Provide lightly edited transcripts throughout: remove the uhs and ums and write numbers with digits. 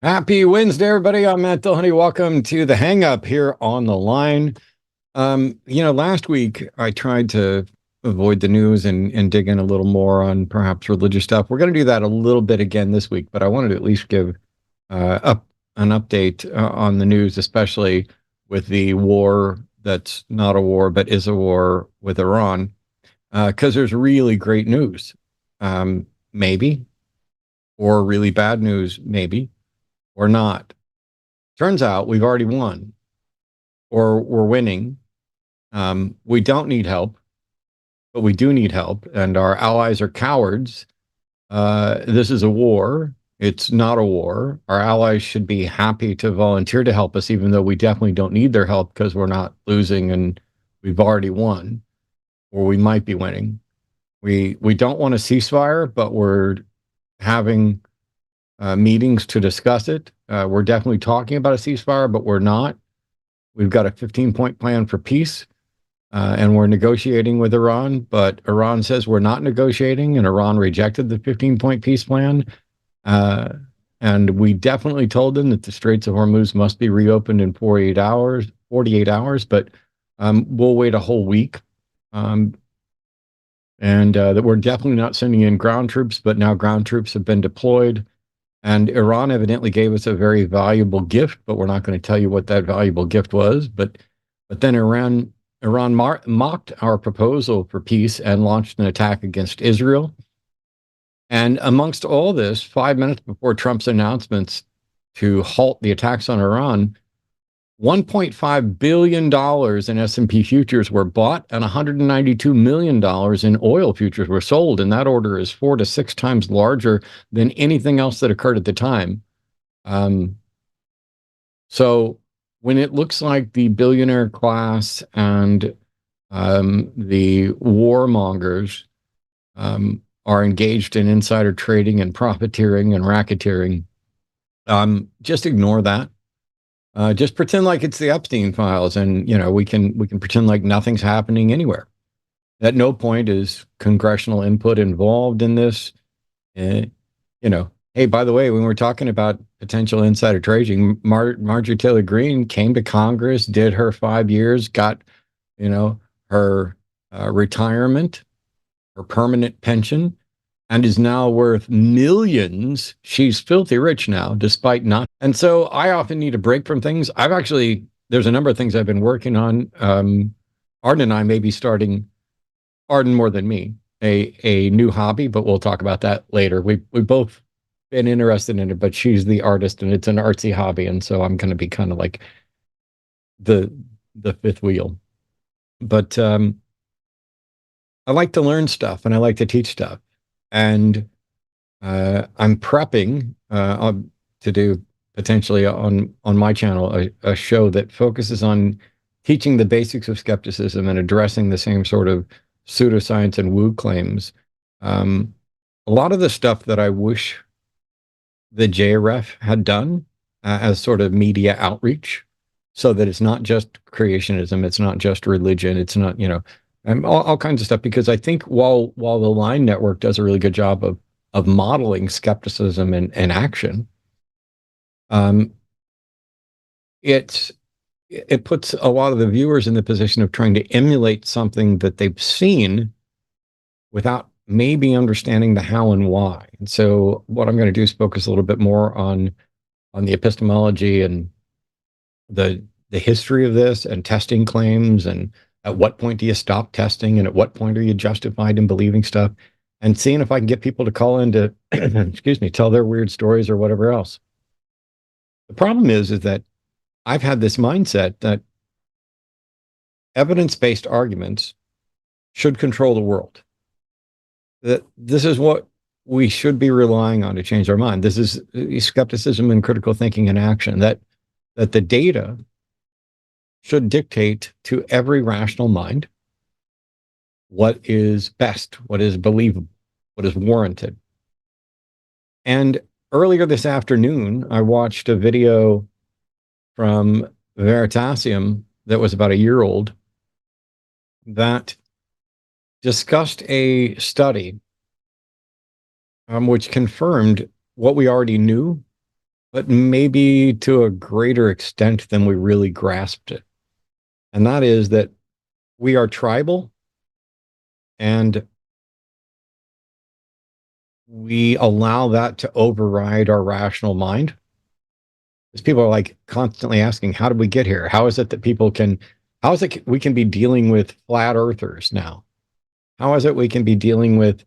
Happy Wednesday, everybody. I'm Matt Dillahunty. Welcome to the Hang Up here on the line. Last week I tried to avoid the news and dig in a little more on perhaps religious stuff. We're going to do that a little bit again this week, but I wanted to at least give up an update on the news, especially with the war that's not a war but is a war with Iran, because there's really great news, maybe, or really bad news, maybe, or not. Turns out we've already won, or we're winning. We don't need help, but we do need help, and our allies are cowards. This is a war. It's not a war. Our allies should be happy to volunteer to help us, even though we definitely don't need their help because we're not losing and we've already won, or we might be winning. We don't want a ceasefire, but we're having meetings to discuss it. We're definitely talking about a ceasefire, but we're not. We've got a 15-point plan for peace, and we're negotiating with Iran, but Iran says we're not negotiating, and Iran rejected the 15-point peace plan. And we definitely told them that the Straits of Hormuz must be reopened in 48 hours, but we'll wait a whole week. And that we're definitely not sending in ground troops, but now ground troops have been deployed. And Iran evidently gave us a very valuable gift, but we're not going to tell you what that valuable gift was. But then Iran mocked our proposal for peace and launched an attack against Israel. And amongst all this, 5 minutes before Trump's announcements to halt the attacks on Iran, $1.5 billion in S&P futures were bought and $192 million in oil futures were sold. And that order is 4 to 6 times larger than anything else that occurred at the time. So when it looks like the billionaire class and the warmongers are engaged in insider trading and profiteering and racketeering, just ignore that. Just pretend like it's the Epstein files, and we can pretend like nothing's happening anywhere. At no point is congressional input involved in this. Hey, by the way, when we're talking about potential insider trading, Marjorie Taylor Greene came to Congress, did her 5 years, got her retirement, her permanent pension, and is now worth millions. She's filthy rich now, despite not. And so I often need a break from things. There's a number of things I've been working on. Arden and I may be starting, Arden more than me, a new hobby, but we'll talk about that later. We've both been interested in it, but she's the artist and it's an artsy hobby. And so I'm going to be kind of like the fifth wheel. But I like to learn stuff and I like to teach stuff. And I'm prepping to do potentially on my channel a show that focuses on teaching the basics of skepticism and addressing the same sort of pseudoscience and woo claims. A lot of the stuff that I wish the JREF had done as sort of media outreach, so that it's not just creationism, it's not just religion, it's not, and all kinds of stuff, because I think while the Line Network does a really good job of modeling skepticism and action, it puts a lot of the viewers in the position of trying to emulate something that they've seen without maybe understanding the how and why. And so what I'm going to do is focus a little bit more on the epistemology and the history of this and testing claims, and at what point do you stop testing, and at what point are you justified in believing stuff, and seeing if I can get people to call in to, excuse me, tell their weird stories or whatever else. The problem is that I've had this mindset that evidence-based arguments should control the world. That this is what we should be relying on to change our mind. This is skepticism and critical thinking in action, that the data should dictate to every rational mind what is best, what is believable, what is warranted. And earlier this afternoon, I watched a video from Veritasium that was about a year old that discussed a study which confirmed what we already knew, but maybe to a greater extent than we really grasped it. And that is that we are tribal, and we allow that to override our rational mind. Because people are like constantly asking, how did we get here? How is it that how is it we can be dealing with flat earthers now? How is it we can be dealing with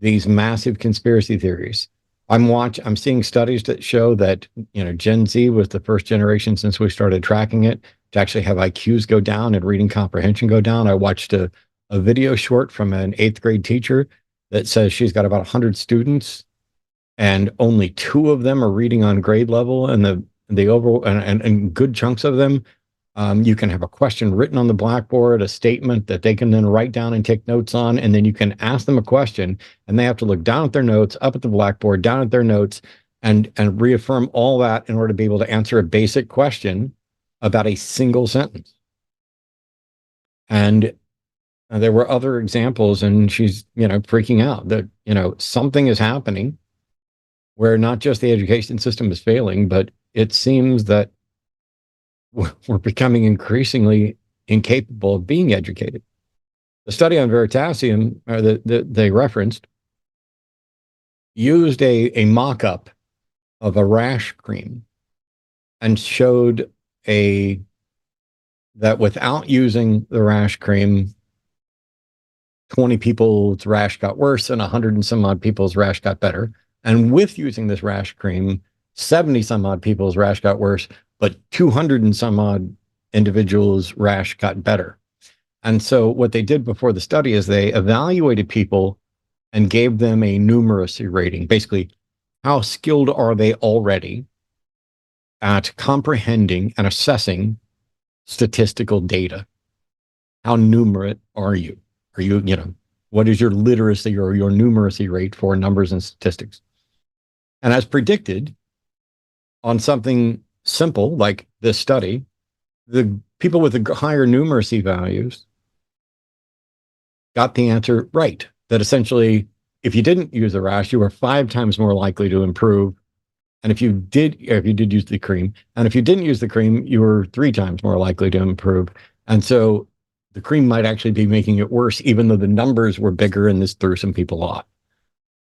these massive conspiracy theories? I'm seeing studies that show that, Gen Z was the first generation since we started tracking it to actually have IQs go down and reading comprehension go down. I watched a video short from an 8th grade teacher that says she's got about 100 students and only 2 of them are reading on grade level, and the overall and good chunks of them, you can have a question written on the blackboard, a statement that they can then write down and take notes on, and then you can ask them a question, and they have to look down at their notes, up at the blackboard, down at their notes, and reaffirm all that in order to be able to answer a basic question about a single sentence. And there were other examples, and she's, freaking out that, something is happening where not just the education system is failing, but it seems that we're becoming increasingly incapable of being educated. The study on Veritasium that they referenced used a mock-up of a rash cream and showed that without using the rash cream, 20 people's rash got worse and 100 and some odd people's rash got better. And with using this rash cream, 70 some odd people's rash got worse, but 200 and some odd individuals' rash got better. And so what they did before the study is they evaluated people and gave them a numeracy rating. Basically, how skilled are they already at comprehending and assessing statistical data? How numerate are you? Are you, what is your literacy or your numeracy rate for numbers and statistics? And as predicted, on something simple like this study, the people with the higher numeracy values got the answer right. That essentially, if you didn't use the rash, you were 5 times more likely to improve. And if you did use the cream, and if you didn't use the cream, you were 3 times more likely to improve. And so the cream might actually be making it worse, even though the numbers were bigger and this threw some people off.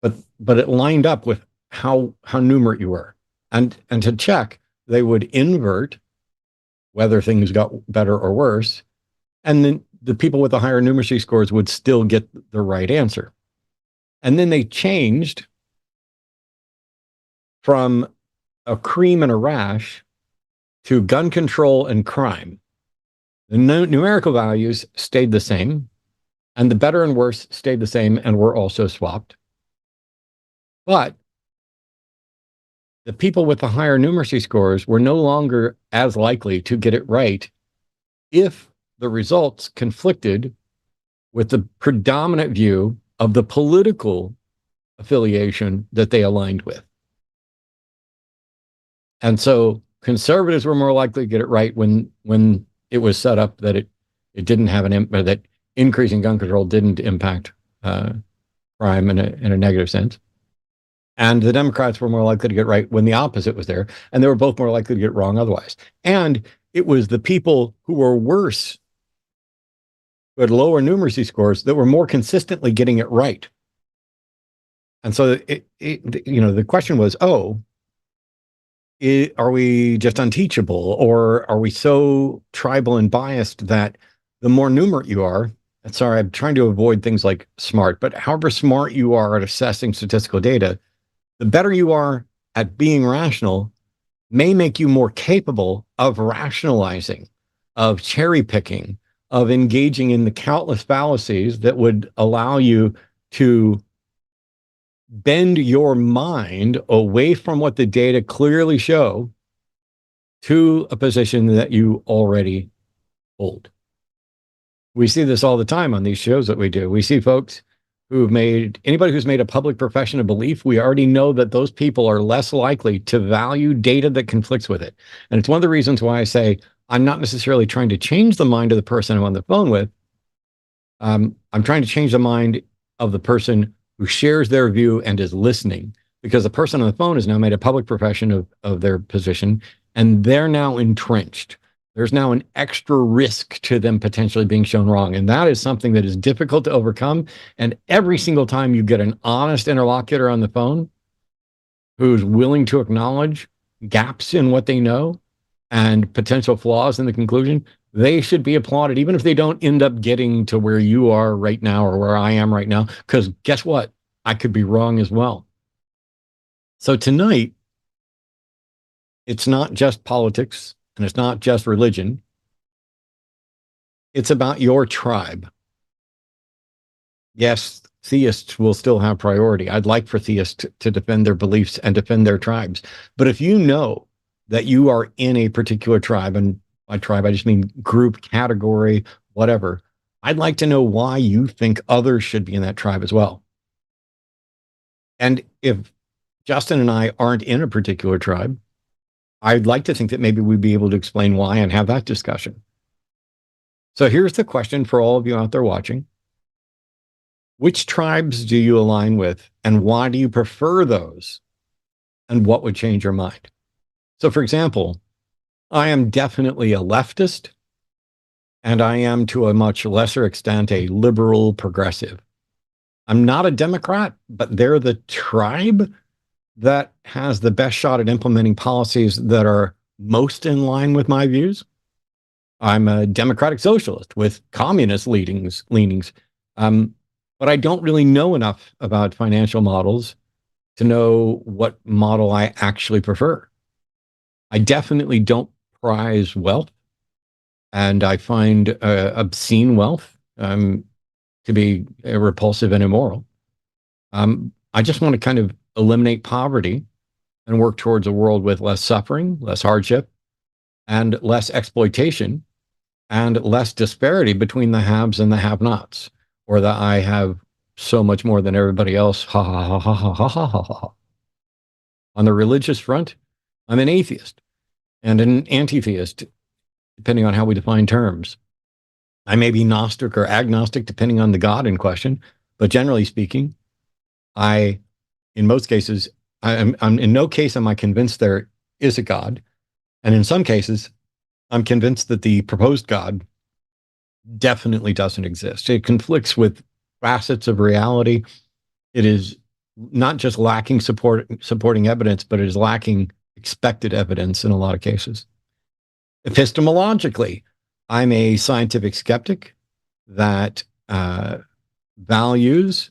But it lined up with how numerate you were. And to check, they would invert whether things got better or worse. And then the people with the higher numeracy scores would still get the right answer. And then they changed from a cream and a rash to gun control and crime. The numerical values stayed the same, and the better and worse stayed the same and were also swapped. But the people with the higher numeracy scores were no longer as likely to get it right if the results conflicted with the predominant view of the political affiliation that they aligned with. And so conservatives were more likely to get it right when it was set up that it didn't have that increasing gun control didn't impact crime in a negative sense. And the Democrats were more likely to get right when the opposite was there. And they were both more likely to get wrong otherwise. And it was the people who were worse, who had lower numeracy scores, that were more consistently getting it right. And so, the question was, are we just unteachable? Or are we so tribal and biased that the more numerate you are, and sorry, I'm trying to avoid things like smart, but however smart you are at assessing statistical data, the better you are at being rational may make you more capable of rationalizing, of cherry picking, of engaging in the countless fallacies that would allow you to bend your mind away from what the data clearly show to a position that you already hold. We see this all the time on these shows that we do. We see folks anybody who's made a public profession of belief, we already know that those people are less likely to value data that conflicts with it. And it's one of the reasons why I say I'm not necessarily trying to change the mind of the person I'm on the phone with. I'm trying to change the mind of the person who shares their view and is listening. because the person on the phone has now made a public profession of their position, and they're now entrenched. There's now an extra risk to them potentially being shown wrong. And that is something that is difficult to overcome. And every single time you get an honest interlocutor on the phone who's willing to acknowledge gaps in what they know and potential flaws in the conclusion, they should be applauded, even if they don't end up getting to where you are right now or where I am right now. Because guess what? I could be wrong as well. So tonight, it's not just politics and it's not just religion. It's about your tribe. Yes, theists will still have priority. I'd like for theists to defend their beliefs and defend their tribes. But if you know that you are in a particular tribe, and by tribe, I just mean group, category, whatever, I'd like to know why you think others should be in that tribe as well. And if Justin and I aren't in a particular tribe, I'd like to think that maybe we'd be able to explain why and have that discussion. So here's the question for all of you out there watching. Which tribes do you align with, and why do you prefer those? And what would change your mind? So, for example, I am definitely a leftist, and I am to a much lesser extent a liberal progressive. I'm not a Democrat, but they're the tribe that has the best shot at implementing policies that are most in line with my views. I'm a democratic socialist with communist leanings. But I don't really know enough about financial models to know what model I actually prefer. I definitely don't prize wealth, and I find obscene wealth to be repulsive and immoral. I just want to kind of eliminate poverty and work towards a world with less suffering, less hardship, and less exploitation, and less disparity between the haves and the have-nots, or that I have so much more than everybody else. Ha ha ha ha ha ha ha ha. On the religious front, I'm an atheist and an anti-theist, depending on how we define terms. I may be Gnostic or agnostic, depending on the God in question, but generally speaking, in most cases, I'm in no case am I convinced there is a God, and in some cases, I'm convinced that the proposed God definitely doesn't exist. It conflicts with facets of reality. It is not just lacking supporting evidence, but it is lacking expected evidence in a lot of cases. Epistemologically, I'm a scientific skeptic that values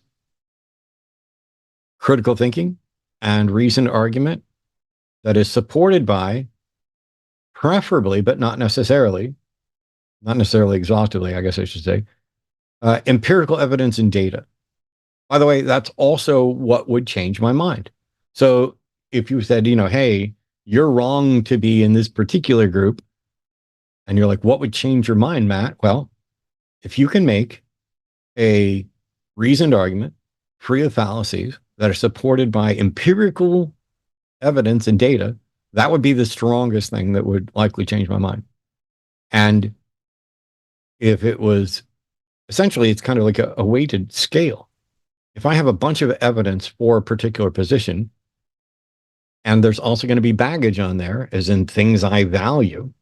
critical thinking and reasoned argument that is supported by, preferably, but not necessarily exhaustively, I guess I should say, empirical evidence and data. By the way, that's also what would change my mind. So if you said, hey, you're wrong to be in this particular group, and you're like, what would change your mind, Matt? Well, if you can make a reasoned argument free of fallacies that are supported by empirical evidence and data, that would be the strongest thing that would likely change my mind. And if it was, essentially, it's kind of like a weighted scale. If I have a bunch of evidence for a particular position, and there's also going to be baggage on there, as in things I value,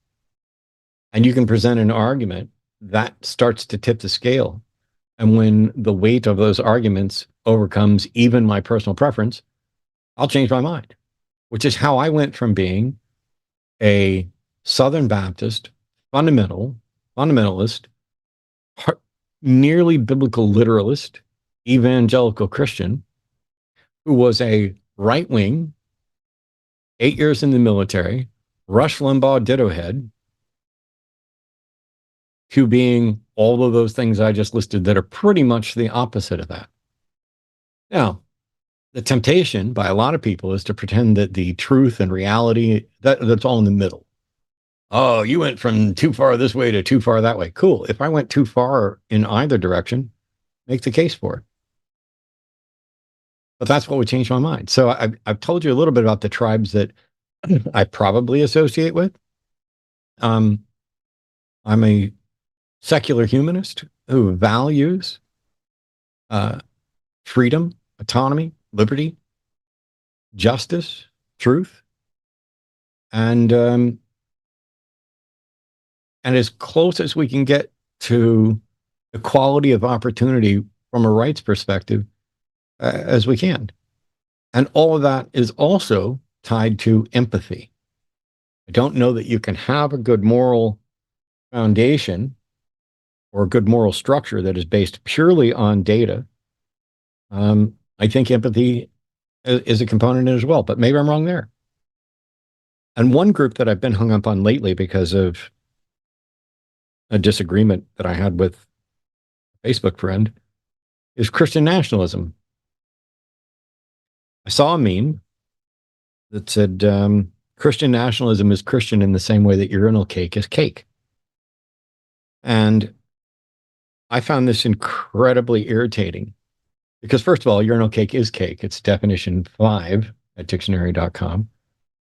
and you can present an argument, that starts to tip the scale. And when the weight of those arguments overcomes even my personal preference, I'll change my mind, which is how I went from being a Southern Baptist, fundamentalist, nearly biblical literalist, evangelical Christian, who was a right-wing, 8 years in the military, Rush Limbaugh ditto head, to being all of those things I just listed that are pretty much the opposite of that. Now, the temptation by a lot of people is to pretend that the truth and reality, that's all in the middle. Oh, you went from too far this way to too far that way. Cool. If I went too far in either direction, make the case for it. But that's what would change my mind. So I've told you a little bit about the tribes that I probably associate with. I'm a secular humanist who values freedom, autonomy, liberty, justice, truth, and as close as we can get to equality of opportunity from a rights perspective as we can. And all of that is also tied to empathy. I don't know that you can have a good moral foundation or a good moral structure that is based purely on data. I think empathy is a component as well, but maybe I'm wrong there. And one group that I've been hung up on lately because of a disagreement that I had with a Facebook friend is Christian nationalism. I saw a meme that said Christian nationalism is Christian in the same way that urinal cake is cake. And I found this incredibly irritating because, first of all, urinal cake is cake. It's definition 5 at dictionary.com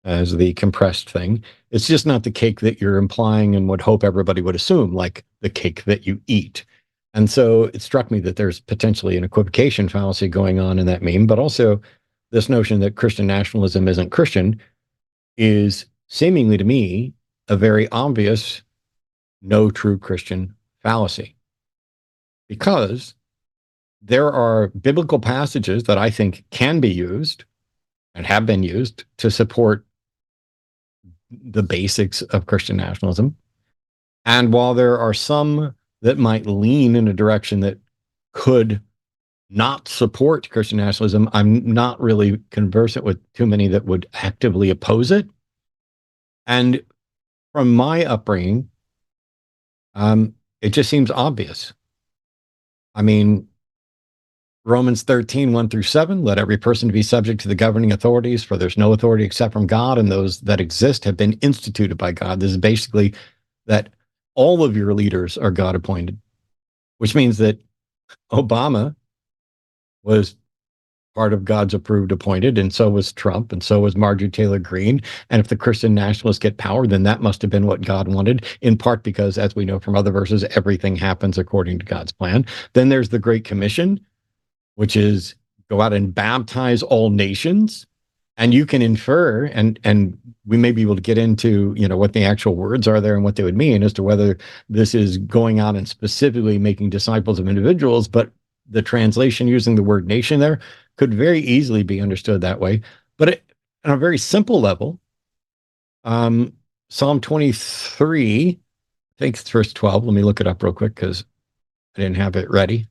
as the compressed thing. It's just not the cake that you're implying and would hope everybody would assume, like the cake that you eat. And so it struck me that there's potentially an equivocation fallacy going on in that meme, but also this notion that Christian nationalism isn't Christian is seemingly to me a very obvious no true Christian fallacy. Because there are biblical passages that I think can be used and have been used to support the basics of Christian nationalism. And while there are some that might lean in a direction that could not support Christian nationalism, I'm not really conversant with too many that would actively oppose it. And from my upbringing, it just seems obvious. I mean, Romans 13, 1-7, let every person be subject to the governing authorities, for there's no authority except from God, and those that exist have been instituted by God. This is basically that all of your leaders are God appointed, which means that Obama was part of God's approved appointed, and so was Trump, and so was Marjorie Taylor Greene. And if the Christian nationalists get power, then that must have been what God wanted, in part because, as we know from other verses, everything happens according to God's plan. Then there's the Great Commission, which is go out and baptize all nations. And you can infer, and we may be able to get into, what the actual words are there and what they would mean as to whether this is going out and specifically making disciples of individuals, but the translation using the word nation there could very easily be understood that way. But on a very simple level, Psalm 23, I think it's verse 12. Let me look it up real quick because I didn't have it ready.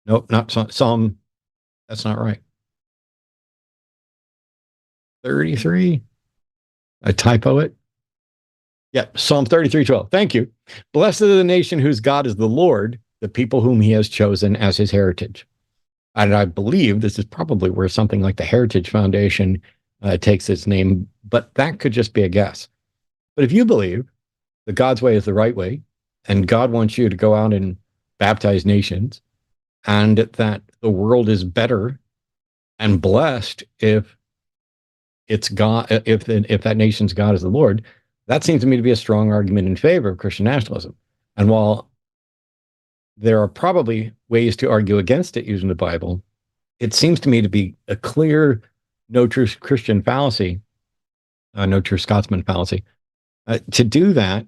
Nope, not Psalm. That's not right. 33. I typo it. Yep, Psalm 33:12. Thank you. Blessed is the nation whose God is the Lord, the people whom he has chosen as his heritage. And I believe this is probably where something like the Heritage Foundation takes its name, but that could just be a guess. But if you believe that God's way is the right way, and God wants you to go out and baptize nations, and that the world is better and blessed if it's God, if that nation's God is the Lord, that seems to me to be a strong argument in favor of Christian nationalism. And while there are probably ways to argue against it using the Bible, it seems to me to be a clear no true Christian fallacy, no true Scotsman fallacy, to do that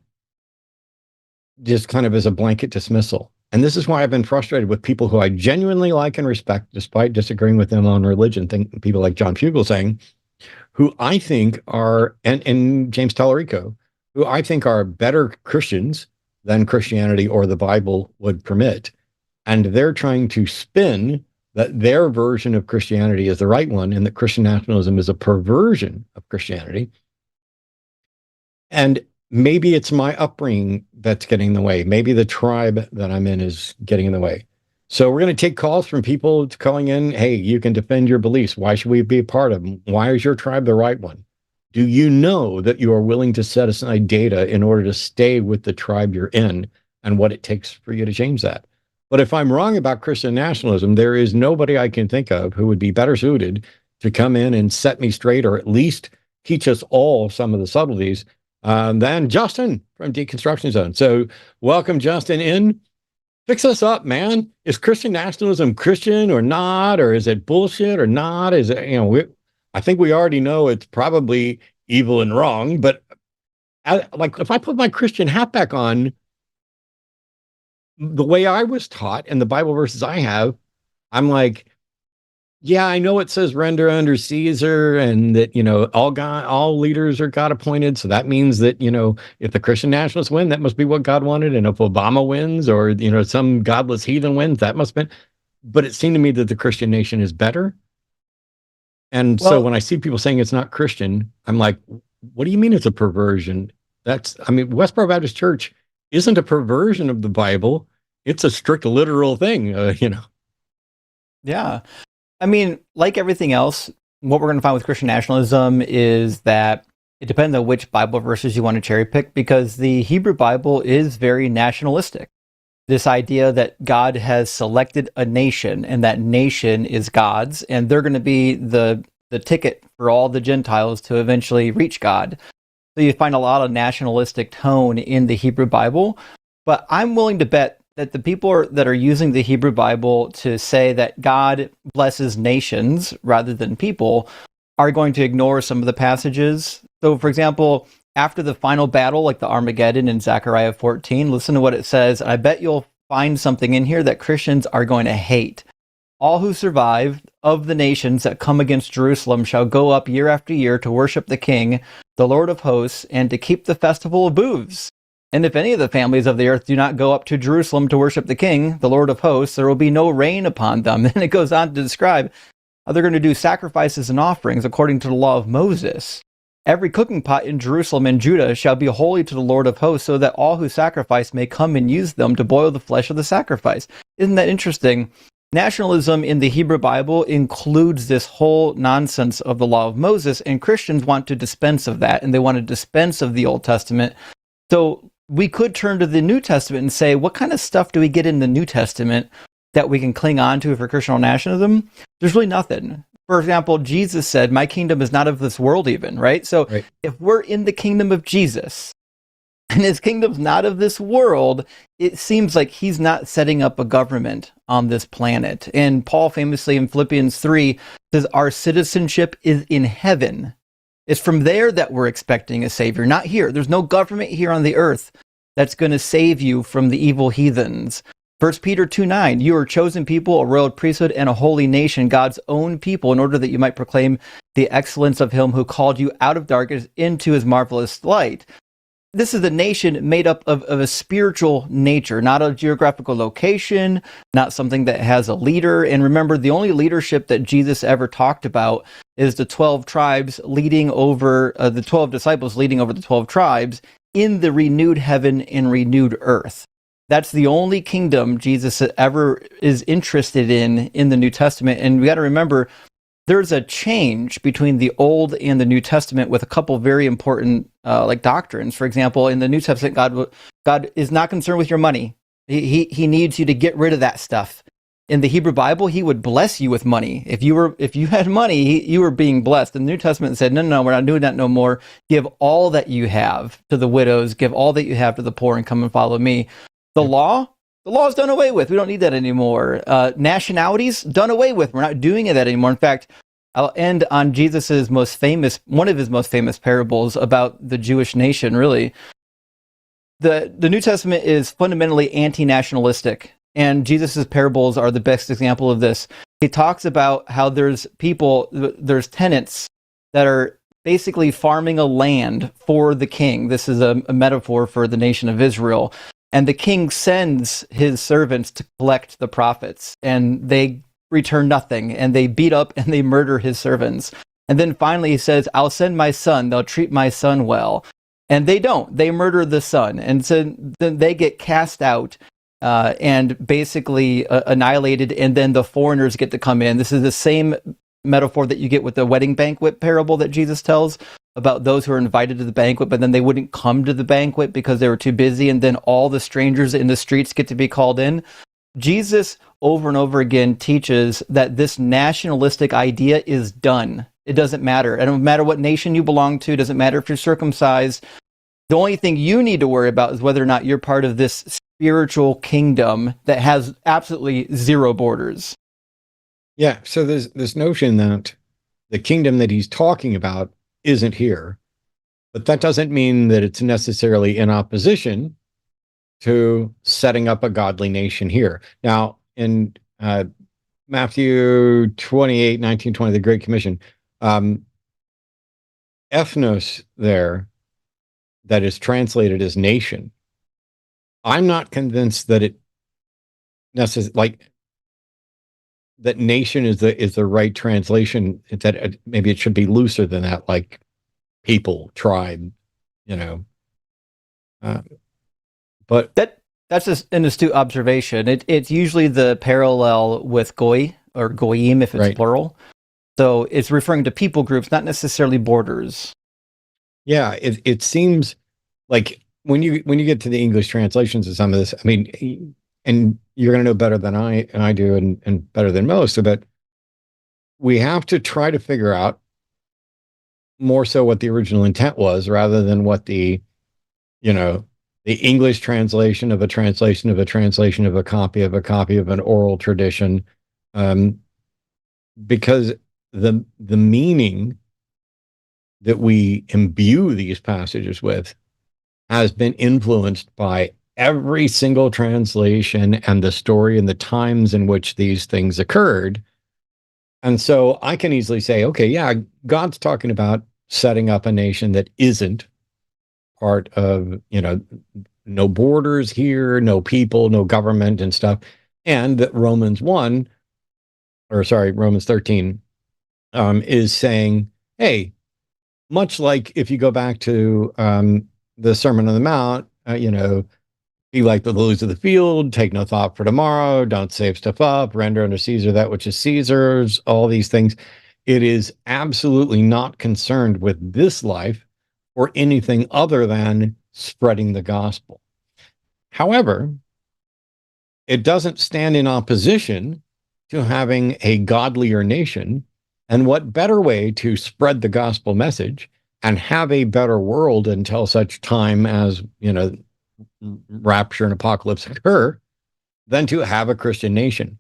just kind of as a blanket dismissal. And this is why I've been frustrated with people who I genuinely like and respect, despite disagreeing with them on religion. People like John Fugelsang, who I think are, and James Tallarico, who I think are better Christians than Christianity or the Bible would permit. And they're trying to spin that their version of Christianity is the right one and that Christian nationalism is a perversion of Christianity. And maybe it's my upbringing that's getting in the way. Maybe the tribe that I'm in is getting in the way. So we're going to take calls from people calling in. Hey, you can defend your beliefs. Why should we be a part of them? Why is your tribe the right one? Do you know that you are willing to set aside data in order to stay with the tribe you're in and what it takes for you to change that? But if I'm wrong about Christian nationalism, there is nobody I can think of who would be better suited to come in and set me straight, or at least teach us all some of the subtleties than Justin from Deconstruction Zone. So welcome, Justin, in. fix us up, man. Is Christian nationalism Christian or not? Or is it bullshit or not? Is it, I think we already know it's probably evil and wrong, but like if I put my Christian hat back on, the way I was taught and the Bible verses I have, I'm like, yeah, I know it says render under Caesar and that, all leaders are God appointed. So that means that, if the Christian nationalists win, that must be what God wanted. And if Obama wins or, some godless heathen wins, that must have been. But it seemed to me that the Christian nation is better. And so when I see people saying it's not Christian, I'm like, what do you mean it's a perversion? Westboro Baptist Church isn't a perversion of the Bible. It's a strict literal thing, Yeah. Like everything else, what we're going to find with Christian nationalism is that it depends on which Bible verses you want to cherry pick, because the Hebrew Bible is very nationalistic. This idea that God has selected a nation and that nation is God's, and they're going to be the ticket for all the Gentiles to eventually reach God. So you find a lot of nationalistic tone in the Hebrew Bible, but I'm willing to bet that the people that are using the Hebrew Bible to say that God blesses nations rather than people are going to ignore some of the passages. So, for example, after the final battle, like the Armageddon in Zechariah 14, listen to what it says. I bet you'll find something in here that Christians are going to hate. All who survive of the nations that come against Jerusalem shall go up year after year to worship the King, the Lord of hosts, and to keep the festival of booths. And if any of the families of the earth do not go up to Jerusalem to worship the King, the Lord of hosts, there will be no rain upon them. And it goes on to describe how they're going to do sacrifices and offerings according to the law of Moses. Every cooking pot in Jerusalem and Judah shall be holy to the Lord of hosts, so that all who sacrifice may come and use them to boil the flesh of the sacrifice. Isn't that interesting? Nationalism in the Hebrew Bible includes this whole nonsense of the law of Moses, and Christians want to dispense of that, and they want to dispense of the Old Testament. So we could turn to the New Testament and say, what kind of stuff do we get in the New Testament that we can cling on to for Christian nationalism? There's really nothing. For example, Jesus said, my kingdom is not of this world even, right? So if we're in the kingdom of Jesus and his kingdom's not of this world, it seems like he's not setting up a government on this planet. And Paul famously in Philippians 3 says, our citizenship is in heaven. It's from there that we're expecting a savior, not here. There's no government here on the earth that's going to save you from the evil heathens. 1 Peter 2:9, you are a chosen people, a royal priesthood, and a holy nation, God's own people, in order that you might proclaim the excellence of him who called you out of darkness into his marvelous light. This is a nation made up of a spiritual nature, not a geographical location, not something that has a leader. And remember, the only leadership that Jesus ever talked about is the 12 tribes leading over, the 12 disciples leading over the 12 tribes in the renewed heaven and renewed earth. That's the only kingdom Jesus ever is interested in the New Testament. And we got to remember, there's a change between the Old and the New Testament with a couple very important doctrines. For example, in the New Testament, God is not concerned with your money. He needs you to get rid of that stuff. In the Hebrew Bible, he would bless you with money. If you had money, you were being blessed. And the New Testament said, no, we're not doing that no more. Give all that you have to the widows. Give all that you have to the poor and come and follow me. The law is done away with. We don't need that anymore. Nationalities, done away with. We're not doing that anymore. In fact, I'll end on Jesus's one of his most famous parables about the Jewish nation, really. The New Testament is fundamentally anti-nationalistic, and Jesus's parables are the best example of this. He talks about how there's tenants that are basically farming a land for the king. This is a metaphor for the nation of Israel. And the king sends his servants to collect the profits, and they return nothing, and they beat up and they murder his servants. And then finally he says, I'll send my son, they'll treat my son well. And they don't. They murder the son. And so then they get cast out and basically annihilated, and then the foreigners get to come in. This is the same metaphor that you get with the wedding banquet parable that Jesus tells about those who are invited to the banquet, but then they wouldn't come to the banquet because they were too busy, and then all the strangers in the streets get to be called in. Jesus over and over again teaches that this nationalistic idea is done. It doesn't matter. It doesn't matter what nation you belong to. It doesn't matter if you're circumcised. The only thing you need to worry about is whether or not you're part of this spiritual kingdom that has absolutely zero borders. Yeah, so there's this notion that the kingdom that he's talking about isn't here, but that doesn't mean that it's necessarily in opposition to setting up a godly nation here. Now, in Matthew 28, 19, 20, the Great Commission, ethnos there, that is translated as nation, I'm not convinced that it that nation is the right translation. That maybe it should be looser than that, like people, tribe, you know. But that's just an astute observation. It's usually the parallel with goy or goyim if it's right. plural. So it's referring to people groups, not necessarily borders. Yeah, it seems like when you get to the English translations of some of this, I mean, and you're going to know better than I do, and better than most, but we have to try to figure out more so what the original intent was, rather than what the English translation of a translation of a translation of a copy of an oral tradition, because the meaning that we imbue these passages with has been influenced by every single translation and the story and the times in which these things occurred. And so I can easily say, okay, yeah, God's talking about setting up a nation that isn't part of, no borders here, no people, no government and stuff. And that Romans 13 is saying, hey, much like if you go back to the Sermon on the Mount, be like the lilies of the field, take no thought for tomorrow, don't save stuff up, render unto Caesar that which is Caesar's, all these things. It is absolutely not concerned with this life or anything other than spreading the gospel. However, it doesn't stand in opposition to having a godlier nation. And what better way to spread the gospel message and have a better world until such time as, rapture and apocalypse occur, than to have a Christian nation.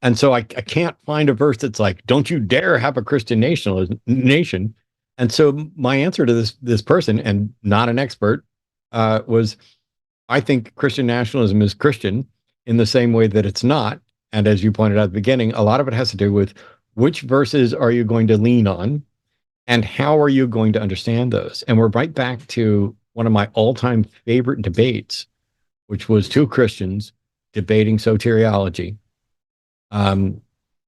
And so I can't find a verse that's like, don't you dare have a Christian nation. And so my answer to this person, and not an expert, was, I think Christian nationalism is Christian in the same way that it's not. And as you pointed out at the beginning, a lot of it has to do with which verses are you going to lean on and how are you going to understand those? And we're right back to one of my all-time favorite debates, which was two Christians debating soteriology. It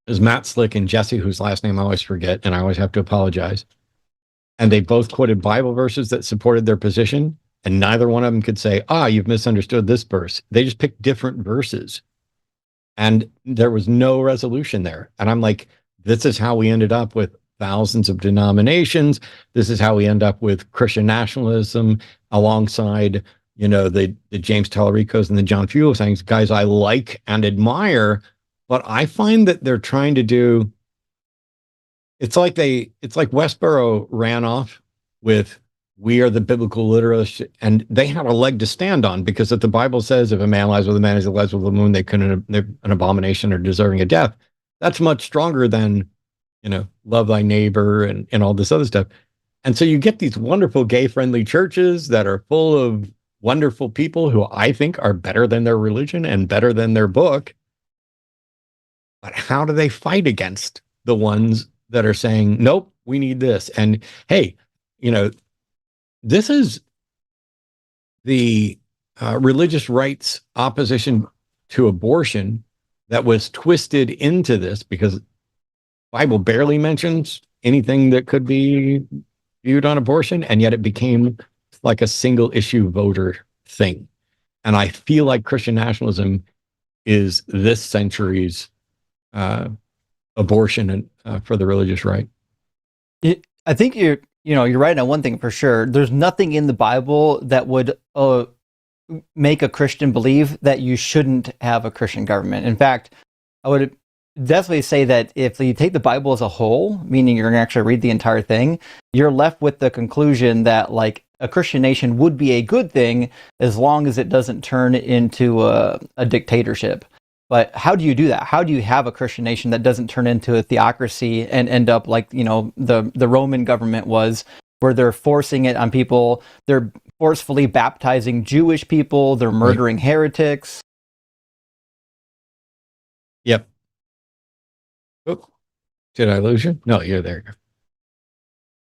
was Matt Slick and Jesse, whose last name I always forget, and I always have to apologize. And they both quoted Bible verses that supported their position, and neither one of them could say, you've misunderstood this verse. They just picked different verses. And there was no resolution there. And I'm like, this is how we ended up with thousands of denominations. This is how we end up with Christian nationalism alongside, the James Tallaricos and the John Fewell things, guys I like and admire, but I find that they're trying to do, it's like Westboro ran off with, we are the biblical literalists, and they had a leg to stand on, because if the Bible says if a man lies with a man as he lies with the moon, they're an abomination or deserving of death. That's much stronger than, love thy neighbor and all this other stuff. And so you get these wonderful gay-friendly churches that are full of wonderful people who I think are better than their religion and better than their book. But how do they fight against the ones that are saying, nope, we need this? And hey, this is the religious rights opposition to abortion that was twisted into this, because Bible barely mentions anything that could be viewed on abortion, and yet it became like a single issue voter thing. And I feel like Christian nationalism is this century's abortion for the religious right. I think you're right on one thing for sure. There's nothing in the Bible that would make a Christian believe that you shouldn't have a Christian government. In fact, I would definitely say that if you take the Bible as a whole, meaning you're going to actually read the entire thing, you're left with the conclusion that, like, a Christian nation would be a good thing as long as it doesn't turn into a dictatorship. But how do you do that? How do you have a Christian nation that doesn't turn into a theocracy and end up like, the Roman government was, where they're forcing it on people, they're forcefully baptizing Jewish people, they're murdering heretics. Yep. Oh, did I lose you? No, you're there.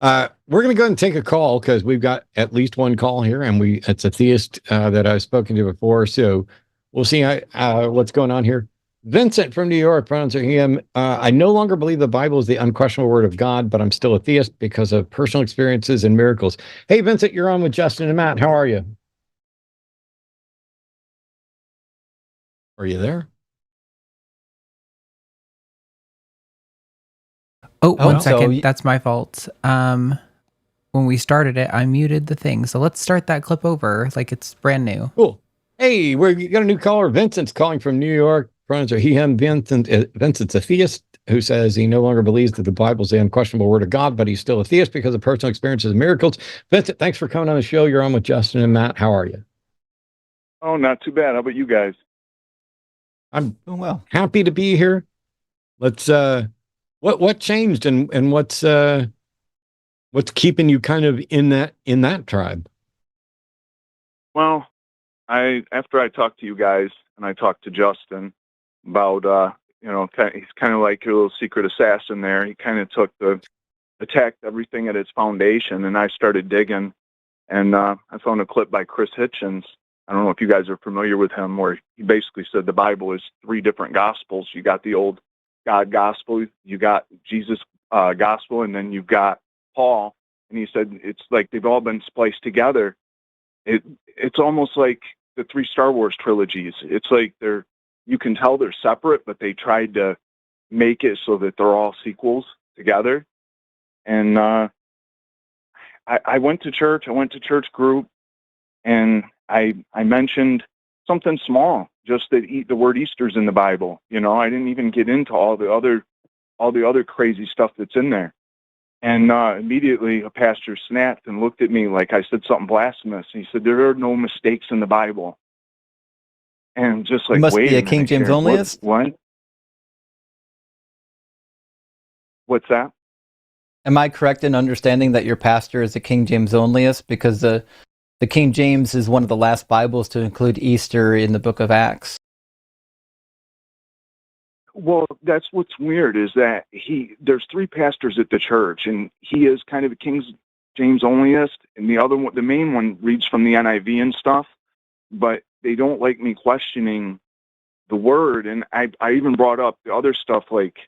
We're going to go ahead and take a call because we've got at least one call here, and it's a theist that I've spoken to before. So we'll see what's going on here. Vincent from New York, pronouns are him. I no longer believe the Bible is the unquestionable word of God, but I'm still a theist because of personal experiences and miracles. Hey, Vincent, you're on with Justin and Matt. How are you? Are you there? Oh, one second. So that's my fault. When we started it, I muted the thing. So let's start that clip over like it's brand new. Cool. Hey, we got a new caller. Vincent's calling from New York. Pronouns are he, him. Vincent's a theist who says he no longer believes that the Bible is the unquestionable word of God, but he's still a theist because of personal experiences and miracles. Vincent, thanks for coming on the show. You're on with Justin and Matt. How are you? Oh, not too bad. How about you guys? I'm doing well. Happy to be here. Let's what changed and what's keeping you kind of in that tribe? Well, after I talked to you guys and I talked to Justin about he's kind of like a little secret assassin there. He kind of attacked everything at its foundation, and I started digging, and I found a clip by Chris Hitchens. I don't know if you guys are familiar with him, where he basically said the Bible is 3 different gospels. You got the old God gospel, you got Jesus gospel, and then you've got Paul. And he said it's like they've all been spliced together. It's almost like the 3 Star Wars trilogies. It's like you can tell they're separate, but they tried to make it so that they're all sequels together. And I went to church. I went to church group, and I mentioned something small, just that the word Easter's in the Bible. I didn't even get into all the other crazy stuff that's in there. And immediately a pastor snapped and looked at me like I said something blasphemous. He said, "There are no mistakes in the Bible." And just like, You must wait be a minute King James here. onlyist? What? What's that? Am I correct in understanding that your pastor is a King James onlyist? Because the King James is one of the last Bibles to include Easter in the book of Acts. Well, that's what's weird is that there's 3 pastors at the church, and he is kind of a King James onlyist, and the main one reads from the NIV and stuff, but they don't like me questioning the word. And I even brought up the other stuff like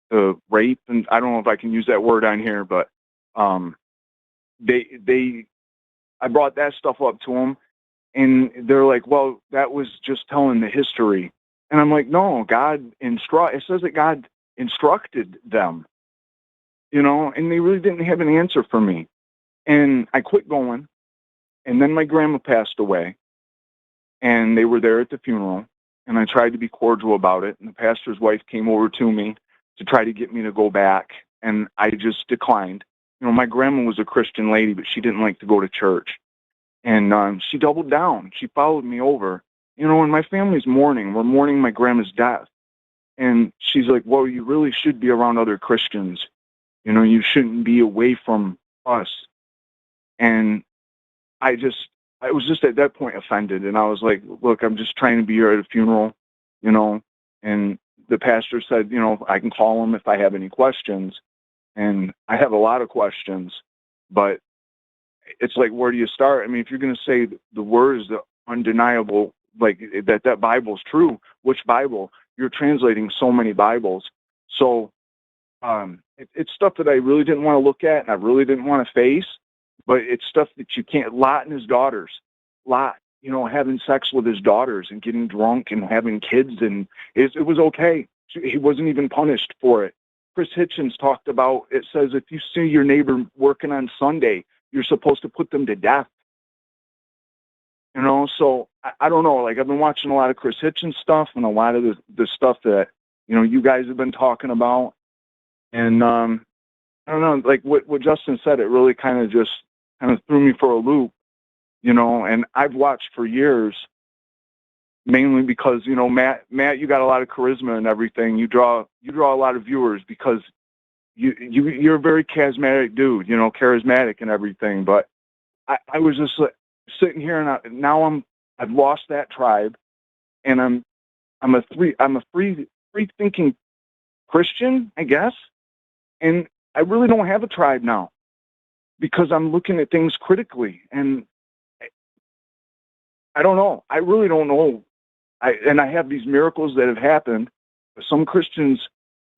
the rape, and I don't know if I can use that word on here, but I brought that stuff up to them, and they're like, well, that was just telling the history. And I'm like, no, it says that God instructed them, and they really didn't have an answer for me. And I quit going, and then my grandma passed away, and they were there at the funeral, and I tried to be cordial about it, and the pastor's wife came over to me to try to get me to go back, and I just declined. My grandma was a Christian lady, but she didn't like to go to church. And she doubled down. She followed me over. And my family's mourning. We're mourning my grandma's death. And she's like, well, you really should be around other Christians. You shouldn't be away from us. And I was just at that point offended. And I was like, look, I'm just trying to be here at a funeral, And the pastor said, I can call him if I have any questions. And I have a lot of questions. But it's like, where do you start? I mean, if you're going to say the word is the undeniable, like that Bible's true, which Bible? You're translating so many Bibles. So it's stuff that I really didn't want to look at and I really didn't want to face, but it's stuff that you can't. Lot and his daughters, having sex with his daughters and getting drunk and having kids, and it was okay. He wasn't even punished for it. Chris Hitchens talked about, it says if you see your neighbor working on Sunday, you're supposed to put them to death. So I don't know. Like, I've been watching a lot of Chris Hitchens stuff and a lot of the stuff that, you guys have been talking about. And I don't know, like what Justin said, it really kind of threw me for a loop. you know, and I've watched for years, mainly because, you know, Matt, you got a lot of charisma and everything. You draw a lot of viewers because you're a very charismatic dude, you know, charismatic and everything. But I was just like, sitting here, and now I've lost that tribe, and I'm a free thinking Christian, I guess, and I really don't have a tribe now because I'm looking at things critically, and I don't know. I really don't know. I have these miracles that have happened. Some Christians,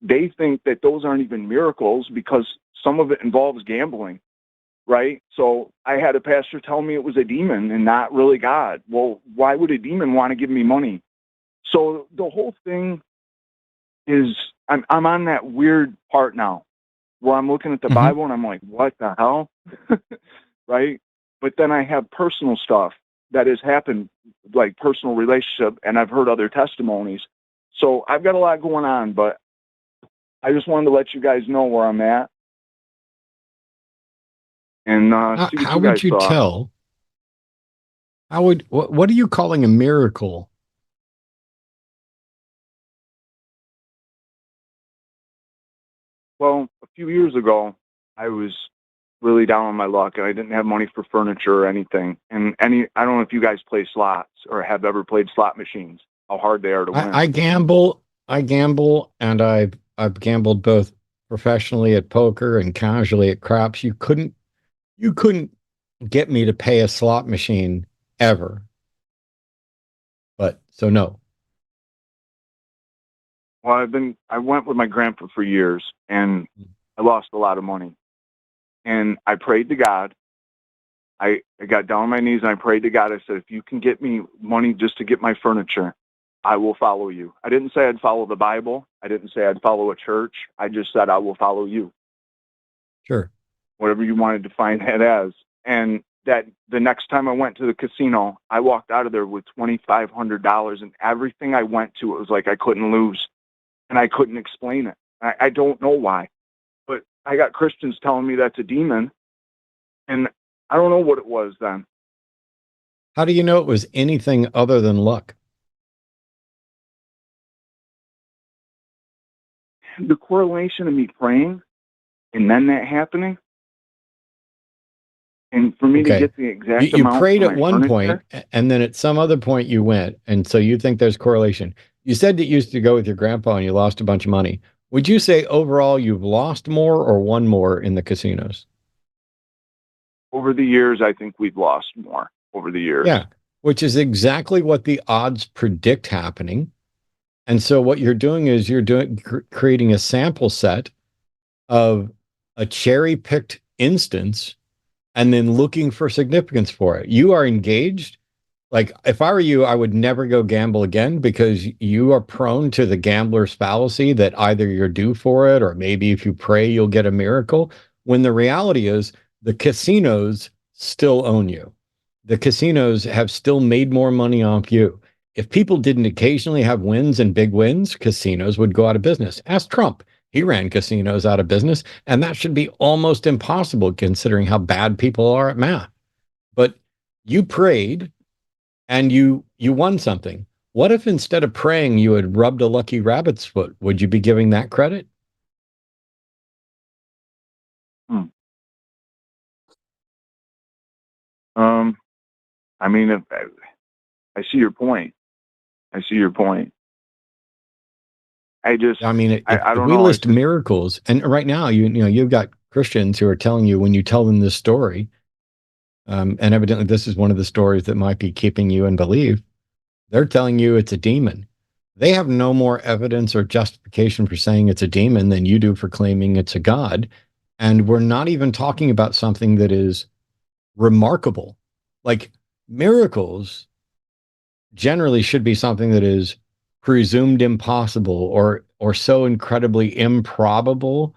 they think that those aren't even miracles because some of it involves gambling, right? So I had a pastor tell me it was a demon and not really God. Well, why would a demon want to give me money? So the whole thing is, I'm on that weird part now where I'm looking at the Bible and I'm like, what the hell? Right? But then I have personal stuff that has happened, like personal relationship, and I've heard other testimonies. So I've got a lot going on, but I just wanted to let you guys know where I'm at. And how would you tell? What are you calling a miracle? Well, a few years ago, I was really down on my luck, and I didn't have money for furniture or anything. And I don't know if you guys play slots or have ever played slot machines, how hard they are to win. I gamble, and I've gambled both professionally at poker and casually at craps. You couldn't get me to pay a slot machine ever. But so no. Well, I went with my grandpa for years, and I lost a lot of money. And I prayed to God. I got down on my knees and I prayed to God. I said, if you can get me money just to get my furniture, I will follow you. I didn't say I'd follow the Bible. I didn't say I'd follow a church. I just said I will follow you. Sure. Whatever you wanted to define that as. And that the next time I went to the casino, I walked out of there with $2,500, and everything I went to, it was like I couldn't lose, and I couldn't explain it. I don't know why, but I got Christians telling me that's a demon, and I don't know what it was then. How do you know it was anything other than luck? The correlation of me praying and then that happening. And for me to get the exact amount. You prayed at one point, and then at some other point you went, and so you think there's correlation. You said that you used to go with your grandpa and you lost a bunch of money. Would you say overall you've lost more or won more in the casinos? Over the years, I think we've lost more over the years. Yeah, which is exactly what the odds predict happening. And so what you're doing is creating a sample set of a cherry-picked instance and then looking for significance for it. You are engaged. Like, if I were you, I would never go gamble again, because you are prone to the gambler's fallacy that either you're due for it, or maybe if you pray, you'll get a miracle, when the reality is the casinos still own you. The casinos have still made more money off you. If people didn't occasionally have wins and big wins, casinos would go out of business. Ask Trump. He ran casinos out of business, and that should be almost impossible considering how bad people are at math. But you prayed and you won something. What if instead of praying, you had rubbed a lucky rabbit's foot? Would you be giving that credit? I mean, I see your point. I see your point. I mean, if we list miracles, and right now, you've got Christians who are telling you, when you tell them this story, and evidently this is one of the stories that might be keeping you in belief, they're telling you it's a demon. They have no more evidence or justification for saying it's a demon than you do for claiming it's a god. And we're not even talking about something that is remarkable. Like, miracles generally should be something that is presumed impossible or so incredibly improbable.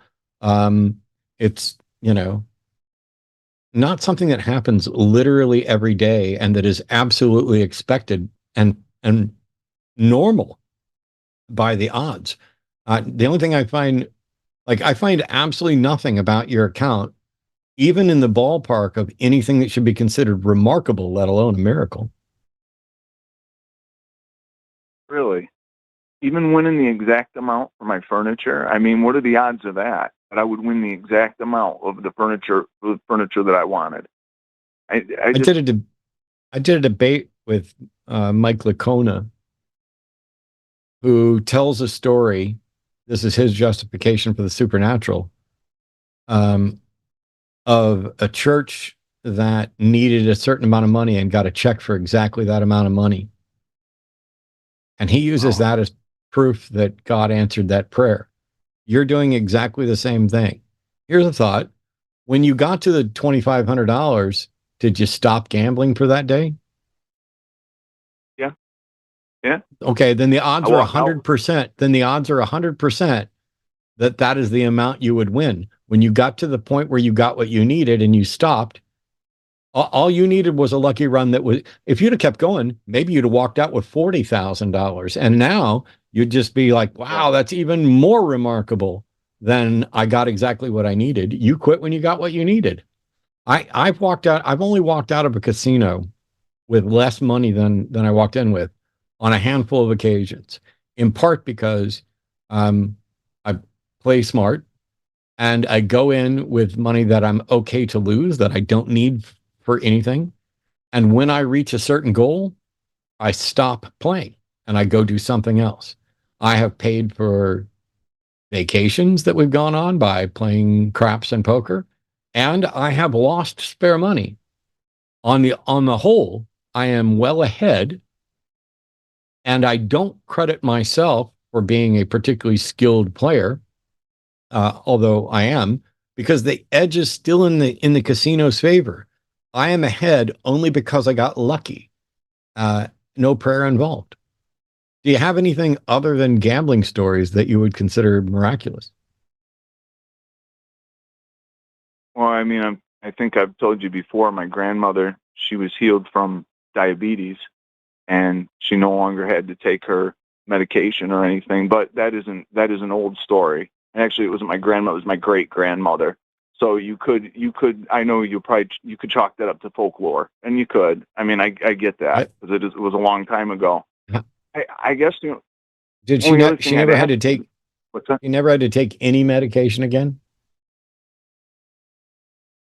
It's, not something that happens literally every day and that is absolutely expected and normal by the odds. The only thing I find absolutely nothing about your account even in the ballpark of anything that should be considered remarkable, let alone a miracle. Really? Even winning the exact amount for my furniture? I mean, what are the odds of that? That I would win the exact amount of the furniture that I wanted. I did a debate with Mike Licona, who tells a story. This is his justification for the supernatural, of a church that needed a certain amount of money and got a check for exactly that amount of money. And he uses that as proof that God answered that prayer. You're doing exactly the same thing. Here's a thought. When you got to the $2,500, did you stop gambling for that day? Yeah. Yeah. Okay, then the odds are 100%. Then the odds are 100% that is the amount you would win. When you got to the point where you got what you needed and you stopped, all you needed was a lucky run that was, if you'd have kept going, maybe you'd have walked out with $40,000. And now you'd just be like, wow, that's even more remarkable than I got exactly what I needed. You quit when you got what you needed. I've only walked out of a casino with less money than I walked in with on a handful of occasions, in part because I play smart and I go in with money that I'm okay to lose, that I don't need for anything. And when I reach a certain goal, I stop playing and I go do something else. I have paid for vacations that we've gone on by playing craps and poker, and I have lost spare money. On the whole, I am well ahead, and I don't credit myself for being a particularly skilled player, although I am, because the edge is still in the casino's favor. I am ahead only because I got lucky. No prayer involved. Do you have anything other than gambling stories that you would consider miraculous? Well, I mean, I think I've told you before, my grandmother, she was healed from diabetes and she no longer had to take her medication or anything, but that is an old story. Actually, it wasn't my grandmother, it was my great grandmother. So you could, I know you could chalk that up to folklore, and you could. I mean, I get that because it was a long time ago. I guess, did she not? She never had to take. What's that? She never had to take any medication again.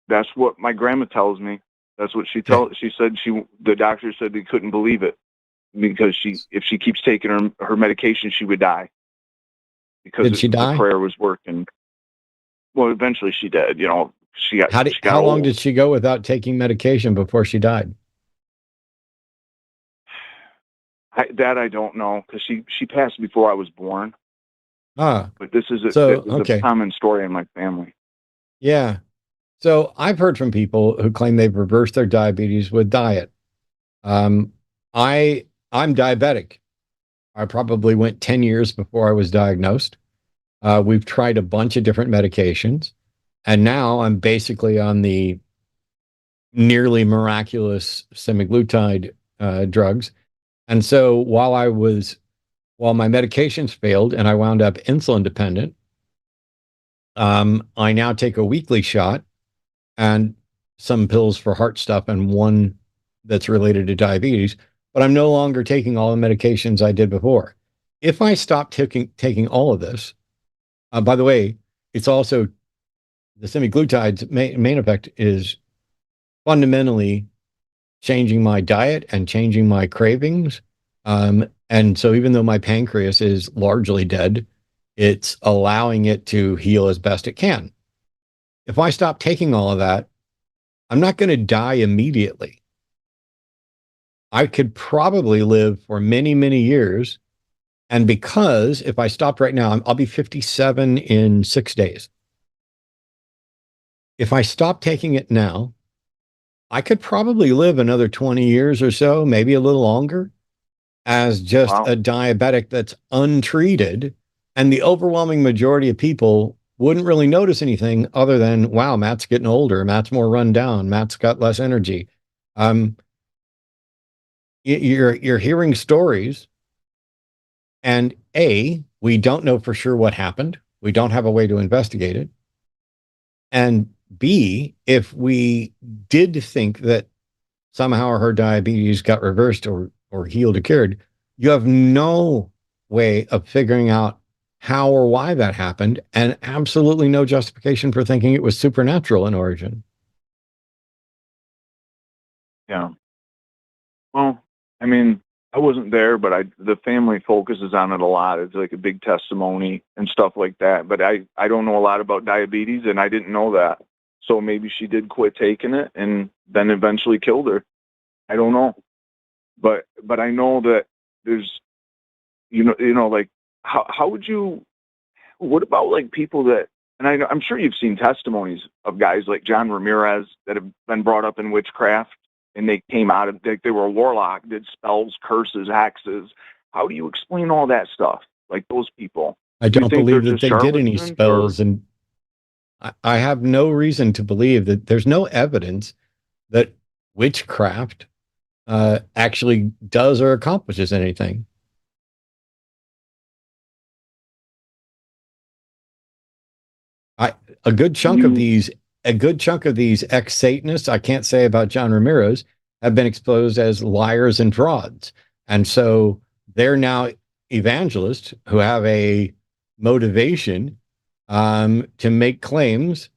That's what my grandma tells me. That's what she She said the doctor said they couldn't believe it because if she keeps taking her medication, she would die. Because did she die? The prayer was working. Well, eventually she did. She got. How long did she go without taking medication before she died? I don't know because she passed before I was born. But this is a common story in my family. Yeah. So I've heard from people who claim they've reversed their diabetes with diet. I'm diabetic. I probably went 10 years before I was diagnosed. We've tried a bunch of different medications, and now I'm basically on the nearly miraculous semaglutide drugs. And so while my medications failed and I wound up insulin dependent, I now take a weekly shot and some pills for heart stuff and one that's related to diabetes, but I'm no longer taking all the medications I did before. If I stop taking all of this, by the way, it's also the semaglutide's main effect is fundamentally changing my diet and changing my cravings. And so even though my pancreas is largely dead, it's allowing it to heal as best it can. If I stop taking all of that, I'm not going to die immediately. I could probably live for many, many years. And because if I stopped right now, I'll be 57 in 6 days. If I stop taking it now, I could probably live another 20 years or so, maybe a little longer, as just a diabetic that's untreated. And the overwhelming majority of people wouldn't really notice anything other than, wow, Matt's getting older. Matt's more run down. Matt's got less energy. You're hearing stories, and we don't know for sure what happened. We don't have a way to investigate it. And B, if we did think that somehow her diabetes got reversed or healed or cured, you have no way of figuring out how or why that happened, and absolutely no justification for thinking it was supernatural in origin. Yeah. Well, I mean, I wasn't there, but the family focuses on it a lot. It's like a big testimony and stuff like that. But I don't know a lot about diabetes, and I didn't know that. So maybe she did quit taking it and then eventually killed her. I don't know. But I know that there's, like, how would you, what about like people that, and I'm sure you've seen testimonies of guys like John Ramirez that have been brought up in witchcraft, and they came out of, they were a warlock, did spells, curses, hexes. How do you explain all that stuff? Like those people? I don't believe that just they did any charlatans, spells, and I have no reason to believe that there's no evidence that witchcraft actually does or accomplishes anything. A good chunk of these ex-Satanists, I can't say about John Ramirez, have been exposed as liars and frauds. And so they're now evangelists who have a motivation to make claims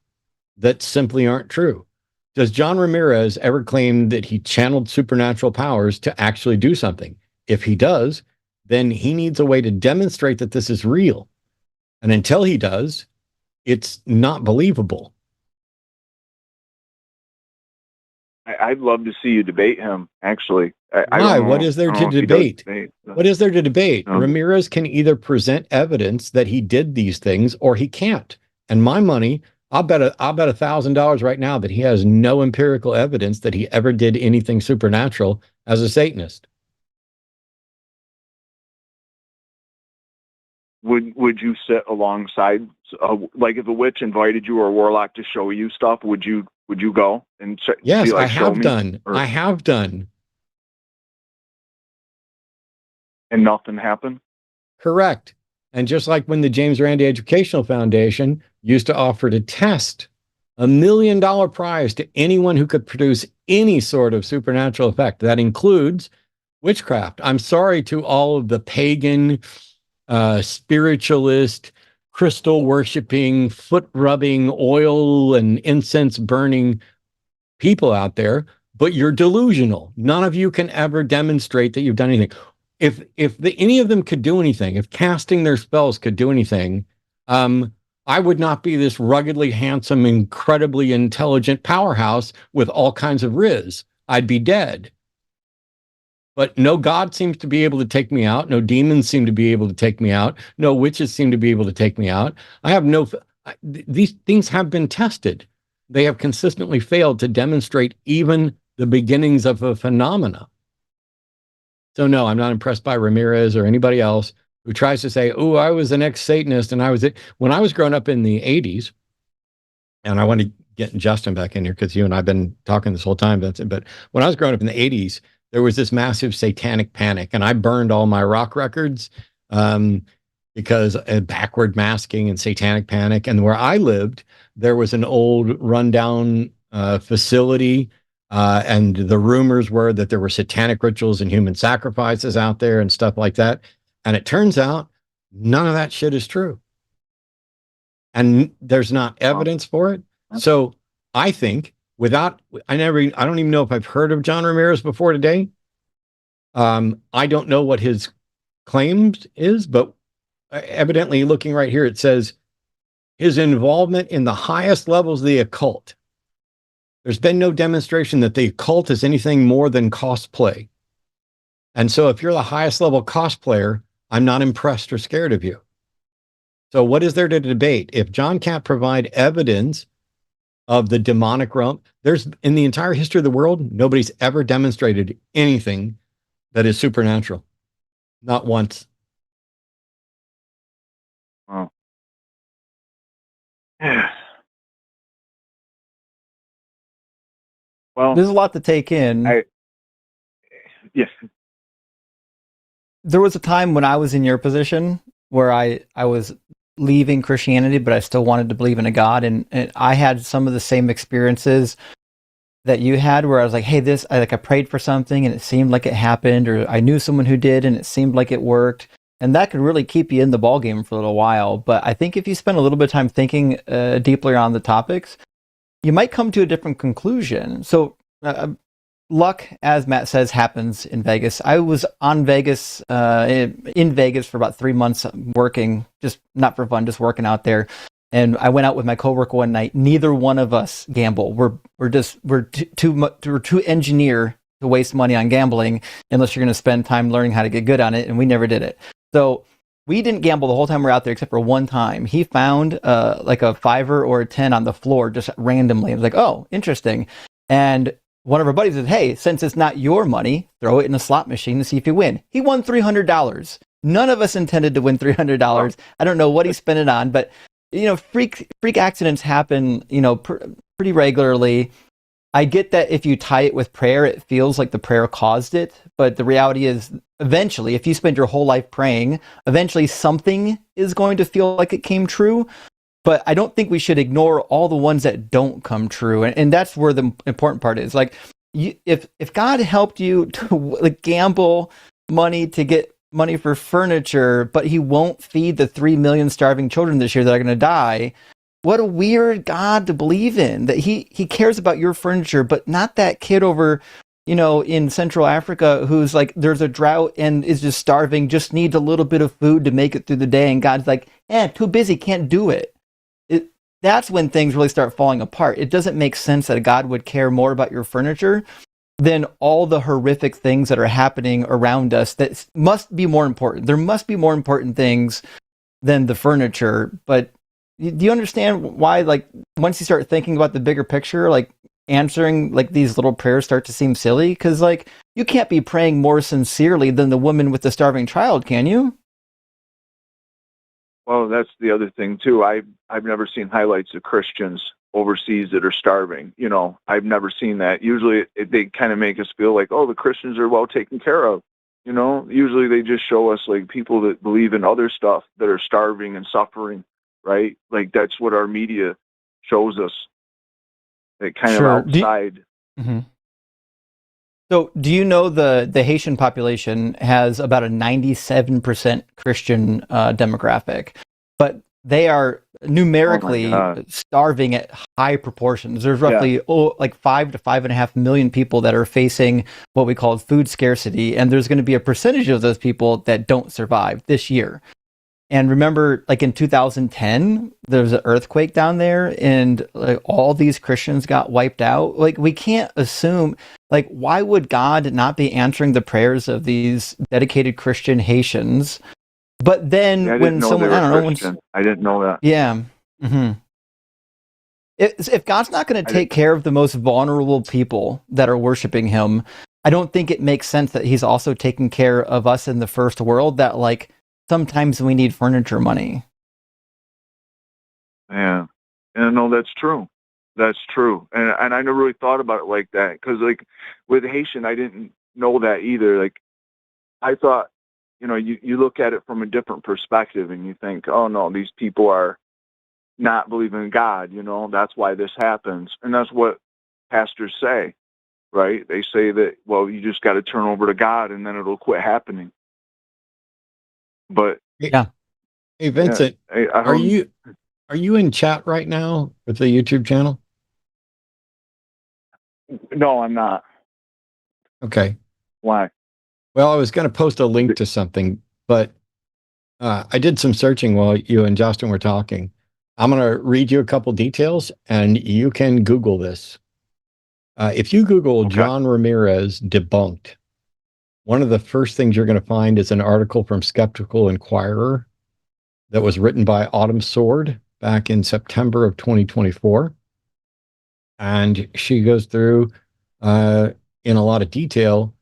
that simply aren't true. Does John Ramirez ever claim that he channeled supernatural powers to actually do something? If he does, then he needs a way to demonstrate that this is real. And until he does, it's not believable. I'd love to see you debate him, actually. Why? What is there to debate? What is there to debate? Ramirez can either present evidence that he did these things or he can't. And my money, I'll bet $1,000 right now that he has no empirical evidence that he ever did anything supernatural as a Satanist. Would you sit alongside, like if a witch invited you or a warlock to show you stuff, would you go and yes, like, I have done. I have done. And nothing happened? Correct. And just like when the James Randi Educational Foundation used to offer to test $1 million prize to anyone who could produce any sort of supernatural effect, that includes witchcraft. I'm sorry to all of the pagan, spiritualist, crystal worshiping, foot rubbing, oil and incense burning people out there, but you're delusional. None of you can ever demonstrate that you've done anything. If any of them could do anything, if casting their spells could do anything, I would not be this ruggedly handsome, incredibly intelligent powerhouse with all kinds of riz. I'd be dead. But no God seems to be able to take me out. No demons seem to be able to take me out. No witches seem to be able to take me out. These things have been tested. They have consistently failed to demonstrate even the beginnings of a phenomena. So no, I'm not impressed by Ramirez or anybody else who tries to say, oh, I was an ex-Satanist and I was it. When I was growing up in the 80s, and I want to get Justin back in here because you and I have been talking this whole time. But when I was growing up in the 80s, there was this massive satanic panic, and I burned all my rock records because of backward masking and satanic panic. And where I lived, there was an old rundown facility, and the rumors were that there were satanic rituals and human sacrifices out there and stuff like that. And it turns out none of that shit is true. And there's not evidence for it. So I think I don't even know if I've heard of John Ramirez before today. I don't know what his claims is, but evidently looking right here, it says his involvement in the highest levels of the occult. There's been no demonstration that the occult is anything more than cosplay. And so if you're the highest level cosplayer, I'm not impressed or scared of you. So what is there to debate? If John can't provide evidence of the demonic realm, there's in the entire history of the world, nobody's ever demonstrated anything that is supernatural. Not once. Oh. Well, There's a lot to take in. Yes. There was a time when I was in your position where I was leaving Christianity, but I still wanted to believe in a God. And I had some of the same experiences that you had, where I was like, hey, I prayed for something and it seemed like it happened, or I knew someone who did and it seemed like it worked. And that could really keep you in the ballgame for a little while. But I think if you spend a little bit of time thinking deeply on the topics, you might come to a different conclusion. So luck, as Matt says, happens in Vegas. I was in Vegas for about 3 months working, just not for fun, just working out there. And I went out with my coworker one night. Neither one of us gamble. We're too engineer to waste money on gambling unless you're going to spend time learning how to get good on it. And we never did it. So we didn't gamble the whole time we were out there, except for one time. He found like a 5 or a 10 on the floor just randomly. I was like, oh, interesting. And one of our buddies said, hey, since it's not your money, throw it in a slot machine to see if you win. He won $300. None of us intended to win $300. I don't know what he spent it on, but freak accidents happen, pretty regularly. I get that if you tie it with prayer, it feels like the prayer caused it. But the reality is, eventually, if you spend your whole life praying, eventually something is going to feel like it came true. But I don't think we should ignore all the ones that don't come true. And that's where the important part is. Like, if God helped you to gamble money to get money for furniture, but he won't feed the 3 million starving children this year that are going to die, what a weird God to believe in, that he cares about your furniture, but not that kid over, in Central Africa who's like, there's a drought and is just starving, just needs a little bit of food to make it through the day. And God's like, too busy, can't do it. That's when things really start falling apart. It doesn't make sense that God would care more about your furniture than all the horrific things that are happening around us that must be more important. There must be more important things than the furniture. But do you understand why, like, once you start thinking about the bigger picture, like answering like these little prayers start to seem silly? Because like, you can't be praying more sincerely than the woman with the starving child, can you? Well, that's the other thing too. I've never seen highlights of Christians overseas that are starving. I've never seen that. Usually they kind of make us feel like, oh, the Christians are well taken care of. Usually they just show us like people that believe in other stuff that are starving and suffering, right? Like that's what our media shows us. That kind of outside. Mm-hmm. So do you know the Haitian population has about a 97% Christian demographic, but they are numerically starving at high proportions. There's roughly like 5 to 5.5 million people that are facing what we call food scarcity, and there's going to be a percentage of those people that don't survive this year. And remember, like in 2010, there was an earthquake down there, and like all these Christians got wiped out. Like, we can't assume, like, why would God not be answering the prayers of these dedicated Christian Haitians? But then when someone, I didn't know that. Yeah. Mm-hmm. If God's not going to take care of the most vulnerable people that are worshiping him, I don't think it makes sense that he's also taking care of us in the first world that, like, sometimes we need furniture money. Yeah. And no, that's true. That's true. And I never really thought about it like that. Because, like, with Haitian, I didn't know that either. Like, I thought, you look at it from a different perspective and you think, oh, no, these people are not believing in God. That's why this happens. And that's what pastors say, right? They say that, well, you just got to turn over to God and then it'll quit happening. But yeah. Hey, Vincent, are you in chat right now with the YouTube channel? No, I'm not. Okay. Why? Well, I was going to post a link to something, but I did some searching while you and Justin were talking. I'm going to read you a couple details, and you can Google this. If you Google John Ramirez debunked, one of the first things you're going to find is an article from Skeptical Inquirer that was written by Autumn Sword back in September of 2024. And she goes through in a lot of detail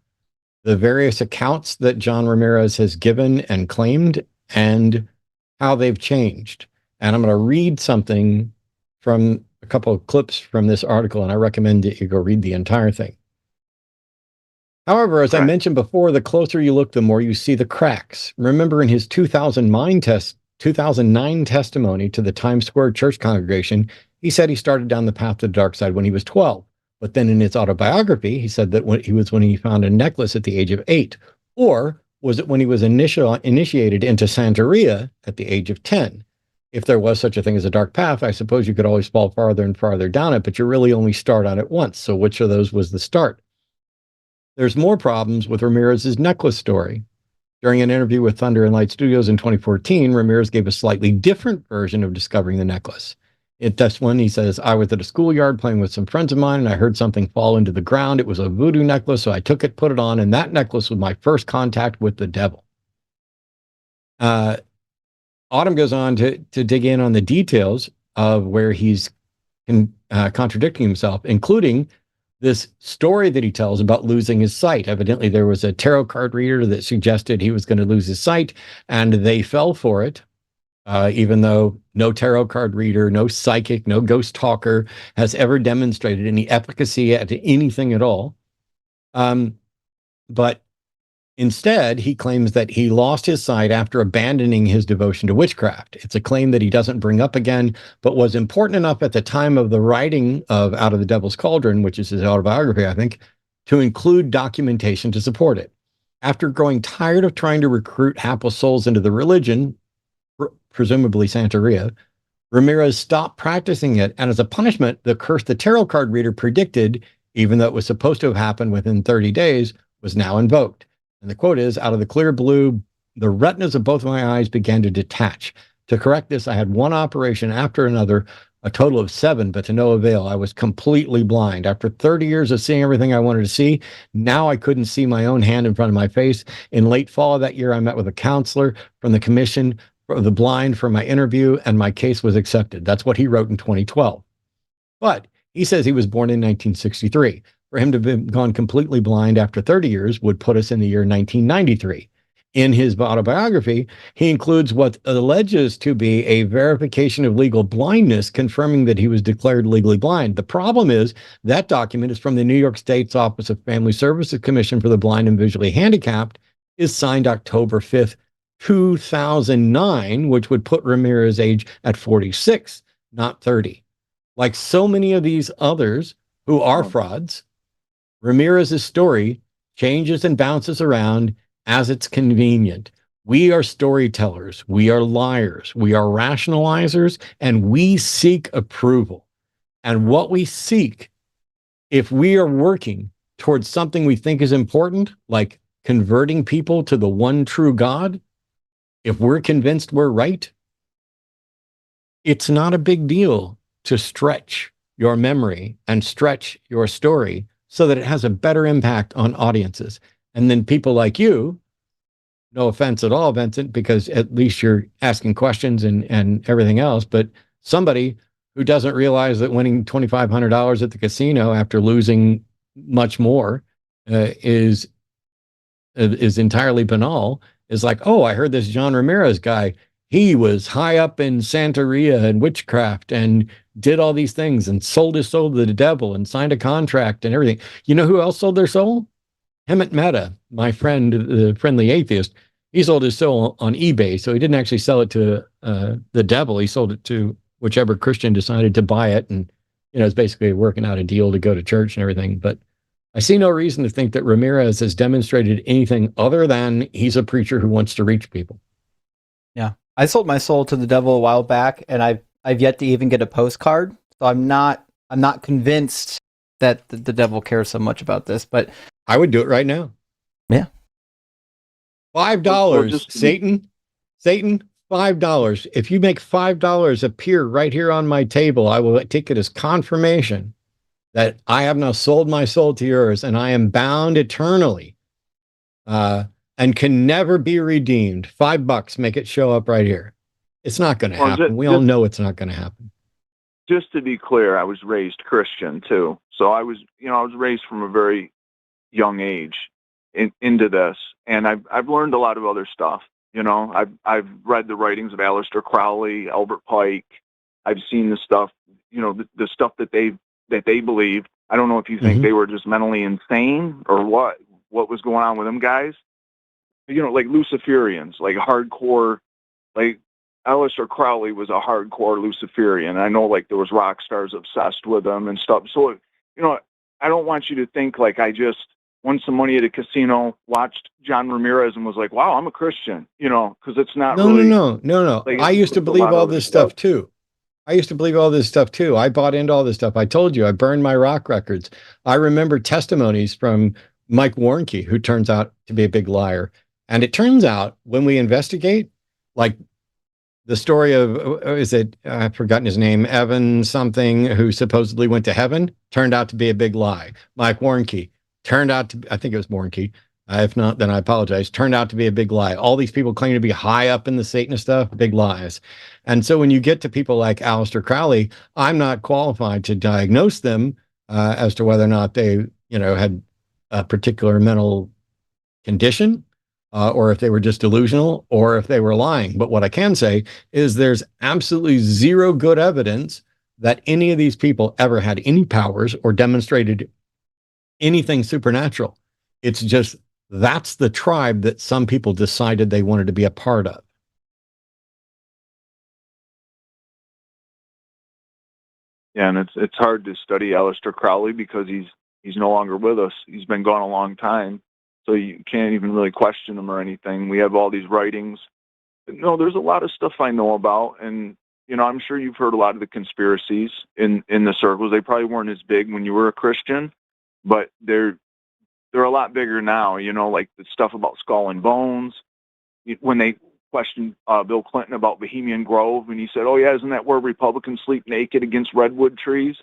the various accounts that John Ramirez has given and claimed and how they've changed. And I'm going to read something from a couple of clips from this article, and I recommend that you go read the entire thing. However, as I mentioned before, the closer you look, the more you see the cracks. Remember, in his 2000 mind test 2009 testimony to the Times Square church congregation, he said he started down the path to the dark side when he was 12. But then in his autobiography, he said that when he found a necklace at the age of 8. Or was it when he was initiated into Santeria at the age of 10? If there was such a thing as a dark path, I suppose you could always fall farther and farther down it, but you really only start on it once. So which of those was the start? There's more problems with Ramirez's necklace story. During an interview with Thunder and Light Studios in 2014, Ramirez gave a slightly different version of discovering the necklace. In this one, he says, I was at a schoolyard playing with some friends of mine, and I heard something fall into the ground. It was a voodoo necklace, so I took it, put it on, and that necklace was my first contact with the devil. Autumn goes on to dig in on the details of where he's contradicting himself, including this story that he tells about losing his sight. Evidently, there was a tarot card reader that suggested he was going to lose his sight, and they fell for it, even though no tarot card reader, no psychic, no ghost talker has ever demonstrated any efficacy at anything at all. But instead, he claims that he lost his sight after abandoning his devotion to witchcraft. It's a claim that he doesn't bring up again, but was important enough at the time of the writing of Out of the Devil's Cauldron, which is his autobiography, I think, to include documentation to support it. After growing tired of trying to recruit hapless souls into the religion, presumably Santeria, Ramirez stopped practicing it, and as a punishment, the curse the tarot card reader predicted, even though it was supposed to have happened within 30 days, was now invoked. And the quote is, out of the clear blue, the retinas of both my eyes began to detach. To correct this, I had one operation after another, a total of 7, but to no avail. I was completely blind. After 30 years of seeing everything I wanted to see, now I couldn't see my own hand in front of my face. In late fall of that year, I met with a counselor from the Commission for the Blind for my interview, and my case was accepted. That's what he wrote in 2012. But he says he was born in 1963. For him to have gone completely blind after 30 years would put us in the year 1993. In his autobiography, he includes what alleges to be a verification of legal blindness, confirming that he was declared legally blind. The problem is that document is from the New York State's Office of Family Services Commission for the Blind and Visually Handicapped, is signed October 5th, 2009, which would put Ramirez's age at 46, not 30. Like so many of these others who are frauds, Ramirez's story changes and bounces around as it's convenient. We are storytellers, we are liars, we are rationalizers, and we seek approval. And what we seek, if we are working towards something we think is important, like converting people to the one true God, if we're convinced we're right, it's not a big deal to stretch your memory and stretch your story so that it has a better impact on audiences. And then people like you, no offense at all, Vincent, because at least you're asking questions and everything else, but somebody who doesn't realize that winning $2,500 at the casino after losing much more is entirely banal, is like, oh, I heard this John Ramirez guy, he was high up in Santeria and witchcraft and did all these things and sold his soul to the devil and signed a contract and everything. You know who else sold their soul? Hemant Mehta, my friend, the friendly atheist. He sold his soul on eBay, so he didn't actually sell it to the devil. He sold it to whichever Christian decided to buy it, and it's basically working out a deal to go to church and everything. But I see no reason to think that Ramirez has demonstrated anything other than he's a preacher who wants to reach people. Yeah, I sold my soul to the devil a while back, and I've yet to even get a postcard. So I'm not convinced that the devil cares so much about this. But I would do it right now. Yeah. $5, Satan, $5. If you make $5 appear right here on my table, I will take it as confirmation that I have now sold my soul to yours, and I am bound eternally, and can never be redeemed. $5, make it show up right here. It's not going to happen. We all know it's not going to happen. Just to be clear, I was raised Christian too, so I was raised from a very young age into this, and I've learned a lot of other stuff. I've read the writings of Aleister Crowley, Albert Pike. I've seen the stuff, the stuff that they believed. I don't know if you think they were just mentally insane or what was going on with them guys. Like Luciferians, like hardcore, like Aleister Crowley was a hardcore Luciferian. I know, like, there was rock stars obsessed with him and stuff. So, you know, I don't want you to think like I just won some money at a casino, watched John Ramirez, and was like, "Wow, I'm a Christian," you know, because it's not really. No. Like, I used to it's a believe lot all of this stuff too. I used to believe all this stuff too. I bought into all this stuff. I told you, I burned my rock records. I remember testimonies from Mike Warnke, who turns out to be a big liar. And it turns out when we investigate, like the story of, is it, I've forgotten his name, Evan something, who supposedly went to heaven, turned out to be a big lie. Mike Warnke turned out to, I think it was Warnke. If not, then I apologize. Turned out to be a big lie. All these people claim to be high up in the Satanist stuff, big lies. And so when you get to people like Aleister Crowley, I'm not qualified to diagnose them as to whether or not they, you know, had a particular mental condition, or if they were just delusional, or if they were lying. But what I can say is there's absolutely zero good evidence that any of these people ever had any powers or demonstrated anything supernatural. It's just that's the tribe that some people decided they wanted to be a part of. Yeah, and it's hard to study Aleister Crowley because he's no longer with us. He's been gone a long time, so you can't even really question him or anything. We have all these writings. No, there's a lot of stuff I know about, and you know, I'm sure you've heard a lot of the conspiracies in the circles. They probably weren't as big when you were a Christian, but they're a lot bigger now. You know, like the stuff about Skull and Bones. When they questioned Bill Clinton about Bohemian Grove, and he said, "Oh yeah, isn't that where Republicans sleep naked against redwood trees?"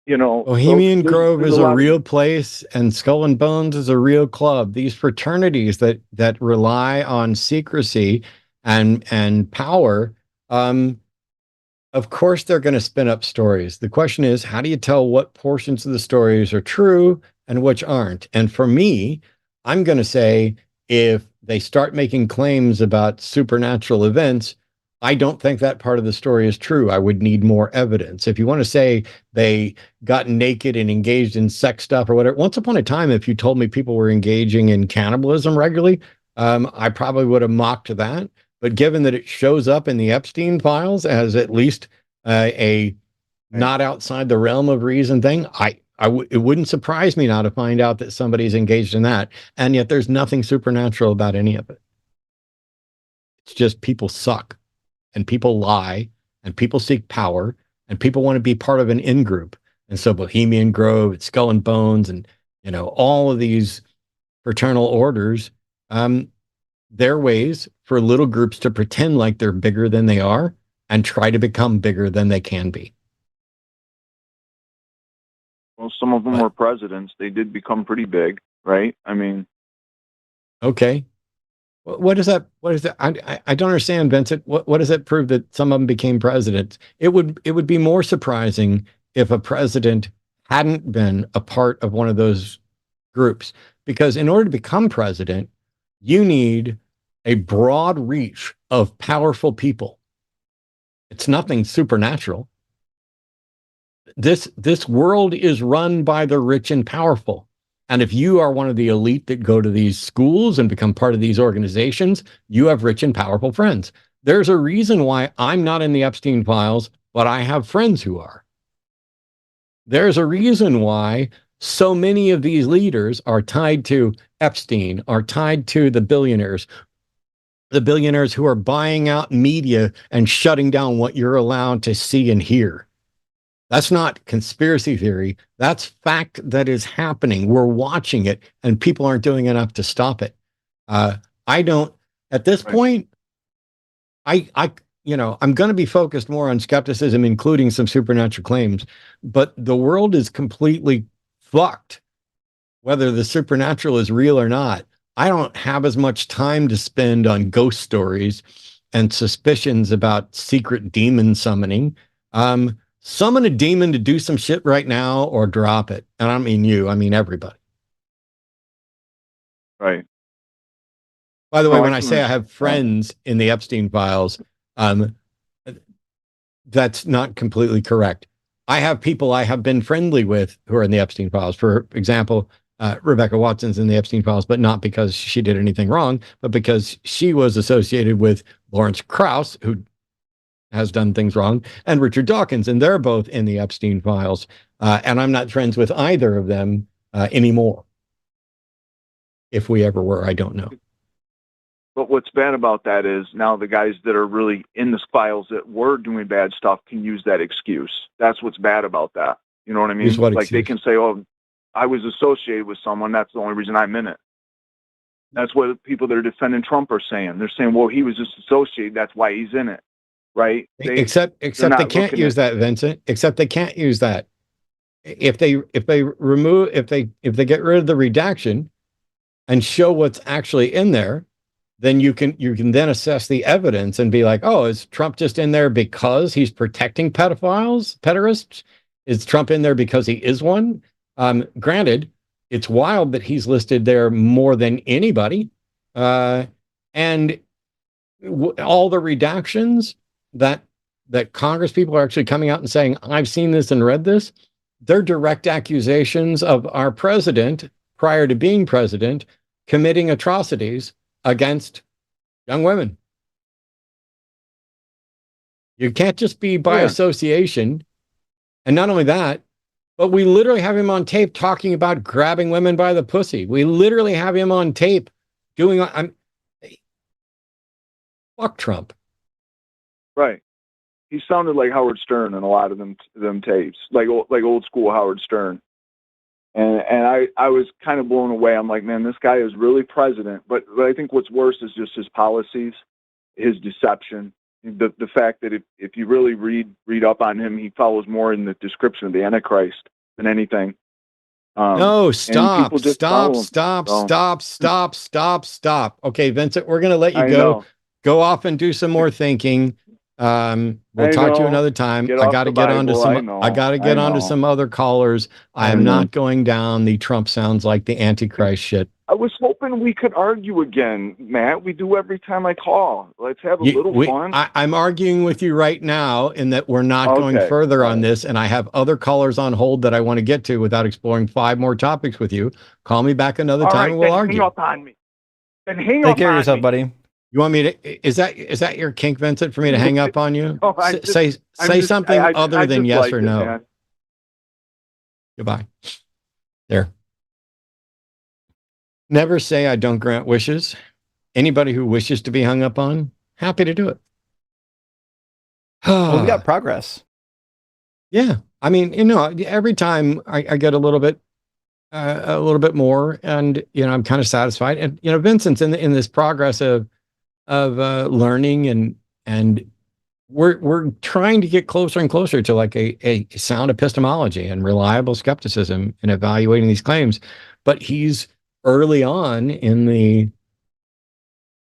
You know, Bohemian Grove is a real place, and Skull and Bones is a real club. These fraternities that rely on secrecy and power, of course they're going to spin up stories. The question is, how do you tell what portions of the stories are true and which aren't? And for me, I'm going to say, if they start making claims about supernatural events, I don't think that part of the story is true. I would need more evidence. If you want to say they got naked and engaged in sex stuff or whatever, once upon a time, if you told me people were engaging in cannibalism regularly, I probably would have mocked that. But given that it shows up in the Epstein files as at least a not outside the realm of reason thing, it wouldn't surprise me now to find out that somebody's engaged in that. And yet there's nothing supernatural about any of it. It's just people suck, and people lie, and people seek power, and people want to be part of an in-group. And so Bohemian Grove, and Skull and Bones, and, you know, all of these fraternal orders, they're ways for little groups to pretend like they're bigger than they are and try to become bigger than they can be. Well, some of them were presidents. They did become pretty big, right? I mean, okay. What is that? What is that? I don't understand, Vincent. What does that prove that some of them became presidents? It would be more surprising if a president hadn't been a part of one of those groups, because in order to become president, you need a broad reach of powerful people. It's nothing supernatural. This world is run by the rich and powerful. And if you are one of the elite that go to these schools and become part of these organizations, you have rich and powerful friends. There's a reason why I'm not in the Epstein files, but I have friends who are. There's a reason why so many of these leaders are tied to Epstein, are tied to the billionaires who are buying out media and shutting down what you're allowed to see and hear. That's not conspiracy theory. That's fact that is happening. We're watching it, and people aren't doing enough to stop it. I don't, at this point, I'm going to be focused more on skepticism, including some supernatural claims, but the world is completely fucked, whether the supernatural is real or not. I don't have as much time to spend on ghost stories and suspicions about secret demon summoning. Summon a demon to do some shit right now or drop it. And I don't mean you, I mean everybody. Right. By the way, when I say I have friends in the Epstein files, that's not completely correct. I have people I have been friendly with who are in the Epstein files. For example, Rebecca Watson's in the Epstein files, but not because she did anything wrong, but because she was associated with Lawrence Krauss, who has done things wrong, and Richard Dawkins, and they're both in the Epstein files. And I'm not friends with either of them anymore. If we ever were, I don't know. But what's bad about that is now the guys that are really in the files that were doing bad stuff can use that excuse. That's what's bad about that. You know what I mean? Use what like excuse? they can say, "Oh, I was associated with someone. That's the only reason I'm in it." That's what people that are defending Trump are saying. They're saying, "Well, he was just associated. That's why he's in it." Right? Except they can't use that, Vincent. Except they can't use that. If they get rid of the redaction and show what's actually in there, then you can then assess the evidence and be like, oh, is Trump just in there because he's protecting pederasts? Is Trump in there because he is one? Granted, it's wild that he's listed there more than anybody. And all the redactions that Congress people are actually coming out and saying, I've seen this and read this, they're direct accusations of our president, prior to being president, committing atrocities against young women. You can't just be by association. And not only that, but we literally have him on tape talking about grabbing women by the pussy. We literally have him on tape doing, fuck Trump. Right. He sounded like Howard Stern in a lot of them tapes, like old school Howard Stern. And I was kind of blown away. I'm like, man, this guy is really president. But I think what's worse is just his policies, his deception, the fact that if you really read up on him, he follows more in the description of the Antichrist than anything. No, stop. Okay, Vincent, we're going to let you go off and do some more thinking. We'll talk to you another time. I got to get onto some other callers. I am not going down the Trump sounds like the Antichrist shit. I was hoping we could argue again, Matt. We do every time I call. Let's have a little fun. I'm arguing with you right now in that we're not going further on this, and I have other callers on hold that I want to get to without exploring 5 more topics with you. Call me back another time and we'll argue. Hang up on me. Then hang up. Take care of yourself, buddy. You want me to? Is that your kink, Vincent? For me to hang up on you? Say something other than yes or no. Man. Goodbye. There. Never say I don't grant wishes. Anybody who wishes to be hung up on, happy to do it. Well, we got progress. Yeah, I mean, every time I get a little bit more, and I'm kind of satisfied. And Vincent's in this progress of learning, and we're trying to get closer and closer to like a sound epistemology and reliable skepticism in evaluating these claims. But he's early on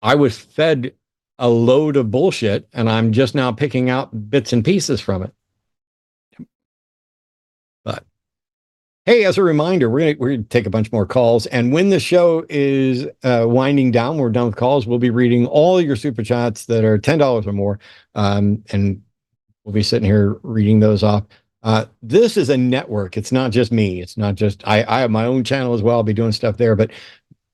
I was fed a load of bullshit, and I'm just now picking out bits and pieces from it. But hey, as a reminder, we're gonna take a bunch more calls, and when the show is winding down, we're done with calls. We'll be reading all your super chats that are $10 or more, and we'll be sitting here reading those off. This is a network. It's not just me. It's not just I have my own channel as well. I'll be doing stuff there, but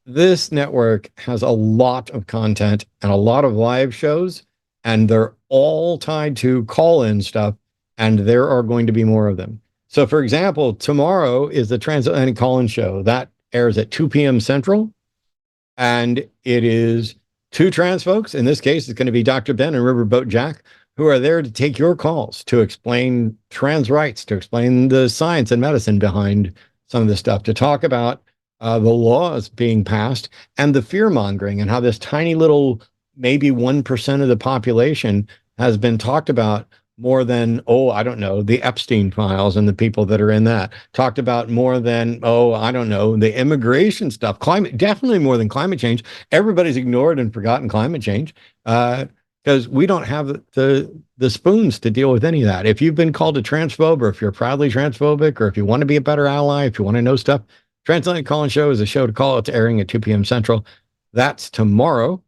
this network has a lot of content and a lot of live shows, and they're all tied to call-in stuff, and there are going to be more of them. So, for example, tomorrow is the Transatlantic Call-In Show. That airs at 2 p.m. Central, and it is 2 trans folks. In this case, it's going to be Dr. Ben and Riverboat Jack, who are there to take your calls, to explain trans rights, to explain the science and medicine behind some of this stuff, to talk about the laws being passed and the fear-mongering and how this tiny little, maybe 1% of the population has been talked about more than, I don't know, the Epstein files and the people that are in that. Talked about more than, I don't know, the immigration stuff. Definitely more than climate change. Everybody's ignored and forgotten climate change because we don't have the spoons to deal with any of that. If you've been called a transphobe, or if you're proudly transphobic, or if you want to be a better ally, if you want to know stuff, Transatlantic Call-In Show is a show to call. It's airing at 2 p.m. Central. That's tomorrow.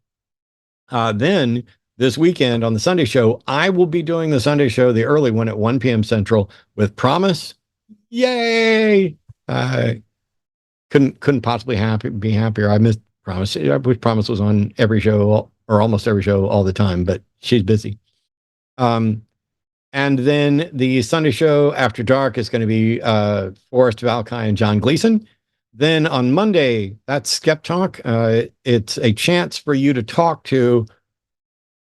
Then this weekend on the Sunday show, I will be doing the Sunday show, the early one at 1 p.m. Central with Promise. Yay! couldn't possibly be happier. I missed Promise. I wish Promise was on every show or almost every show all the time, but she's busy. And then the Sunday show after dark is going to be Forrest Valkai and John Gleason. Then on Monday, that's Skeptalk. It's a chance for you to talk to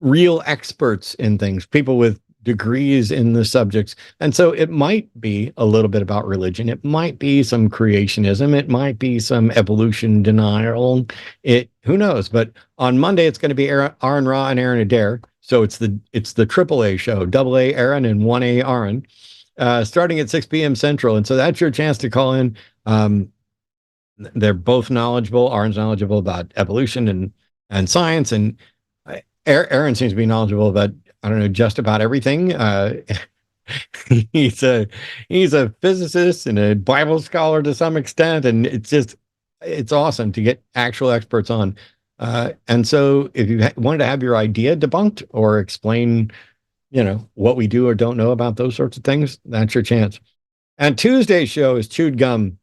real experts in things, people with degrees in the subjects. And so it might be a little bit about religion. It might be some creationism. It might be some evolution denial. Who knows? But on Monday, it's going to be Aaron Ra and Aaron Adair. So it's the AAA show, AA Aaron and 1A Aaron, starting at 6 p.m. Central. And so that's your chance to call in. They're both knowledgeable. Aaron's knowledgeable about evolution and science, and Aaron seems to be knowledgeable about, I don't know, just about everything. He's a physicist and a Bible scholar to some extent, and it's awesome to get actual experts on. And so if you wanted to have your idea debunked or explain, what we do or don't know about those sorts of things, that's your chance. And Tuesday's show is Chewed Gum.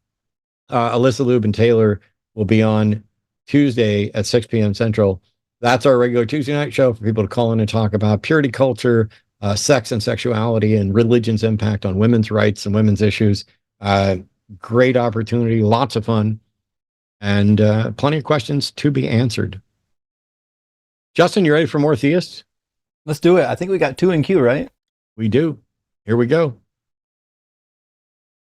Alyssa Lubin Taylor will be on Tuesday at 6 p.m. Central. That's our regular Tuesday night show for people to call in and talk about purity culture, sex and sexuality, and religion's impact on women's rights and women's issues. Great opportunity, lots of fun, and plenty of questions to be answered. Justin, you ready for more theists? Let's do it. I think we got 2 in queue, right? We do. Here we go.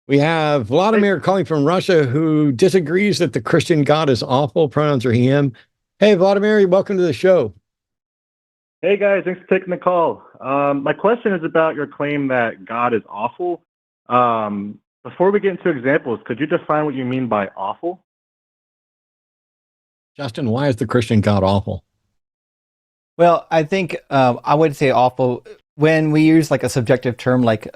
We have Vladimir calling from Russia who disagrees that the Christian God is awful. Pronouns are he, him. Hey, Vladimir, welcome to the show. Hey, guys. Thanks for taking the call. My question is about your claim that God is awful. Before we get into examples, could you define what you mean by awful? Justin, why is the Christian God awful? Well, I think I would say awful when we use like a subjective term, like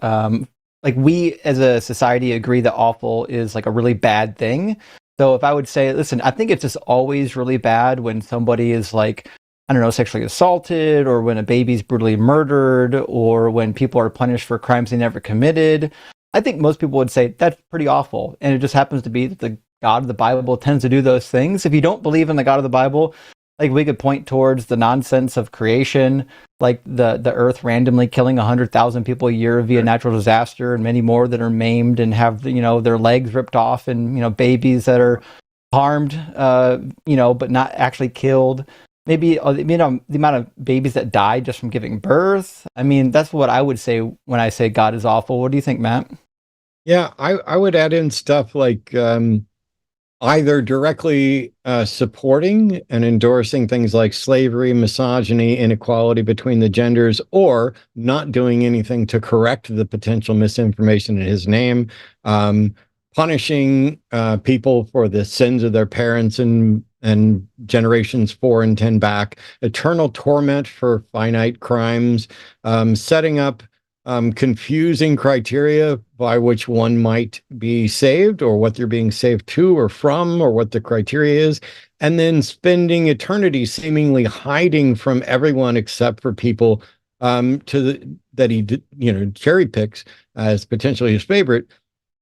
we as a society agree that awful is like a really bad thing. So if I would say, listen, I think it's just always really bad when somebody is like, I don't know, sexually assaulted, or when a baby's brutally murdered, or when people are punished for crimes they never committed. I think most people would say that's pretty awful. And it just happens to be that the God of the Bible tends to do those things. If you don't believe in the God of the Bible, like we could point towards the nonsense of creation, like the earth randomly killing 100,000 people a year via natural disaster, and many more that are maimed and have, their legs ripped off, and, babies that are harmed, but not actually killed. Maybe, the amount of babies that die just from giving birth. I mean, that's what I would say when I say God is awful. What do you think, Matt? Yeah, I would add in stuff like either directly supporting and endorsing things like slavery, misogyny, inequality between the genders, or not doing anything to correct the potential misinformation in his name, punishing people for the sins of their parents and generations 4 and 10 back, eternal torment for finite crimes, setting up confusing criteria by which one might be saved, or what they're being saved to or from, or what the criteria is, and then spending eternity seemingly hiding from everyone except for people that he cherry picks as potentially his favorite,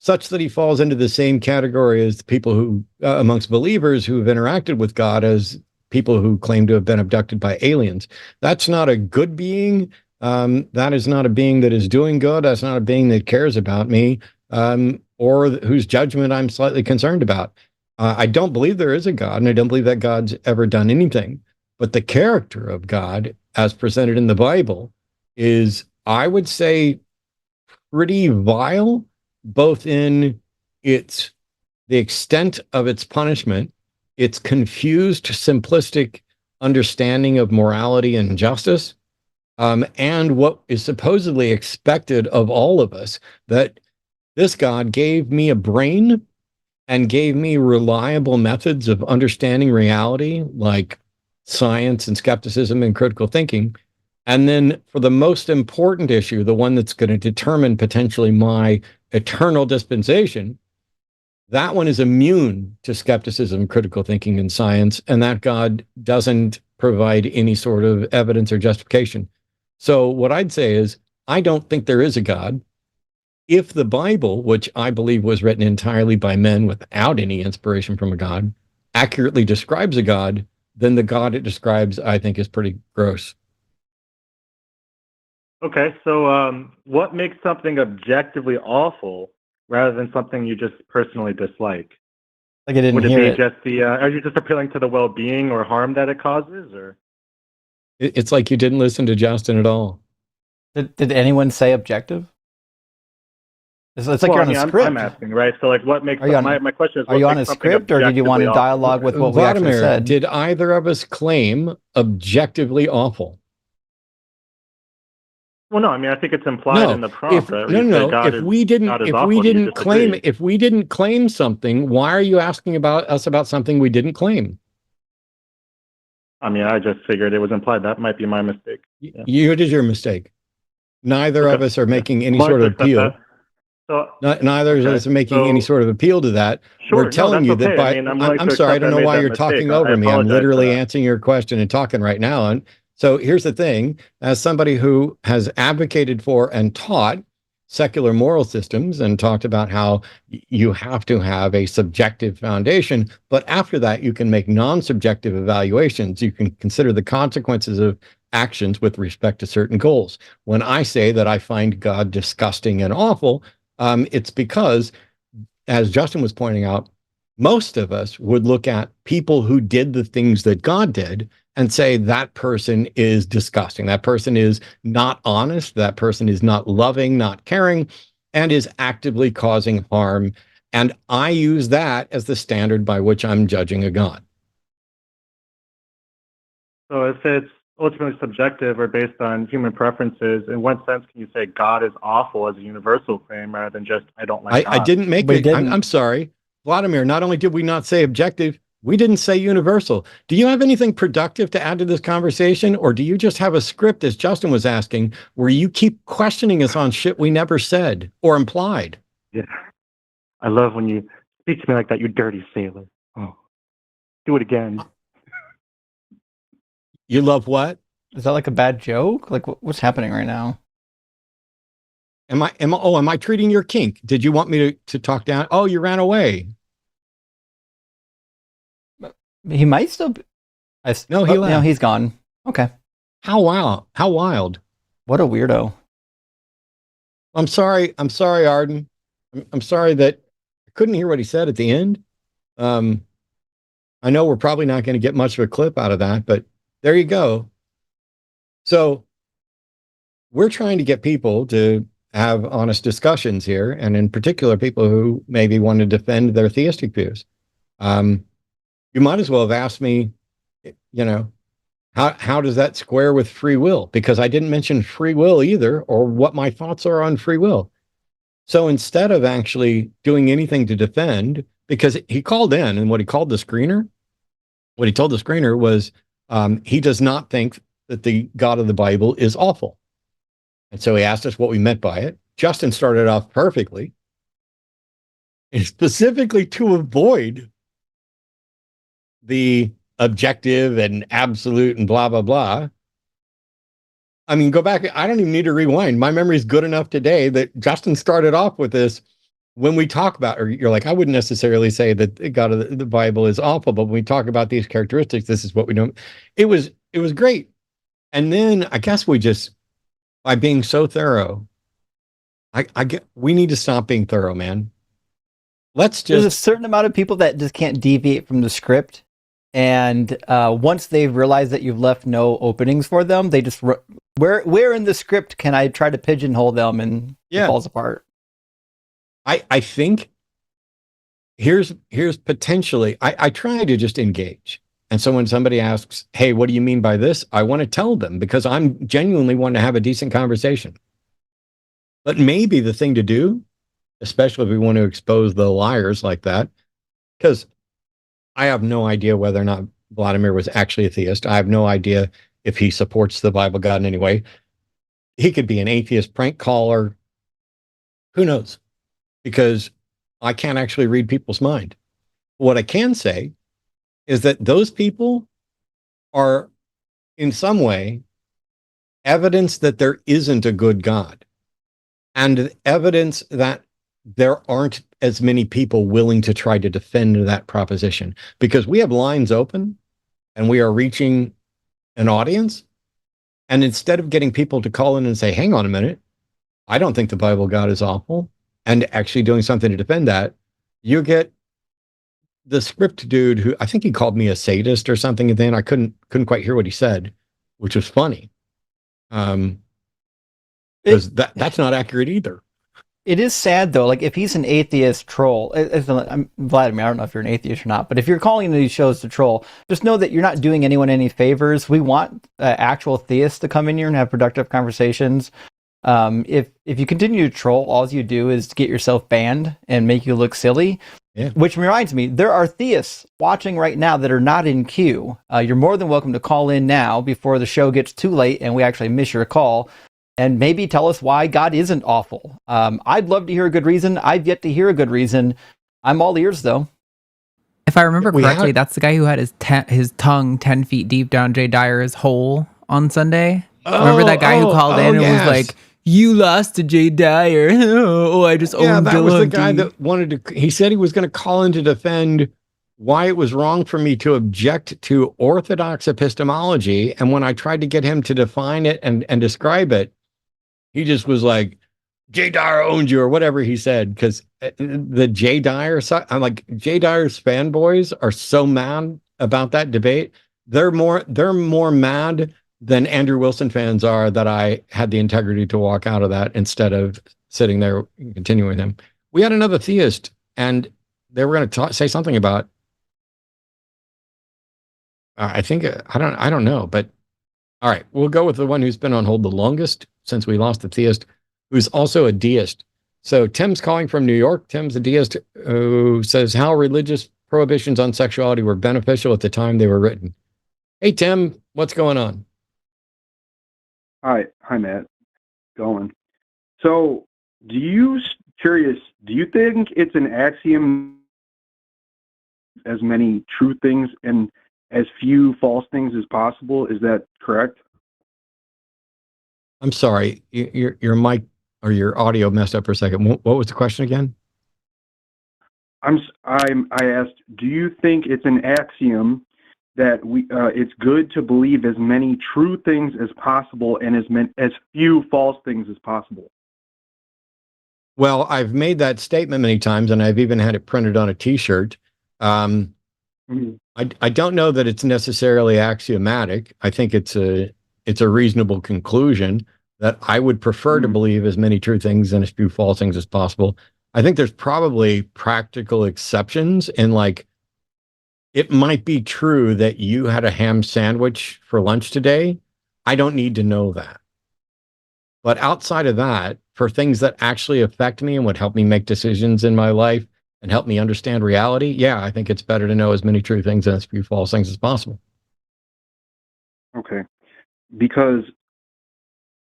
such that he falls into the same category as the people who amongst believers who have interacted with God as people who claim to have been abducted by aliens. That's not a good being. That is not a being that is doing good. That's not a being that cares about me, or whose judgment I'm slightly concerned about. I don't believe there is a God, and I don't believe that God's ever done anything. But the character of God, as presented in the Bible, is, I would say, pretty vile, both in the extent of its punishment, its confused, simplistic understanding of morality and justice, and what is supposedly expected of all of us, that this God gave me a brain and gave me reliable methods of understanding reality, like science and skepticism and critical thinking. And then for the most important issue, the one that's going to determine potentially my eternal dispensation, that one is immune to skepticism, critical thinking, and science, and that God doesn't provide any sort of evidence or justification. So what I'd say is, I don't think there is a God. if the Bible, which I believe was written entirely by men without any inspiration from a God, accurately describes a God, then the God it describes, I think, is pretty gross. Okay, so what makes something objectively awful rather than something you just personally dislike? Like I didn't Would it hear be it. just are you just appealing to the well-being or harm that it causes, or? It's like you didn't listen to Justin at all. Did anyone say objective? It's like Well, you're I on mean, a script. I'm asking, right? So, like, what makes Are you on- my question is, Are what you on a makes something script, or did you want to objectively dialogue awful? with what we actually Vladimir, said? did either of us claim objectively awful? Well, no, I mean, I think it's implied in the prompt. Right? If we didn't claim something, why are you asking about us about something we didn't claim? I mean, I just figured it was implied. That might be my mistake. Yeah. It is your mistake. Neither of us are making any sort of appeal. So, neither of us are making any sort of appeal to that. Sure, We're telling you that by. I'm sorry, I don't know why you're talking over me. I'm literally answering your question and talking right now. And so here's the thing: as somebody who has advocated for and taught secular moral systems and talked about how you have to have a subjective foundation, but after that you can make non-subjective evaluations. You can consider the consequences of actions with respect to certain goals. When I say that I find God disgusting and awful, it's because, as Justin was pointing out, most of us would look at people who did the things that God did and say that person is disgusting. That person is not honest. That person is not loving, not caring, and is actively causing harm. And I use that as the standard by which I'm judging a God. So if it's ultimately subjective or based on human preferences, in what sense can you say God is awful as a universal claim rather than just I don't like God? I didn't make it. I'm sorry. Vladimir, not only did we not say objective, we didn't say universal. Do you have anything productive to add to this conversation, or do you just have a script, as Justin was asking, where you keep questioning us on shit we never said or implied? Yeah. I love when you speak to me like that, you dirty sailor. Oh, do it again. You love what? Is that like a bad joke? Like what's happening right now? Am I treating your kink? Did you want me to talk down? Oh, you ran away. He might still be. No, he left. No, he's gone. Okay. How wild. How wild. What a weirdo. I'm sorry, Arden. I'm sorry that I couldn't hear what he said at the end. I know we're probably not going to get much of a clip out of that, but there you go. So we're trying to get people to have honest discussions here, and in particular, people who maybe want to defend their theistic views. You might as well have asked me, how does that square with free will? Because I didn't mention free will either, or what my thoughts are on free will. So instead of actually doing anything to defend, because he called in and what he told the screener was he does not think that the God of the Bible is awful. And so he asked us what we meant by it. Justin started off perfectly, and specifically to avoid the objective and absolute and blah, blah, blah. I mean, go back. I don't even need to rewind. My memory is good enough today that Justin started off with this. When we talk about, or you're like, I wouldn't necessarily say that God of the Bible is awful, but when we talk about these characteristics, this is what we know. It was great. And then I guess we just, by being so thorough, we need to stop being thorough, man. There's a certain amount of people that just can't deviate from the script. And once they've realized that you've left no openings for them, they just, where in the script can I try to pigeonhole them, and it falls apart. I think here's potentially, I try to just engage. And so when somebody asks, hey, what do you mean by this? I want to tell them because I'm genuinely wanting to have a decent conversation. But maybe the thing to do, especially if we want to expose the liars like that, because I have no idea whether or not Vladimir was actually a theist. I have no idea if he supports the Bible God in any way. He could be an atheist prank caller. Who knows? Because I can't actually read people's mind. What I can say is that those people are in some way evidence that there isn't a good God. and evidence that there aren't as many people willing to try to defend that proposition, because we have lines open and we are reaching an audience. And instead of getting people to call in and say, hang on a minute, I don't think the Bible God is awful, and actually doing something to defend that, you get the script dude who, I think he called me a sadist or something, and then I couldn't quite hear what he said, which was funny. Because that's not accurate either. It is sad, though. Like, if he's an atheist troll, I'm Vladimir, I don't know if you're an atheist or not, but if you're calling these shows to troll, just know that you're not doing anyone any favors. We want actual theists to come in here and have productive conversations. If you continue to troll, all you do is get yourself banned and make you look silly. Yeah. Which reminds me, there are theists watching right now that are not in queue. You're more than welcome to call in now before the show gets too late and we actually miss your call. And maybe tell us why God isn't awful. I'd love to hear a good reason. I've yet to hear a good reason. I'm all ears, though. If I remember correctly, that's the guy who had his tongue 10 feet deep down Jay Dyer's hole on Sunday. Remember that guy who called in and was like, you lost to Jay Dyer. I just owned Dillahunty. That was the guy that wanted to, he said he was going to call in to defend why it was wrong for me to object to orthodox epistemology. And when I tried to get him to define it and describe it, he just was like, Jay Dyer owns you, or whatever he said, because the Jay Dyer side, I'm like, Jay Dyer's fanboys are so mad about that debate. They're more mad than Andrew Wilson fans are that I had the integrity to walk out of that instead of sitting there and continuing them. We had another theist, and they were going to say something about, I think, I don't know, but all right, we'll go with the one who's been on hold the longest since we lost the theist, who's also a deist. So Tim's calling from New York. Tim's a deist who says how religious prohibitions on sexuality were beneficial at the time they were written. Hey, Tim, what's going on? Hi, Matt. Going. So, do you think it's an axiom as many true things and as few false things as possible? Is that correct? I'm sorry, your mic or your audio messed up for a second. What was the question again? I asked, do you think it's an axiom that it's good to believe as many true things as possible and as few false things as possible? Well, I've made that statement many times, and I've even had it printed on a T-shirt. I don't know that it's necessarily axiomatic. I think it's a reasonable conclusion that I would prefer to believe as many true things and as few false things as possible. I think there's probably practical exceptions, and like, it might be true that you had a ham sandwich for lunch today. I don't need to know that. But outside of that, for things that actually affect me and would help me make decisions in my life and help me understand reality, yeah, I think it's better to know as many true things and as few false things as possible. Okay. Because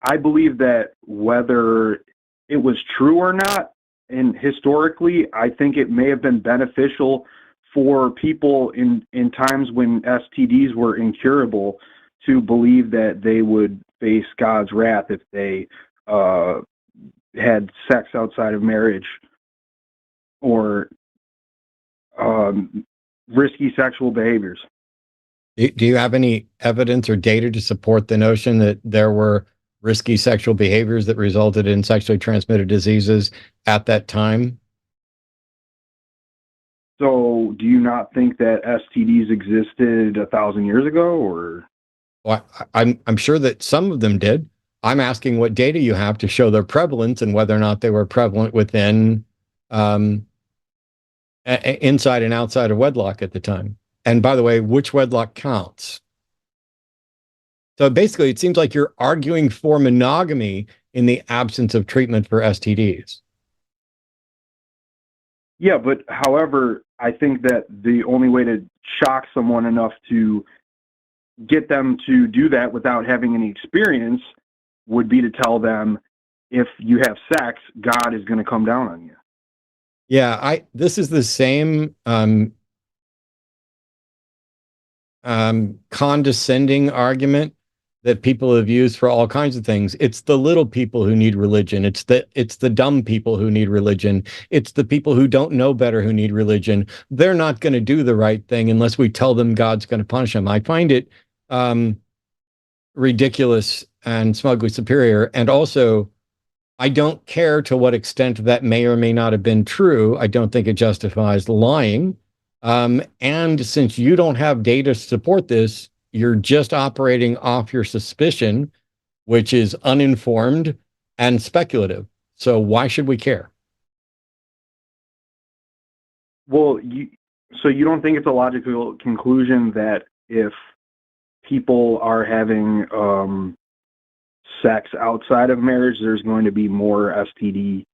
I believe that whether it was true or not, and historically, I think it may have been beneficial for people in times when STDs were incurable to believe that they would face God's wrath if they had sex outside of marriage or risky sexual behaviors. Do you have any evidence or data to support the notion that there were risky sexual behaviors that resulted in sexually transmitted diseases at that time? So, do you not think that STDs existed 1,000 years ago, or? Well, I'm sure that some of them did. I'm asking what data you have to show their prevalence and whether or not they were prevalent within, inside and outside of wedlock at the time. And by the way, which wedlock counts? So basically, it seems like you're arguing for monogamy in the absence of treatment for STDs. Yeah, but however, I think that the only way to shock someone enough to get them to do that without having any experience would be to tell them, if you have sex, God is going to come down on you. Yeah, this is the same condescending argument that people have used for all kinds of things. It's the little people who need religion. It's the dumb people who need religion. It's the people who don't know better who need religion. They're not going to do the right thing unless we tell them God's going to punish them. I find it ridiculous and smugly superior. And also, I don't care to what extent that may or may not have been true. I don't think it justifies lying. And since you don't have data to support this, you're just operating off your suspicion, which is uninformed and speculative. So why should we care? Well, so you don't think it's a logical conclusion that if people are having sex outside of marriage, there's going to be more STD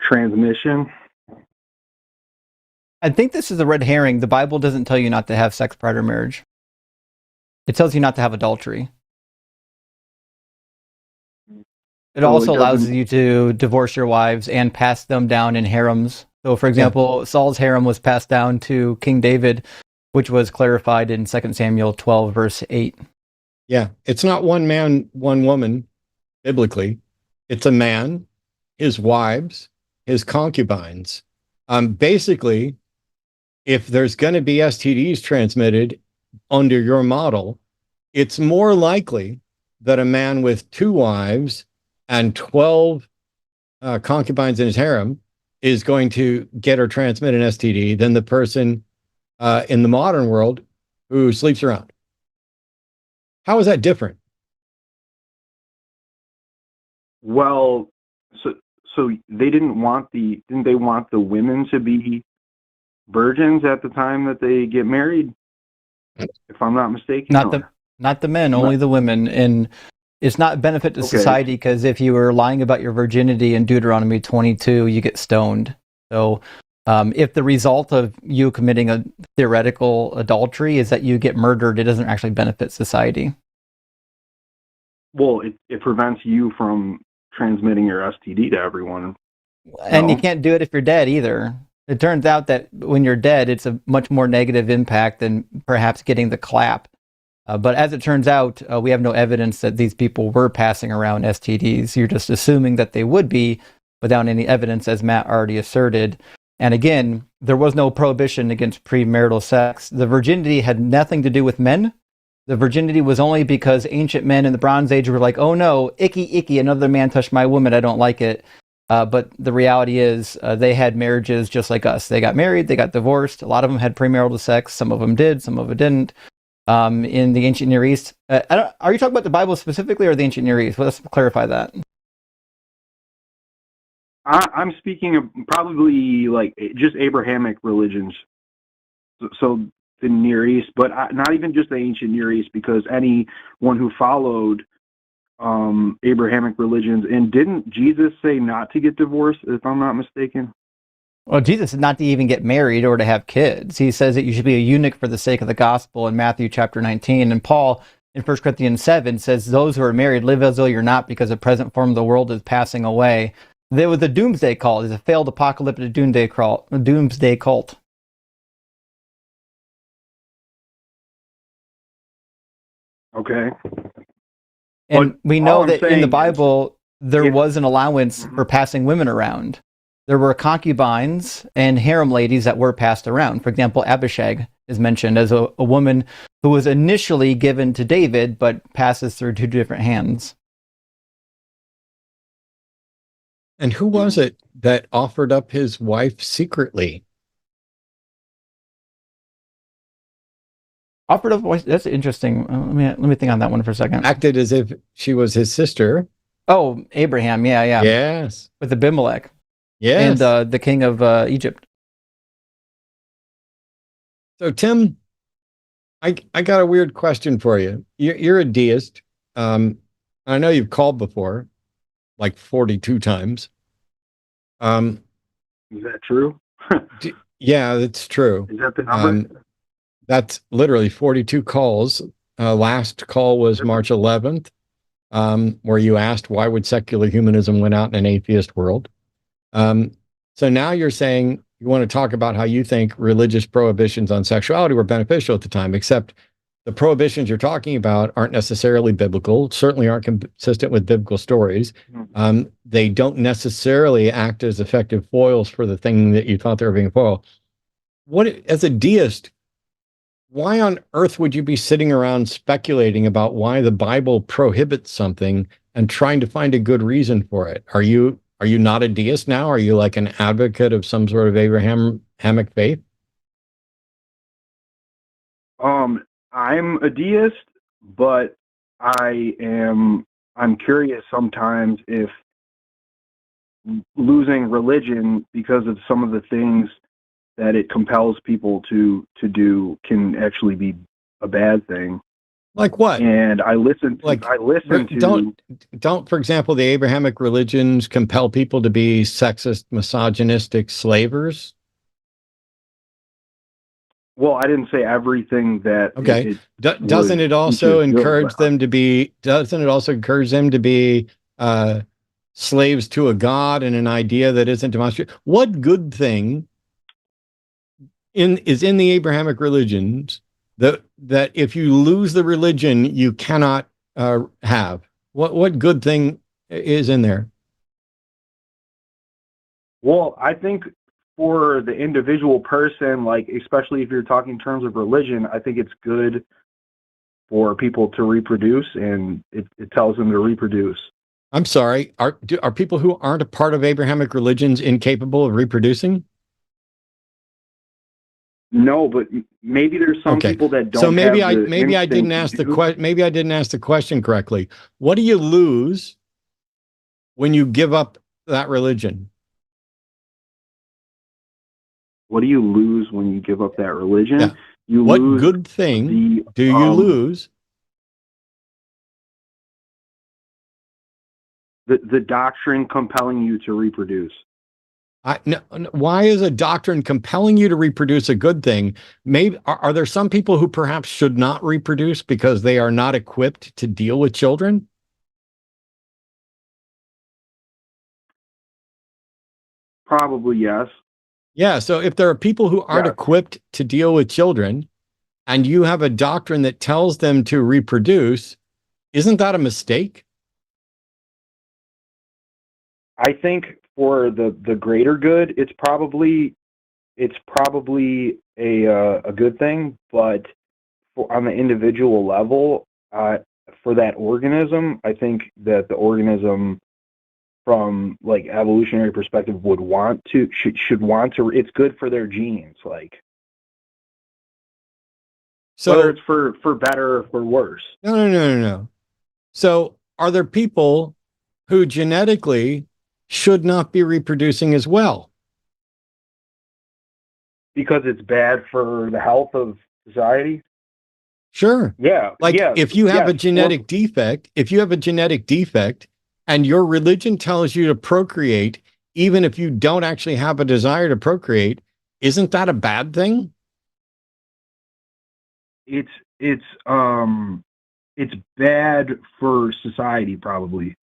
transmission? I think this is a red herring. The Bible doesn't tell you not to have sex prior to marriage. It tells you not to have adultery. It also allows you to divorce your wives and pass them down in harems. So, for example, Saul's harem was passed down to King David, which was clarified in 2 Samuel 12, verse 8. Yeah, it's not one man, one woman, biblically. It's a man, his wives, his concubines. Basically, if there's going to be STDs transmitted under your model, it's more likely that a man with 2 wives and 12 concubines in his harem is going to get or transmit an STD than the person in the modern world who sleeps around. How is that different? Well, so they didn't they want the women to be virgins at the time that they get married? If I'm not mistaken. Not the men, only the women. And it's not a benefit to society, because if you were lying about your virginity in Deuteronomy 22, you get stoned. So if the result of you committing a theoretical adultery is that you get murdered, it doesn't actually benefit society. Well, it prevents you from transmitting your STD to everyone. And you can't do it if you're dead either. It turns out that when you're dead, it's a much more negative impact than perhaps getting the clap. But as it turns out, we have no evidence that these people were passing around STDs. You're just assuming that they would be without any evidence, as Matt already asserted. And again, there was no prohibition against premarital sex. The virginity had nothing to do with men. The virginity was only because ancient men in the Bronze Age were like, oh no, icky, icky, another man touched my woman, I don't like it. But the reality is they had marriages just like us. They got married, they got divorced. A lot of them had premarital sex. Some of them did, some of them didn't. In the ancient Near East, are you talking about the Bible specifically or the ancient Near East? Well, let's clarify that. I'm speaking of probably like just Abrahamic religions. So the Near East, but not even just the ancient Near East, because anyone who followed Abrahamic religions, and didn't Jesus say not to get divorced, if I'm not mistaken? Well, Jesus said not to even get married or to have kids. He says that you should be a eunuch for the sake of the gospel in Matthew chapter 19. And Paul in 1 Corinthians 7 says, those who are married live as though you're not, because the present form of the world is passing away. There was a doomsday cult. It's a failed apocalyptic doomsday cult. Okay. And but we know that in the Bible, there was an allowance for passing women around. There were concubines and harem ladies that were passed around. For example, Abishag is mentioned as a woman who was initially given to David, but passes through 2 different hands. And who was it that offered up his wife secretly? Offered up, that's interesting. Let me think on that one for a second. Acted as if she was his sister. Oh, Abraham, yeah. Yes. With Abimelech. Yes. And the king of Egypt. So, Tim, I got a weird question for you. You're a deist. I know you've called before, like 42 times. Is that true? Yeah, that's true. Is that the number? That's literally 42 calls. Last call was March 11th, where you asked, why would secular humanism win out in an atheist world? So now you're saying you want to talk about how you think religious prohibitions on sexuality were beneficial at the time, except the prohibitions you're talking about aren't necessarily biblical, certainly aren't consistent with biblical stories. They don't necessarily act as effective foils for the thing that you thought they were being foil. As a deist, why on earth would you be sitting around speculating about why the Bible prohibits something and trying to find a good reason for it? Are you not a deist now? Are you like an advocate of some sort of Abrahamic faith? I'm a deist, but I'm curious sometimes if losing religion because of some of the things that it compels people to do can actually be a bad thing. Like what? And don't, for example, the Abrahamic religions compel people to be sexist, misogynistic slavers? Well, I didn't say everything that. Okay. Doesn't it also encourage them to be? Doesn't it also encourage them to be slaves to a god and an idea that isn't demonstrated? What good thing is in the Abrahamic religions that if you lose the religion you cannot have? What good thing is in there? Well, I think for the individual person, like especially if you're talking in terms of religion, I think it's good for people to reproduce, and it tells them to reproduce. I'm sorry, are people who aren't a part of Abrahamic religions incapable of reproducing? No, but maybe there's some people that don't. So maybe I didn't ask the question correctly. What do you lose when you give up that religion? What do you lose when you give up that religion? Yeah. What good thing do you lose? The doctrine compelling you to reproduce. Why is a doctrine compelling you to reproduce a good thing? Maybe are there some people who perhaps should not reproduce because they are not equipped to deal with children? Probably yes. Yeah, so if there are people who aren't equipped to deal with children and you have a doctrine that tells them to reproduce, isn't that a mistake? I think for the greater good, it's probably a good thing, but on the individual level, for that organism, I think that the organism, from like evolutionary perspective, should want to. It's good for their genes, like. So whether it's for better or for worse. No. So are there people who genetically should not be reproducing as well? Because it's bad for the health of society? Sure. Yeah. If you have a genetic defect, and your religion tells you to procreate, even if you don't actually have a desire to procreate, isn't that a bad thing? It's bad for society, probably.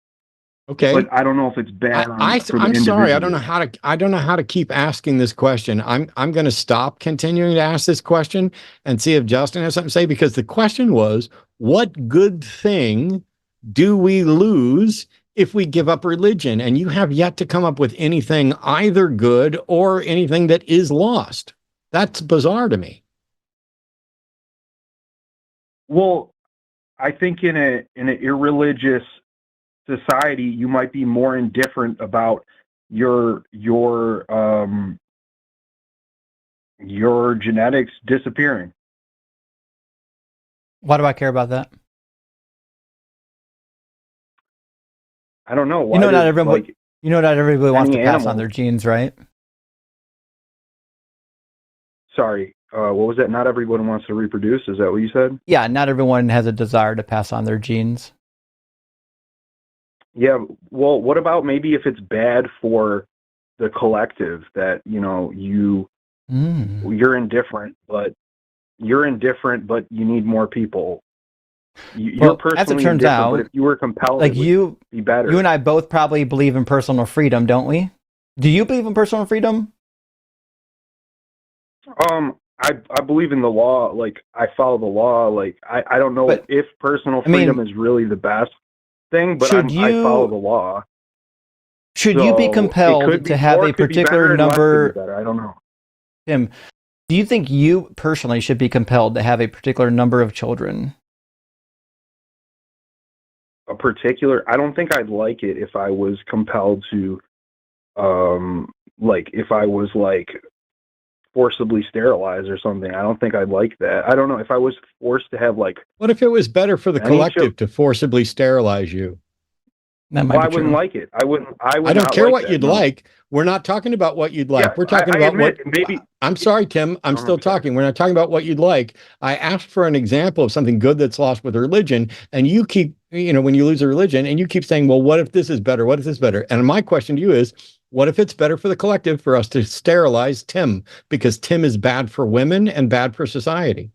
Okay, but I don't know if it's bad. I'm sorry. I don't know how to keep asking this question. I'm going to stop continuing to ask this question and see if Justin has something to say, because the question was, what good thing do we lose if we give up religion? And you have yet to come up with anything either good or anything that is lost. That's bizarre to me. Well, I think in an irreligious society, you might be more indifferent about your genetics disappearing. Why do I care about that? I don't know. Why not everybody wants to pass on their genes, right? Sorry, what was that? Not everyone wants to reproduce. Is that what you said? Yeah, not everyone has a desire to pass on their genes. Yeah, well, what about maybe if it's bad for the collective, that you're indifferent, but you need more people. You're personally as it turns out, but if you were compelled, like it would be better. You and I both probably believe in personal freedom, don't we? Do you believe in personal freedom? I believe in the law. Like, I follow the law. Like, I don't know if personal freedom is really the best thing, but I follow the law. Should you be compelled to have a particular number? I don't know. Tim, do you think you personally should be compelled to have a particular number of children? A particular? I don't think I'd like it if I was compelled to, like, if I was, like, forcibly sterilized or something. I don't think I'd like that. I don't know if I was forced to have, like... What if it was better for the collective to forcibly sterilize you? I wouldn't like it. I don't care what you'd like. We're not talking about what you'd like. We're talking about what... Maybe. I'm sorry, Tim. I'm still talking. We're not talking about what you'd like. I asked for an example of something good that's lost with religion, and you keep, when you lose a religion, and you keep saying, well, what if this is better? What if this is better? And my question to you is, what if it's better for the collective for us to sterilize Tim? Because Tim is bad for women and bad for society.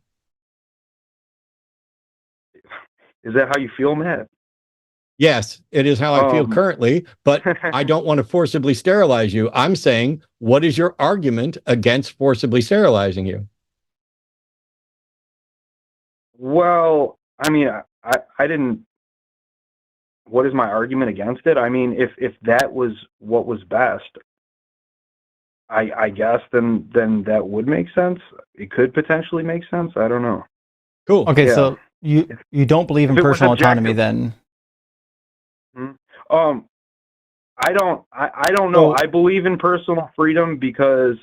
Is that how you feel, Matt? Yes, it is how I feel currently, but I don't want to forcibly sterilize you. I'm saying, what is your argument against forcibly sterilizing you? Well, I mean, I didn't... What is my argument against it? I mean, if that was what was best, I guess then that would make sense. It could potentially make sense. I don't know. Cool. Okay, so you don't believe in personal autonomy then? I don't know. I believe in personal freedom because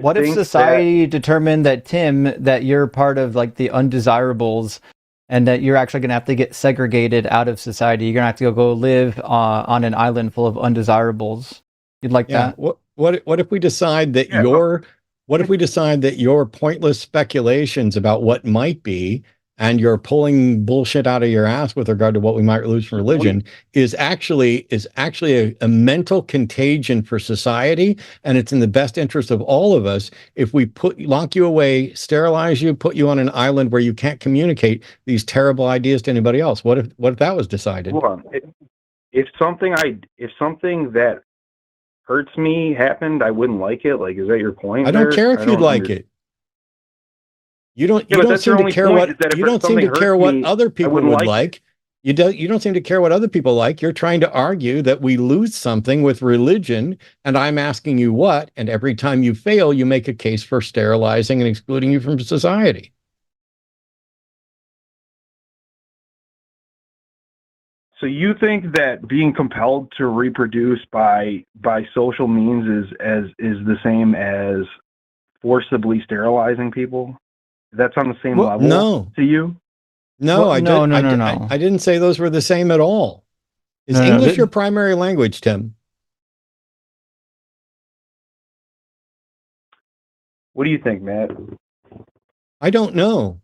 what if society determined that, Tim, that you're part of, like, the undesirables, and that you're actually going to have to get segregated out of society? You're going to have to go live on an island full of undesirables. You'd like that? What if we decide that what if we decide that your pointless speculations about what might be, and you're pulling bullshit out of your ass with regard to what we might lose from religion, is actually a mental contagion for society, and it's in the best interest of all of us if we lock you away, sterilize you, put you on an island where you can't communicate these terrible ideas to anybody else? What if that was decided? Hold on. If something that hurts me happened, I wouldn't like it. Like, is that your point? I don't care if you'd like it. You don't seem to care what other people would like. You don't seem to care what other people like. You're trying to argue that we lose something with religion, and I'm asking you what, and every time you fail, you make a case for sterilizing and excluding you from society. So you think that being compelled to reproduce by social means is the same as forcibly sterilizing people? That's on the same level to you? No, I didn't say those were the same at all. Is English your primary language, Tim? What do you think, Matt? I don't know.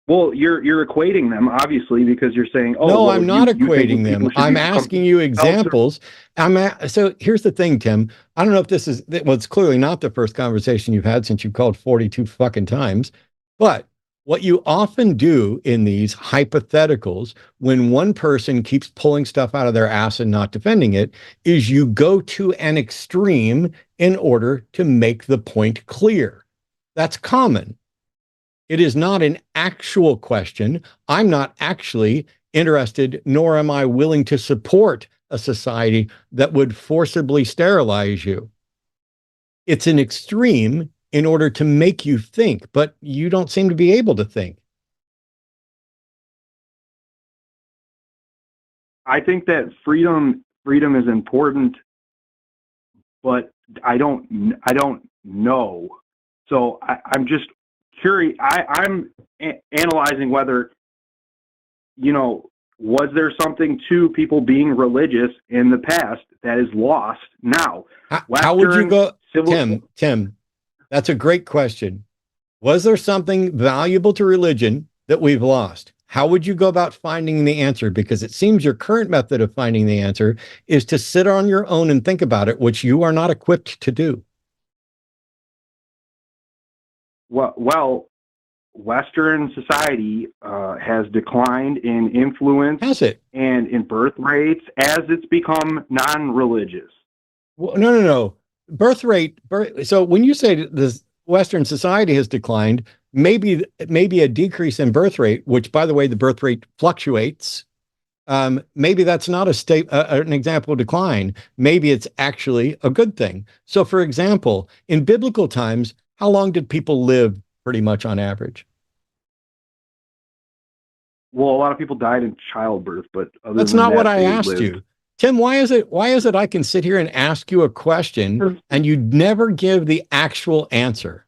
Well, you're equating them, obviously, because you're saying, no, I'm not equating them. I'm asking you examples. So here's the thing, Tim. I don't know if this is, well, it's clearly not the first conversation you've had since you called 42 fucking times. But what you often do in these hypotheticals, when one person keeps pulling stuff out of their ass and not defending it, is you go to an extreme in order to make the point clear. That's common. It is not an actual question. I'm not actually interested, nor am I willing to support a society that would forcibly sterilize you. It's an extreme in order to make you think, but you don't seem to be able to think. I think that freedom is important, but I don't know. So I'm just curious. I'm analyzing whether, was there something to people being religious in the past that is lost now? How would you go, Tim? That's a great question. Was there something valuable to religion that we've lost? How would you go about finding the answer? Because it seems your current method of finding the answer is to sit on your own and think about it, which you are not equipped to do. Well, Western society has declined in influence. Has it? And in birth rates as it's become non-religious. Well, no. So when you say this Western society has declined, maybe a decrease in birth rate, which by the way, the birth rate fluctuates. Maybe that's not an example of decline. Maybe it's actually a good thing. So for example, in biblical times, how long did people live pretty much on average? Well, a lot of people died in childbirth, but that's not what I asked you. Tim, why is it I can sit here and ask you a question and you never give the actual answer?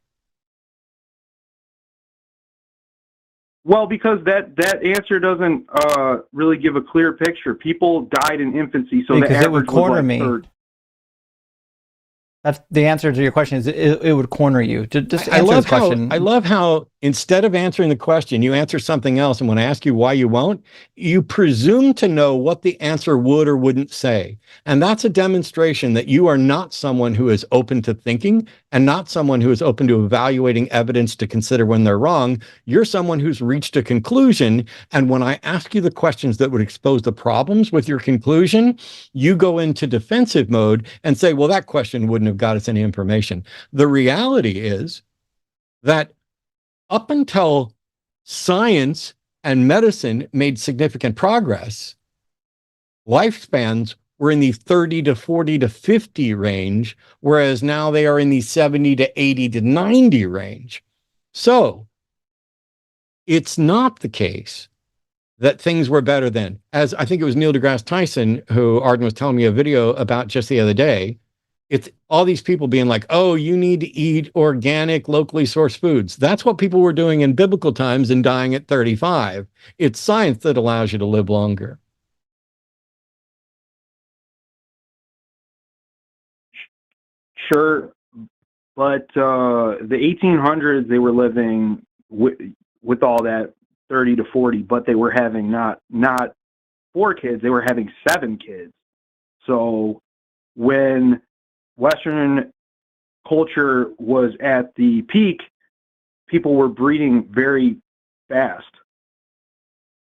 Well, because that answer doesn't really give a clear picture. People died in infancy, so the average it would corner was me. 30. That's the answer to your question. Is it would corner you? Just I answer love the question. I love how instead of answering the question, you answer something else. And when I ask you why you won't, you presume to know what the answer would or wouldn't say. And that's a demonstration that you are not someone who is open to thinking and not someone who is open to evaluating evidence to consider when they're wrong. You're someone who's reached a conclusion. And when I ask you the questions that would expose the problems with your conclusion, you go into defensive mode and say, well, that question wouldn't have got us any information. The reality is that up until science and medicine made significant progress, lifespans were in the 30 to 40 to 50 range, whereas now they are in the 70 to 80 to 90 range. So it's not the case that things were better then. As I think it was Neil deGrasse Tyson, who Arden was telling me a video about just the other day, it's all these people being like, oh, you need to eat organic, locally sourced foods. That's what people were doing in biblical times and dying at 35. It's science that allows you to live longer. Sure, but the 1800s, they were living with all that 30 to 40, but they were having not 4 kids, they were having 7 kids. So when Western culture was at the peak, people were breeding very fast.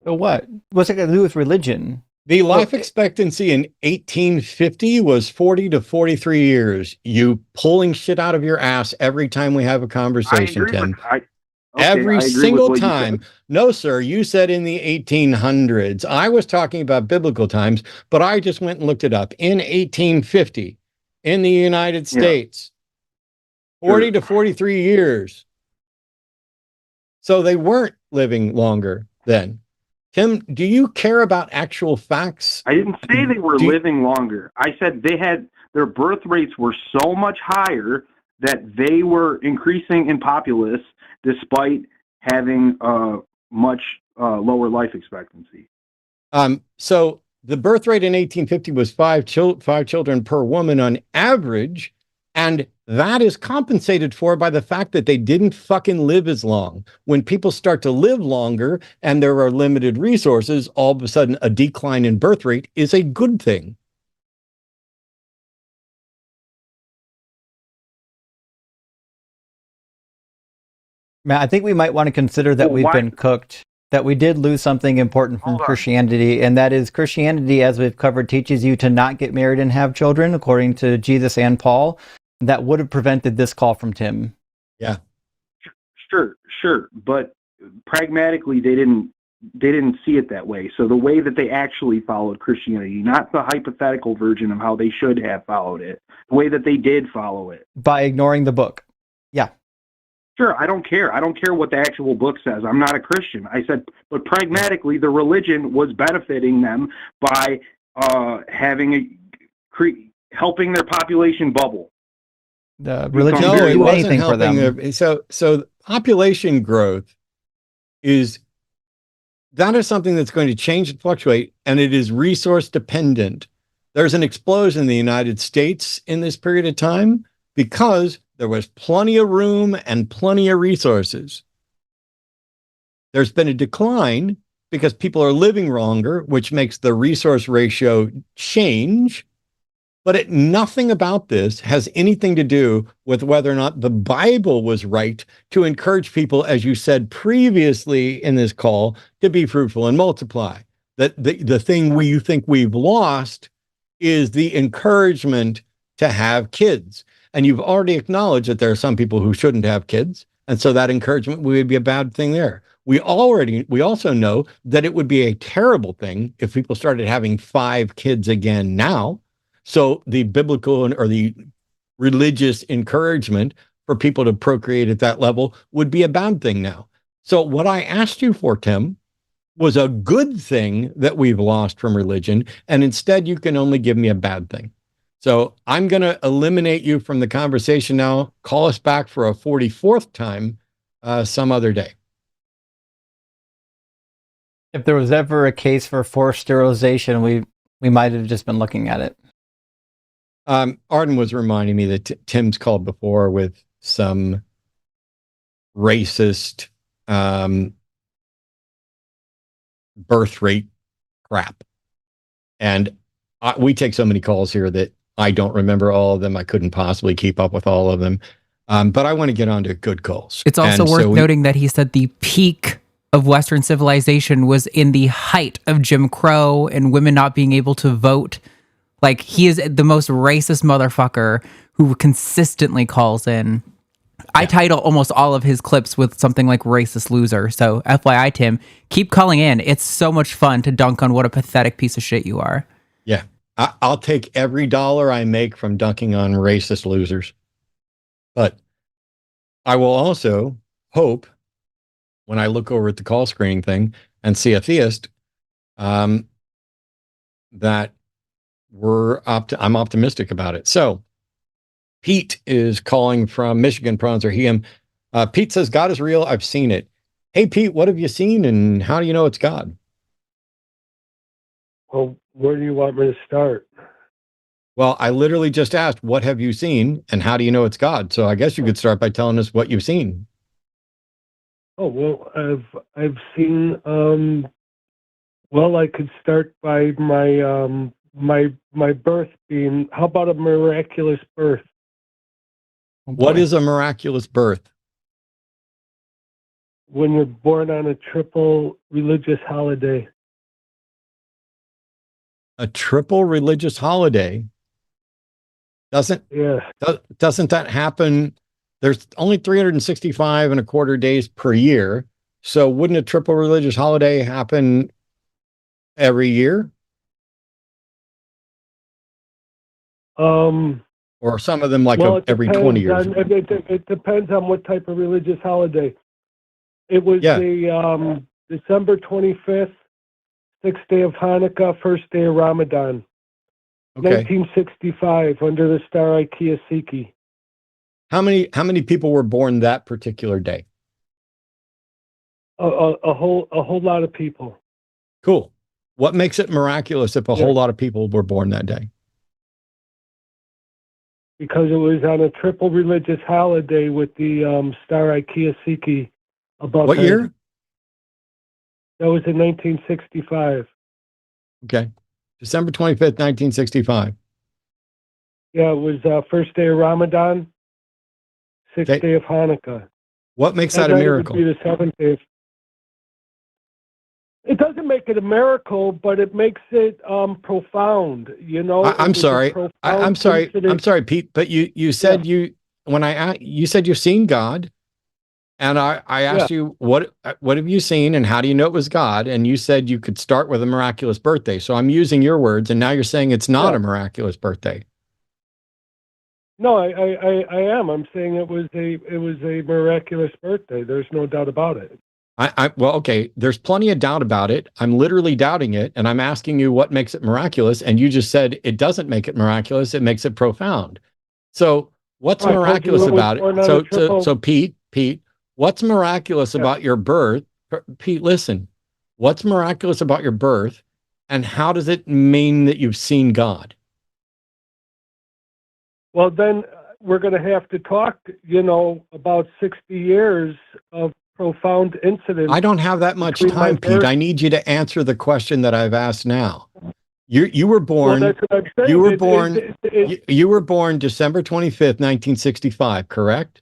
So what? What's it got to do with religion? The life expectancy in 1850 was 40 to 43 years. You pulling shit out of your ass every time we have a conversation, Tim. Every single time. No, sir, you said in the 1800s. I was talking about biblical times, but I just went and looked it up. In 1850, in the United States, 40 to 43 years. So they weren't living longer then. Tim, do you care about actual facts? I didn't say they were living longer. I said their birth rates were so much higher that they were increasing in populace despite having a much lower life expectancy. So the birth rate in 1850 was 5 children per woman on average, and that is compensated for by the fact that they didn't fucking live as long. When people start to live longer and there are limited resources, all of a sudden a decline in birth rate is a good thing. Man, I think we might want to consider that we've been cooked, that we did lose something important from Christianity, and that is Christianity, as we've covered, teaches you to not get married and have children, according to Jesus and Paul. That would have prevented this call from Tim. Yeah. Sure. But pragmatically, they didn't see it that way. So the way that they actually followed Christianity, not the hypothetical version of how they should have followed it, the way that they did follow it. By ignoring the book. Yeah. Sure, I don't care. I don't care what the actual book says. I'm not a Christian. I said, but pragmatically, the religion was benefiting them by helping their population bubble. The religion didn't do anything for them. So population growth is something that's going to change and fluctuate, and it is resource dependent. There's an explosion in the United States in this period of time because there was plenty of room and plenty of resources. There's been a decline because people are living longer, which makes the resource ratio change. But nothing about this has anything to do with whether or not the Bible was right to encourage people, as you said previously in this call, to be fruitful and multiply. That the thing you think we've lost is the encouragement to have kids. And you've already acknowledged that there are some people who shouldn't have kids. And so that encouragement would be a bad thing there. We also know that it would be a terrible thing if people started having 5 kids again now. So the biblical or the religious encouragement for people to procreate at that level would be a bad thing now. So what I asked you for, Tim, was a good thing that we've lost from religion, and instead you can only give me a bad thing. So I'm going to eliminate you from the conversation now. Call us back for a 44th time some other day. If there was ever a case for forced sterilization, we might have just been looking at it. Arden was reminding me that Tim's called before with some racist birth rate crap. And we take so many calls here that I don't remember all of them. I couldn't possibly keep up with all of them. But I want to get on to good calls. It's also worth noting that he said the peak of Western civilization was in the height of Jim Crow and women not being able to vote. Like, he is the most racist motherfucker who consistently calls in. Yeah. I title almost all of his clips with something like racist loser. So FYI, Tim, keep calling in. It's so much fun to dunk on what a pathetic piece of shit you are. Yeah. I'll take every dollar I make from dunking on racist losers. But I will also hope, when I look over at the call screening thing and see a theist, that I'm optimistic about it. So Pete is calling from Michigan, pronouns are he, him. Pete says, God is real. I've seen it. Hey, Pete, what have you seen and how do you know it's God? Well, where do you want me to start? Well, I literally just asked, what have you seen and how do you know it's God? So I guess you could start by telling us what you've seen. Oh, well, I've seen, well, I could start by my birth being, how about a miraculous birth? What is a miraculous birth? When you're born on a triple religious holiday. A triple religious holiday? Doesn't that happen? There's only 365 and a quarter days per year. So wouldn't a triple religious holiday happen every year? Or some of them every 20 years? It depends on what type of religious holiday. It was the December 25th, 6th day of Hanukkah, 1st day of Ramadan. Okay. 1965, under the star Ikea-Siki. How many people were born that particular day? A whole lot of people. Cool. What makes it miraculous if a whole lot of people were born that day? Because it was on a triple religious holiday with the star Ikea-Siki above. What year? That was in 1965. Okay. December 25th, 1965. Yeah, it was 1st day of Ramadan, 6th day of Hanukkah. What makes that a miracle? It would be the 7th day. It doesn't make it a miracle, but it makes it profound. You know. I'm sorry, Pete. But you said you said you've seen God, and I asked you what have you seen and how do you know it was God? And you said you could start with a miraculous birthday. So I'm using your words, and now you're saying it's not a miraculous birthday. No, I am. I'm saying it was a miraculous birthday. There's no doubt about it. Well, okay, there's plenty of doubt about it. I'm literally doubting it, and I'm asking you what makes it miraculous, and you just said it doesn't make it miraculous, it makes it profound. So what's miraculous about it? So Pete, what's miraculous about your birth? Pete, listen, what's miraculous about your birth, and how does it mean that you've seen God? Well, then we're going to have to talk, about 60 years of profound incidents. I don't have that much time, Pete. I need you to answer the question that I've asked now. You were born. Well, that's what I'm saying. You were born December 25th, 1965, correct?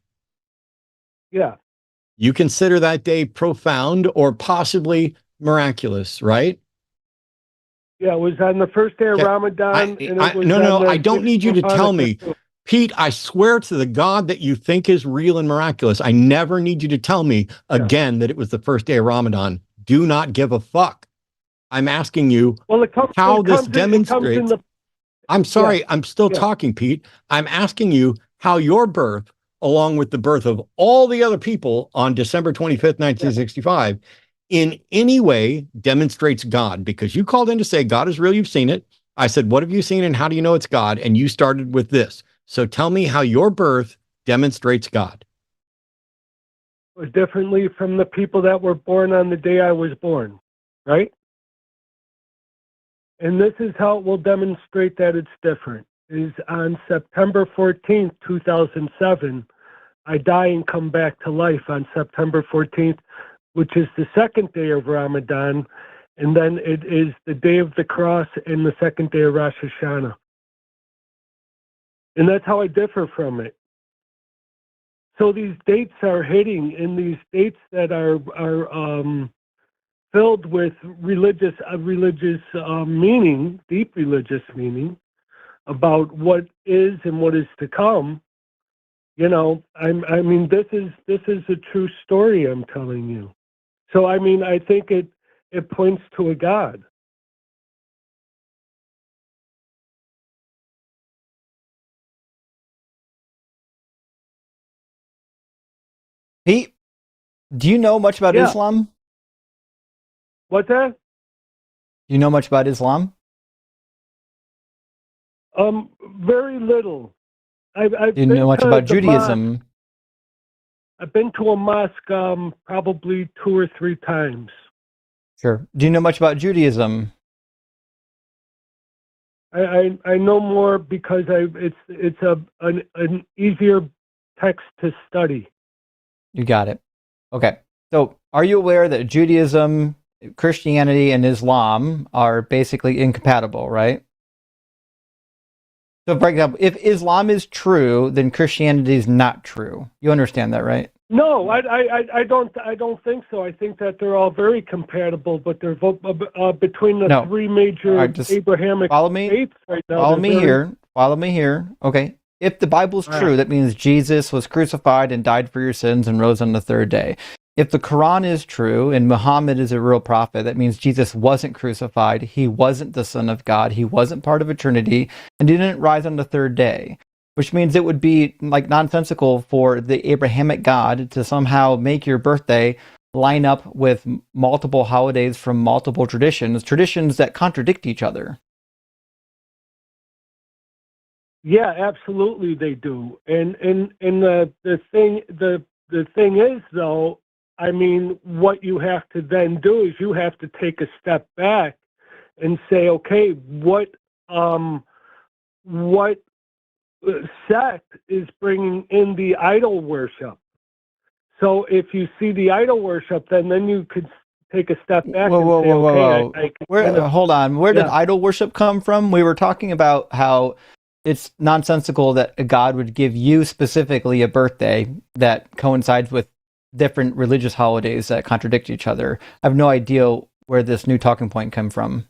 Yeah. You consider that day profound or possibly miraculous, right? Yeah, it was on the 1st day of Ramadan. I don't need you to tell me. Pete, I swear to the God that you think is real and miraculous, I never need you to tell me again that it was the first day of Ramadan. Do not give a fuck. I'm asking you how this demonstrates. I'm sorry, I'm still talking, Pete. I'm asking you how your birth, along with the birth of all the other people on December 25th, 1965, in any way demonstrates God, because you called in to say God is real, you've seen it. I said, what have you seen and how do you know it's God? And you started with this. So tell me how your birth demonstrates God. Differently from the people that were born on the day I was born, right? And this is how it will demonstrate that it's different. Is on September 14th, 2007, I die and come back to life on September 14th, which is the second day of Ramadan, and then it is the day of the cross and the second day of Rosh Hashanah. And that's how I differ from it. So these dates are hitting, and these dates that are filled with religious meaning, deep religious meaning, about what is and what is to come. You know, I mean, this is a true story I'm telling you. So I mean, I think it points to a God. Pete, do you know much about Islam? What's that? Do you know much about Islam? Very little. Do you know much about Judaism? Mosque. I've been to a mosque probably 2 or 3 times. Sure. Do you know much about Judaism? I know more because it's an easier text to study. You got it. Okay. So are you aware that Judaism, Christianity, and Islam are basically incompatible, right? So, for example, if Islam is true, then Christianity is not true. You understand that, right? No, I don't think so. I think that they're all very compatible, but they're between the 3 major Abrahamic faiths right now. Follow me here. Okay. If the Bible is true, that means Jesus was crucified and died for your sins and rose on the 3rd day. If the Quran is true and Muhammad is a real prophet, that means Jesus wasn't crucified, he wasn't the Son of God, he wasn't part of a Trinity, and didn't rise on the 3rd day. Which means it would be like nonsensical for the Abrahamic God to somehow make your birthday line up with multiple holidays from multiple traditions that contradict each other. Yeah, absolutely they do. And the thing is though, I mean, what you have to then do is you have to take a step back and say, okay, what sect is bringing in the idol worship? So if you see the idol worship, then you could take a step back and say, okay, hold on. Where did idol worship come from? We were talking about how it's nonsensical that a God would give you specifically a birthday that coincides with different religious holidays that contradict each other. I have no idea where this new talking point came from.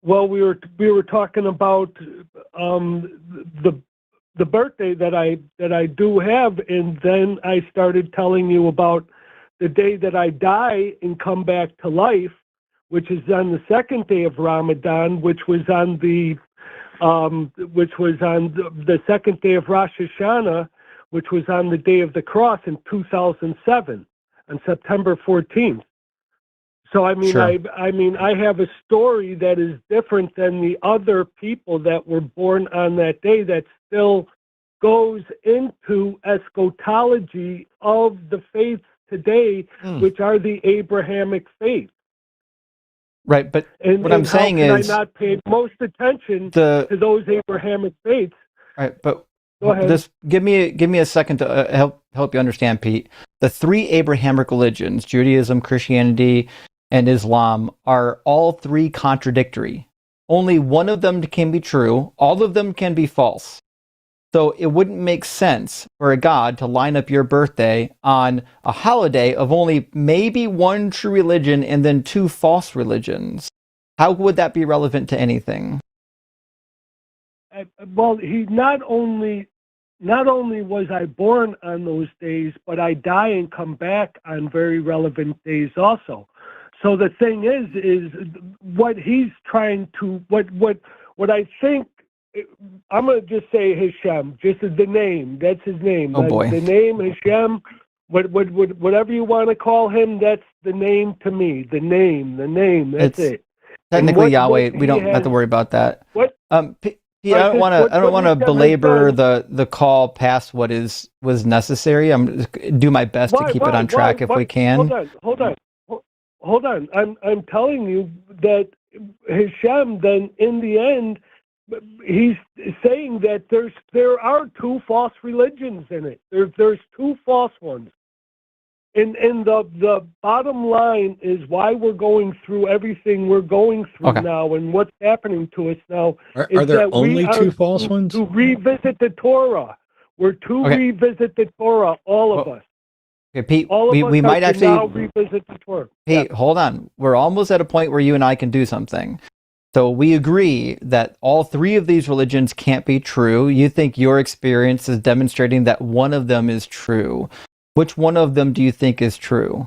Well, we were talking about the birthday that I do have, and then I started telling you about the day that I die and come back to life, which is on the second day of Ramadan, which was on the second day of Rosh Hashanah, which was on the day of the cross in 2007, on September 14th. So I mean, sure. I have a story that is different than the other people that were born on that day that still goes into eschatology of the faiths today, which are the Abrahamic faiths. Right, but what I'm saying is, I not paid most attention to those Abrahamic faiths. Right, but go ahead. Give me a second to help you understand, Pete. The 3 Abrahamic religions, Judaism, Christianity, and Islam, are all 3 contradictory. Only one of them can be true. All of them can be false. So it wouldn't make sense for a God to line up your birthday on a holiday of only maybe 1 true religion and then 2 false religions. How would that be relevant to anything? well, he not only was I born on those days, but I die and come back on very relevant days also. So the thing is what he's trying to, what I think, I'm going to just say Hashem, just as the name. That's his name. Oh boy. The name Hashem, whatever you want to call him, that's the name to me. The name. That's it. Technically Yahweh. We don't have to worry about that. What? Pete, I don't want to belabor the call past what was necessary. I'm just do my best to keep it on track if we can. Hold on. I'm telling you that Hashem, then in the end, he's saying that there are two false religions in it. There's two false ones. And the bottom line is why we're going through everything we're going through now and what's happening to us now. Are there only two false ones? To revisit the Torah. We're to revisit the Torah, all of us. Okay, Pete, we might actually now revisit the Torah. Pete, hold on. We're almost at a point where you and I can do something. So we agree that all three of these religions can't be true. You think your experience is demonstrating that one of them is true. Which one of them do you think is true?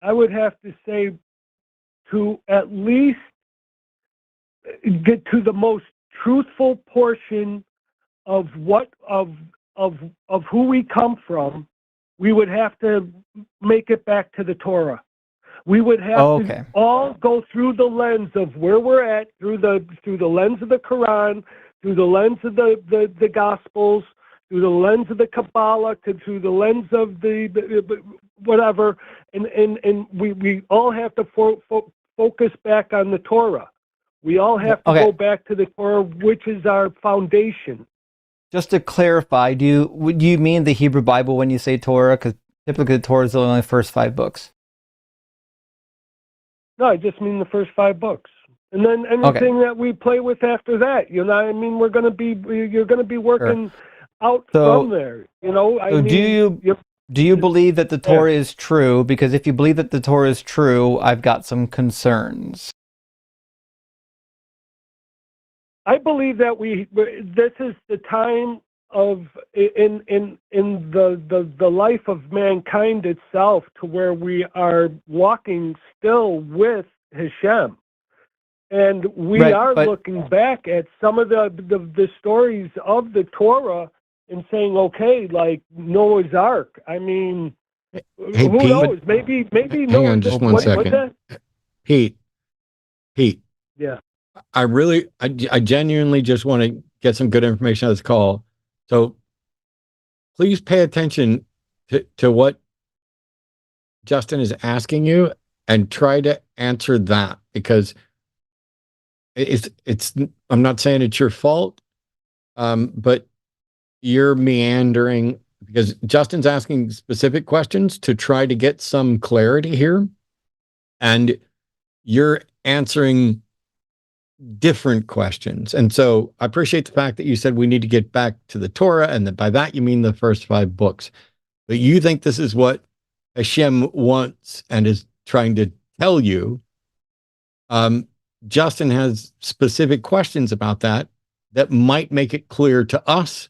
I would have to say to at least get to the most truthful portion of who we come from, we would have to make it back to the Torah. We would have to all go through the lens of where we're at, through the lens of the Quran, through the lens of the Gospels, through the lens of the Kabbalah, through the lens of the whatever, and we all have to focus back on the Torah. We all have to go back to the Torah, which is our foundation. Just to clarify, do you mean the Hebrew Bible when you say Torah? Because typically the Torah is only the first 5 books. No, I just mean the first 5 books. And then anything that we play with after that, you know, I mean, you're going to be working out from there, you know. Do you believe that the Torah is true? Because if you believe that the Torah is true, I've got some concerns. I believe that this is the time of in the life of mankind itself, to where we are walking still with Hashem, and we are looking back at some of the stories of the Torah and saying, okay, like Noah's Ark. I mean, hey, who Pete, knows? Maybe hang on just one second. Pete. Yeah. I genuinely just want to get some good information out of this call. So please pay attention to what Justin is asking you and try to answer that, because it's I'm not saying it's your fault, but you're meandering because Justin's asking specific questions to try to get some clarity here, and you're answering different questions. And so I appreciate the fact that you said we need to get back to the Torah, and that by that you mean the first 5 books. But you think this is what Hashem wants and is trying to tell you. Justin has specific questions about that might make it clear to us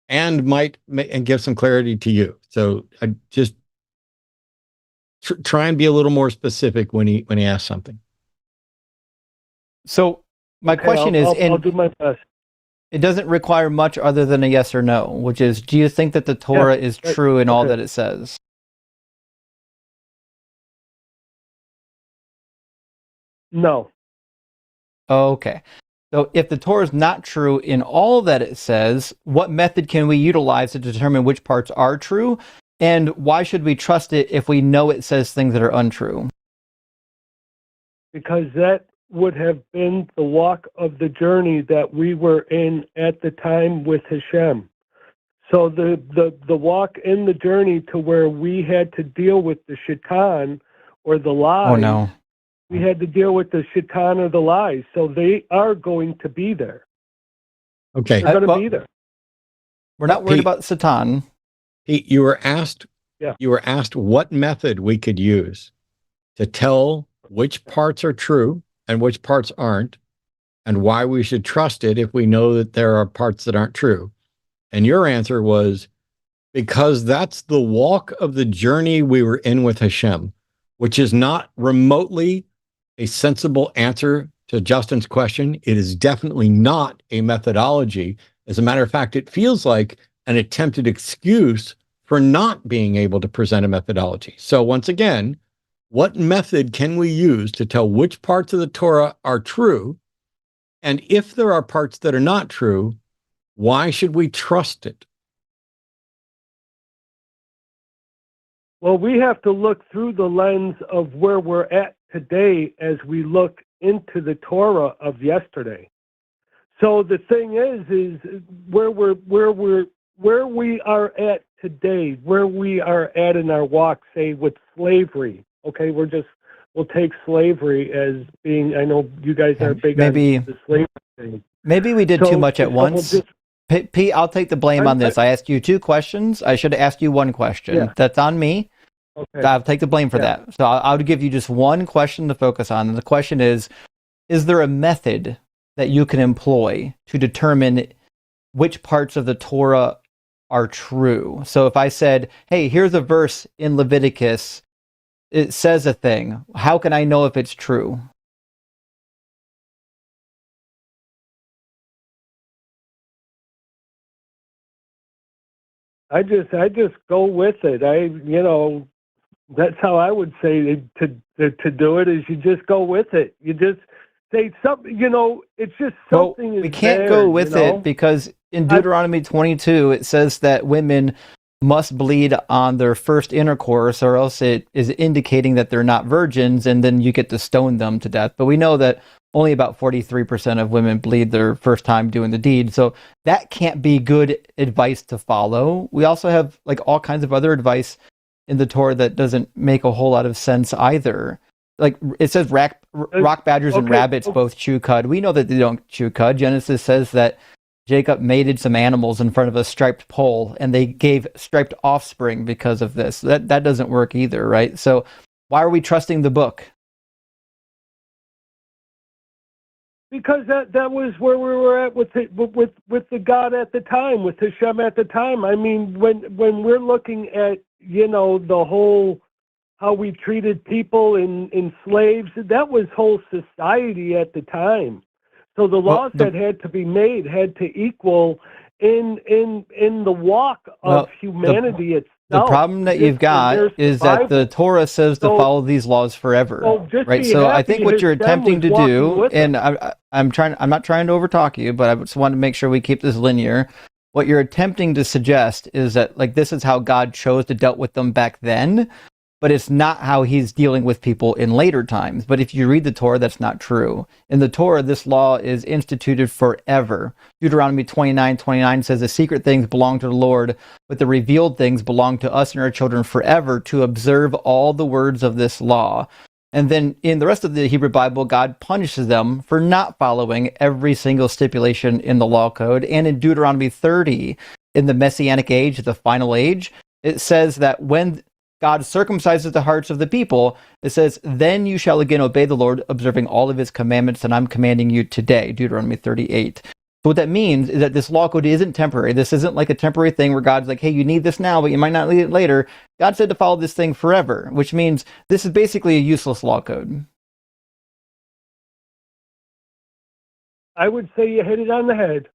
and and give some clarity to you. So I just try and be a little more specific when he asks something. So my question is, I'll do my best. It doesn't require much other than a yes or no, which is, do you think that the Torah is true in all that it says? No. Okay. So if the Torah is not true in all that it says, what method can we utilize to determine which parts are true? And why should we trust it if we know it says things that are untrue? Because that would have been the walk of the journey that we were in at the time with Hashem. So the walk in the journey to where we had to deal with the shaitan or the lies. Oh no. We had to deal with the shaitan or the lies. So they are going to be there. Okay. They're going to be there. We're not worried about Satan. Pete, you were asked what method we could use to tell which parts are true and which parts aren't. and why we should trust it if we know that there are parts that aren't true. And your answer was, because that's the walk of the journey we were in with Hashem, which is not remotely a sensible answer to Justin's question. It is definitely not a methodology. As a matter of fact, it feels like an attempted excuse for not being able to present a methodology. So once again, what method can we use to tell which parts of the Torah are true? And if there are parts that are not true, why should we trust it? Well, we have to look through the lens of where we're at today as we look into the Torah of yesterday. So the thing is where we are at today, where we are at in our walk, say with slavery. Okay, we'll take slavery as being. I know you guys are big on the slavery thing. Maybe we did too much at once. Pete, I'll take the blame on this. I asked you 2 questions. I should have asked you 1 question. Yeah. That's on me. Okay. I'll take the blame for that. So I'll give you just 1 question to focus on. And the question is there a method that you can employ to determine which parts of the Torah are true? So if I said, hey, here's a verse in Leviticus, it says a thing. How can I know if it's true? I just go with it. That's how I would say to do it. Is you just go with it. You just say something. It's just something. Well, we can't go with it because in Deuteronomy 22 it says that women must bleed on their first intercourse, or else it is indicating that they're not virgins, and then you get to stone them to death. But we know that only about 43% of women bleed their first time doing the deed. So that can't be good advice to follow. We also have like all kinds of other advice in the Torah that doesn't make a whole lot of sense either. Like it says rock badgers and rabbits both chew cud. We know that they don't chew cud. Genesis says that Jacob mated some animals in front of a striped pole, and they gave striped offspring because of this. That doesn't work either, right? So why are we trusting the book? Because that was where we were at with the God at the time, with Hashem at the time. I mean, when we're looking at the whole how we treated people in slaves, that was whole society at the time. So the laws that had to be made had to equal in the walk of humanity itself. The problem that you've got is that the Torah says to follow these laws forever, right? So I think what you're attempting to do, and I'm not trying to overtalk you, but I just want to make sure we keep this linear. What you're attempting to suggest is that like this is how God chose to deal with them back then, but it's not how he's dealing with people in later times. But if you read the Torah, that's not true. In the Torah, this law is instituted forever. Deuteronomy 29:29 says the secret things belong to the Lord, but the revealed things belong to us and our children forever to observe all the words of this law. And then in the rest of the Hebrew Bible, God punishes them for not following every single stipulation in the law code. And in Deuteronomy 30, in the Messianic age, the final age, it says that when God circumcises the hearts of the people, it says, then you shall again obey the Lord, observing all of his commandments that I'm commanding you today, Deuteronomy 38. So what that means is that this law code isn't temporary. This isn't like a temporary thing where God's like, hey, you need this now, but you might not need it later. God said to follow this thing forever, which means this is basically a useless law code. I would say you hit it on the head.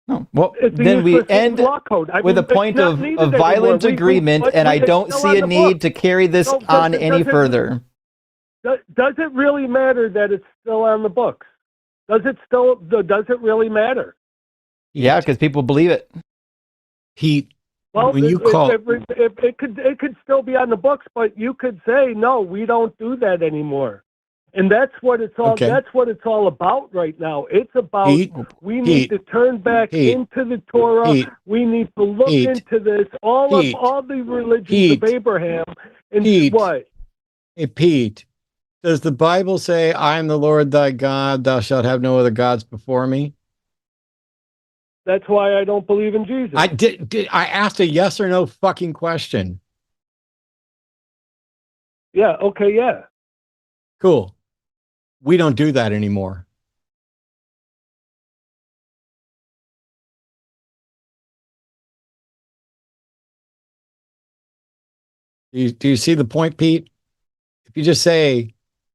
No. Well, then we end with a point of violent agreement, and I don't see a need to carry this on any further. Does it really matter that it's still on the books? Does it really matter? Yeah, because people believe it. When you call it could still be on the books, but you could say no, we don't do that anymore. And that's what it's all. Okay. That's what it's all about right now. It's about we need to turn back into the Torah. We need to look into this. All the religions of Abraham. And what? Hey, Pete, does the Bible say, "I am the Lord thy God; thou shalt have no other gods before me"? That's why I don't believe in Jesus. I asked a yes or no fucking question. Yeah. Okay. Yeah. Cool. We don't do that anymore. Do you see the point, Pete? If you just say,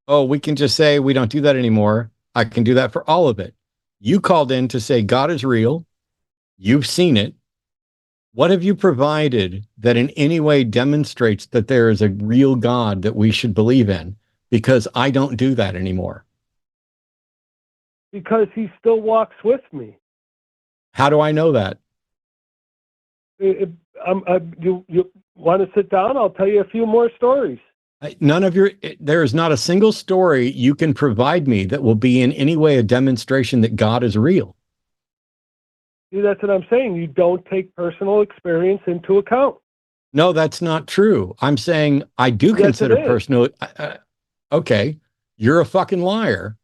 oh, we can just say we don't do that anymore, I can do that for all of it. You called in to say God is real. You've seen it. What have you provided that in any way demonstrates that there is a real God that we should believe in? Because I don't do that anymore. Because he still walks with me. How do I know that? You want to sit down? I'll tell you a few more stories. There is not a single story you can provide me that will be in any way a demonstration that God is real. See, that's what I'm saying. You don't take personal experience into account. No, that's not true. I'm saying I do consider personal. Okay, you're a fucking liar.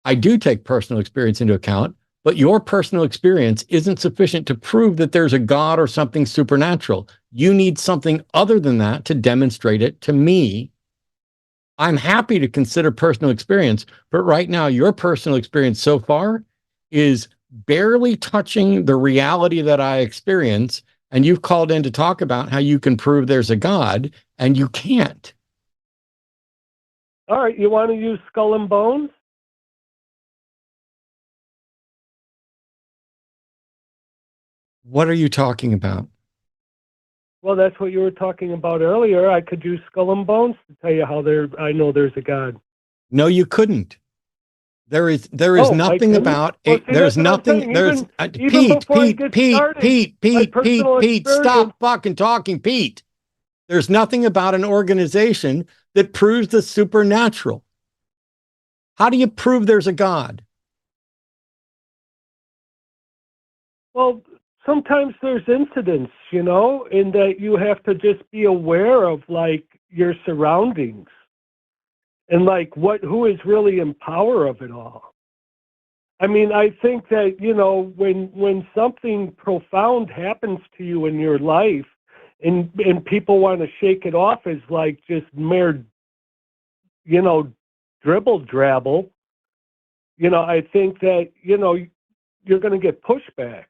I do take personal experience into account, but your personal experience isn't sufficient to prove that there's a God or something supernatural. You need something other than that to demonstrate it to me. I'm happy to consider personal experience, but right now, your personal experience so far is barely touching the reality that I experience, and you've called in to talk about how you can prove there's a God, and you can't. All right, you want to use skull and bones? What are you talking about? Well, that's what you were talking about earlier. I could use skull and bones to tell you how I know there's a God. No, you couldn't. There is nothing about it. There's nothing. There's Pete, stop fucking talking, Pete. There's nothing about an organization that proves the supernatural. How do you prove there's a God? Well, sometimes there's incidents, in that you have to just be aware of, like, your surroundings. And like who is really in power of it all? I mean, I think that, when something profound happens to you in your life and people want to shake it off as like just mere, dribble drabble, I think that, you're going to get pushback.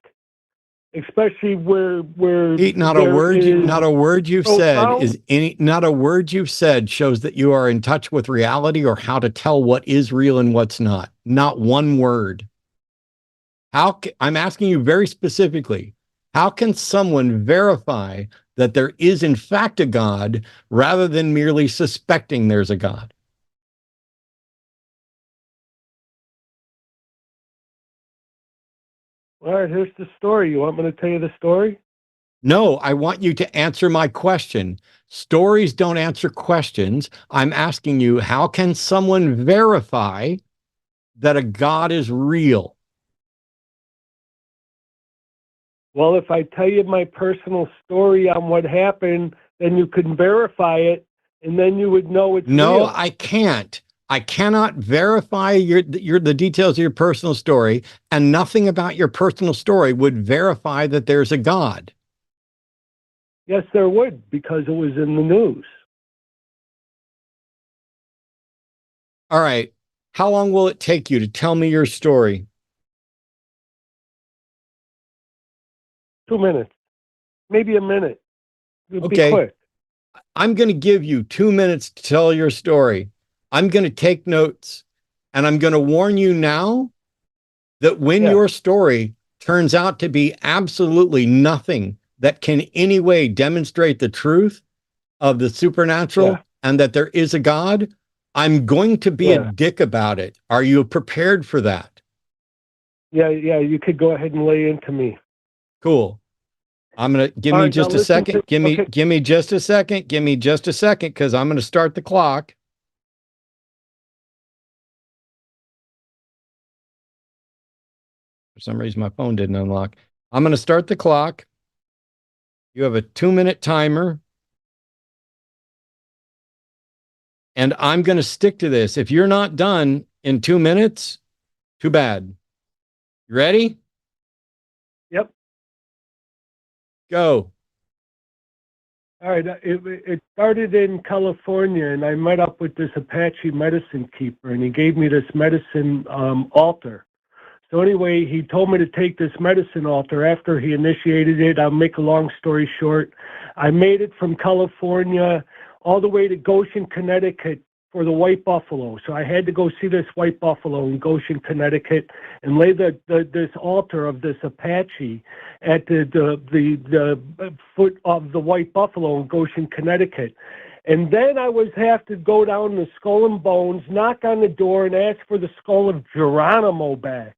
Especially where Pete, not a word you've said shows that you are in touch with reality or how to tell what is real and what's not. Not one word. I'm asking you very specifically, how can someone verify that there is in fact a God rather than merely suspecting there's a God? All right, here's the story. You want me to tell you the story? No, I want you to answer my question. Stories don't answer questions. I'm asking you, how can someone verify that a God is real? Well, if I tell you my personal story on what happened, then you can verify it, and then you would know it's real. No, I can't. I cannot verify the details of your personal story, and nothing about your personal story would verify that there's a God. Yes, there would, because it was in the news. All right. How long will it take you to tell me your story? 2 minutes. Maybe a minute. It'll Okay. be quick. I'm going to give you 2 minutes to tell your story. I'm going to take notes, and I'm going to warn you now that when your story turns out to be absolutely nothing that can in any way demonstrate the truth of the supernatural and that there is a God, I'm going to be a dick about it. Are you prepared for that? Yeah, you could go ahead and lay into me. Cool. I'm going to give me just a second. Give me just a second. Give me just a second, because I'm going to start the clock. For some reason, my phone didn't unlock. I'm going to start the clock. You have a 2-minute timer. And I'm going to stick to this. If you're not done in 2 minutes, too bad. You ready? Yep. Go. All right. It started in California, and I met up with this Apache medicine keeper, and he gave me this medicine altar. So anyway, he told me to take this medicine altar. After he initiated it, I'll make a long story short, I made it from California all the way to Goshen, Connecticut for the white buffalo. So I had to go see this white buffalo in Goshen, Connecticut, and lay this altar of this Apache at the foot of the white buffalo in Goshen, Connecticut. And then I have to go down to Skull and Bones, knock on the door, and ask for the skull of Geronimo back.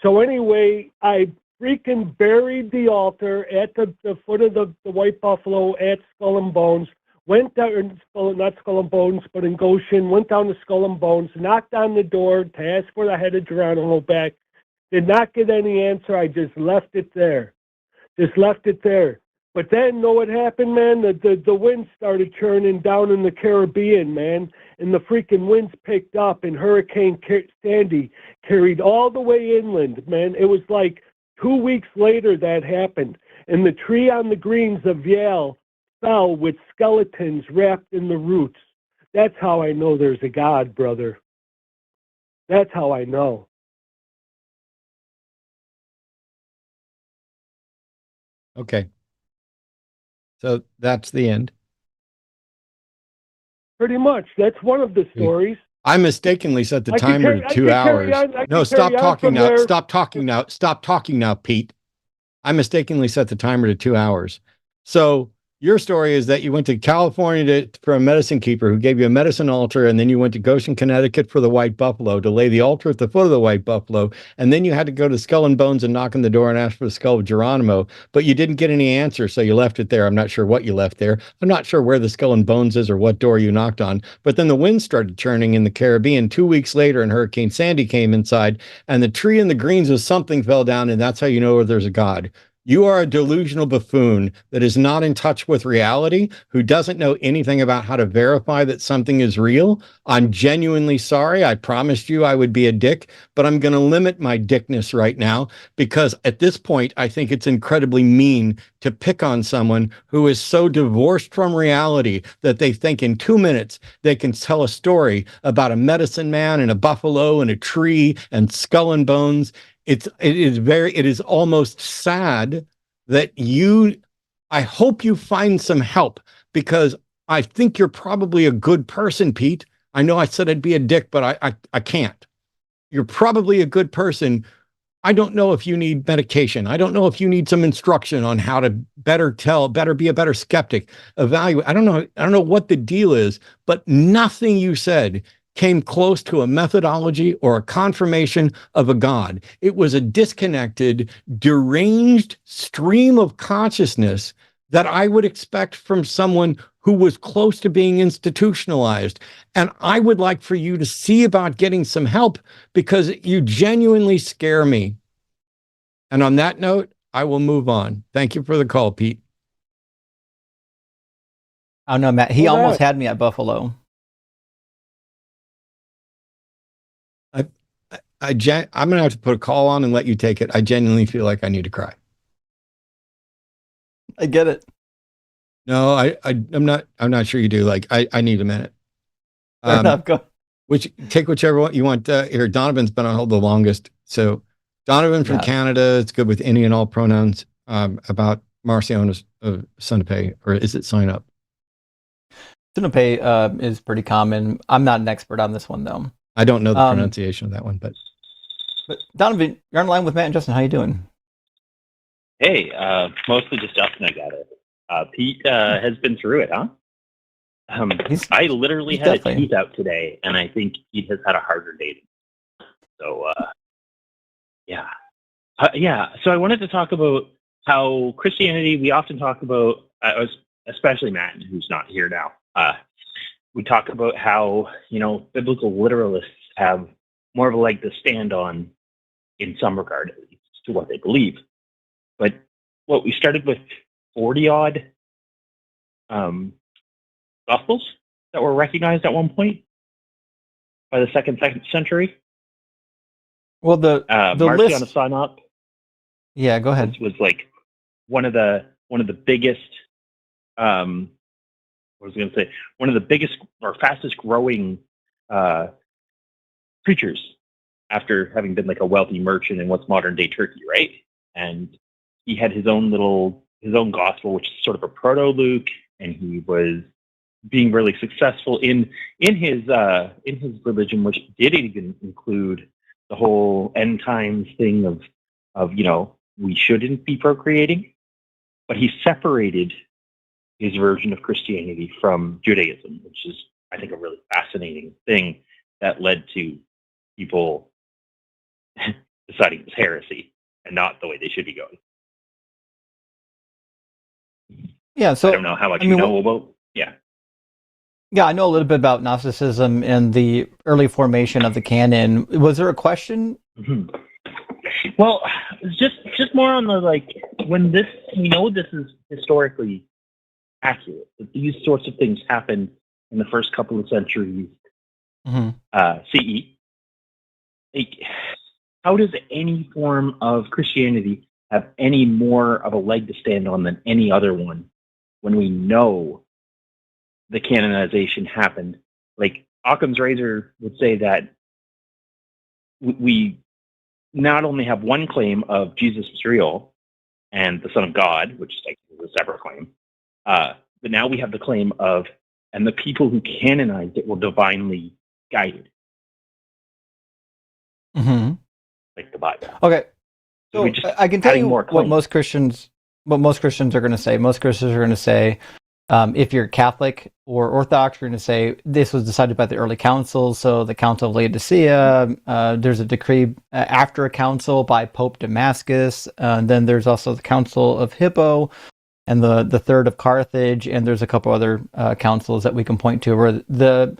So anyway, I freaking buried the altar at the foot of the white buffalo at Skull and Bones. Went down, not Skull and Bones, but in Goshen, went down to Skull and Bones, knocked on the door to ask for the head of Geronimo back. Did not get any answer. I just left it there. But then, know what happened, man? The wind started churning down in the Caribbean, man. And the freaking winds picked up, and Hurricane Sandy carried all the way inland, man. It was like 2 weeks later that happened. And the tree on the greens of Yale fell with skeletons wrapped in the roots. That's how I know there's a God, brother. That's how I know. Okay. So that's the end. Pretty much. That's one of the stories. I mistakenly set the timer to 2 hours. No, stop talking now. Stop talking now. Stop talking now, Pete. I mistakenly set the timer to 2 hours. So your story is that you went to California for a medicine keeper who gave you a medicine altar, and then you went to Goshen, Connecticut for the white buffalo to lay the altar at the foot of the white buffalo, and then you had to go to Skull and Bones and knock on the door and ask for the skull of Geronimo, but you didn't get any answer, so you left it there. I'm not sure what you left there. I'm not sure where the Skull and Bones is or what door you knocked on, but then the wind started churning in the Caribbean 2 weeks later, and Hurricane Sandy came inside, and the tree in the greens of something fell down, and that's how you know there's a God. You are a delusional buffoon that is not in touch with reality, who doesn't know anything about how to verify that something is real. I'm genuinely sorry. I promised you I would be a dick, but I'm going to limit my dickness right now because at this point, I think it's incredibly mean to pick on someone who is so divorced from reality that they think in 2 minutes they can tell a story about a medicine man and a buffalo and a tree and Skull and Bones. It is almost sad that I hope you find some help, because I think you're probably a good person, Pete. I know I said I'd be a dick, but I can't. You're probably a good person. I don't know if you need medication. I don't know if you need some instruction on how to better be a better skeptic, evaluate. I don't know what the deal is, but nothing you said came close to a methodology or a confirmation of a God. It was a disconnected, deranged stream of consciousness that I would expect from someone who was close to being institutionalized. And I would like for you to see about getting some help, because you genuinely scare me. And on that note, I will move on. Thank you for the call, Pete. Oh no, Matt, he almost had me at Buffalo. I'm going to have to put a call on and let you take it. I genuinely feel like I need to cry. I get it. No, I'm not sure you do. Like, I need a minute. Fair enough, go. Take whichever one you want. Here, Donovan's been on hold the longest. So Donovan from Canada, it's good with any and all pronouns, about Marcion's Sunape, or is it sign up? Sunape is pretty common. I'm not an expert on this one, though. I don't know the pronunciation of that one, but Donovan, you're on the line with Matt and Justin. How you doing? Hey, mostly just Justin, I got it. Pete has been through it, huh? I literally had a tooth out today, and I think Pete has had a harder day. So, yeah. So I wanted to talk about how Christianity, we often talk about, especially Matt, who's not here now, we talk about how, biblical literalists have more of a leg to stand on in some regard, at least, to what they believe. But what we started with 40-odd Gospels that were recognized at one point by the second century. Well, the Marcion of Sinop. Yeah, go ahead. Was like one of the biggest. One of the biggest or fastest growing preachers after having been like a wealthy merchant in what's modern day Turkey, right? And he had his own gospel, which is sort of a proto Luke, and he was being really successful in his religion, which did even include the whole end times thing of we shouldn't be procreating, but he separated his version of Christianity from Judaism, which is, I think, a really fascinating thing that led to people deciding it was heresy and not the way they should be going. Yeah, so I don't know how much you know about. Yeah. Yeah, I know a little bit about Gnosticism and the early formation of the canon. Was there a question? Mm-hmm. Well, just more on the when we know this is historically accurate, that these sorts of things happened in the first couple of centuries CE. How does any form of Christianity have any more of a leg to stand on than any other one when we know the canonization happened? Like Occam's razor would say that we not only have one claim of Jesus was real and the Son of God, which is a separate claim, but now we have the claim of, and the people who canonized it were divinely guided. Mm-hmm. Like the Bible. Okay. So I can tell you what most Christians are going to say. Most Christians are going to say, if you're Catholic or Orthodox, you're going to say this was decided by the early councils. So the Council of Laodicea, there's a decree after a council by Pope Damascus. Then there's also the Council of Hippo and the Third of Carthage, and there's a couple other councils that we can point to where the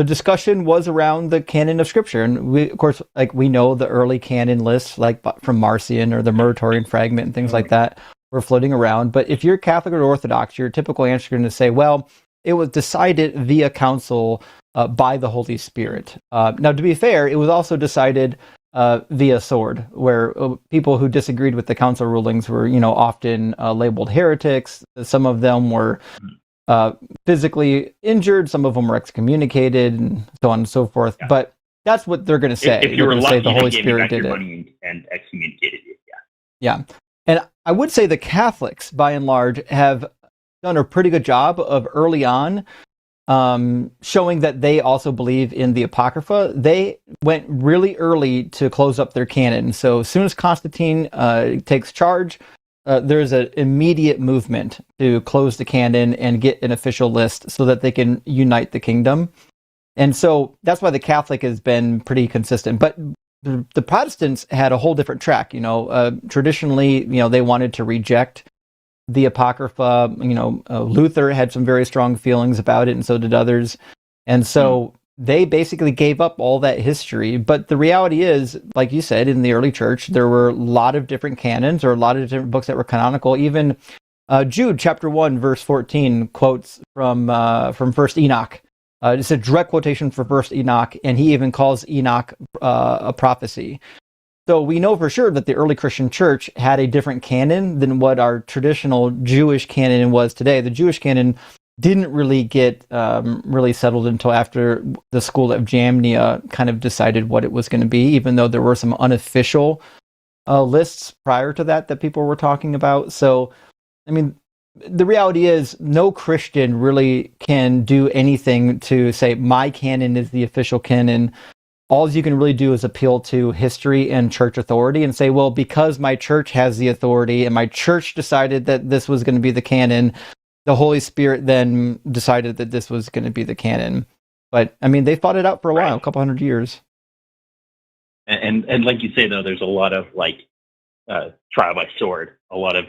discussion was around the canon of Scripture. And we, of course, we know the early canon lists, like from Marcion or the Muratorian Fragment and things like that, were floating around. But if you're Catholic or Orthodox, your typical answer is going to say, well, it was decided via council by the Holy Spirit. Now, to be fair, it was also decided via sword, where people who disagreed with the council rulings were, often labeled heretics. Some of them were physically injured, some of them were excommunicated, and so on and so forth. Yeah. But that's what they're going to say. If you were lucky, say the Holy Spirit did it and excommunicated you. Yeah. And I would say the Catholics, by and large, have done a pretty good job of early on showing that they also believe in the Apocrypha. They went really early to close up their canon. So as soon as Constantine takes charge, there's an immediate movement to close the canon and get an official list so that they can unite the kingdom. And so that's why the Catholic has been pretty consistent. But the Protestants had a whole different track. Traditionally, they wanted to reject the Apocrypha. Luther had some very strong feelings about it, and so did others. And so they basically gave up all that history. But the reality is, like you said, in the early church, there were a lot of different canons or a lot of different books that were canonical. Even Jude chapter 1, verse 14 quotes from First Enoch. It's a direct quotation for First Enoch, and he even calls Enoch a prophecy. So we know for sure that the early Christian church had a different canon than what our traditional Jewish canon was today. The Jewish canon didn't really get really settled until after the school of Jamnia kind of decided what it was going to be, even though there were some unofficial lists prior to that people were talking about. So, I mean, the reality is no Christian really can do anything to say my canon is the official canon. All you can really do is appeal to history and church authority and say, well, because my church has the authority and my church decided that this was going to be the canon, the Holy Spirit then decided that this was going to be the canon. But, I mean, they fought it out for a while, a couple hundred years. And like you say, though, there's a lot of, trial by sword. A lot of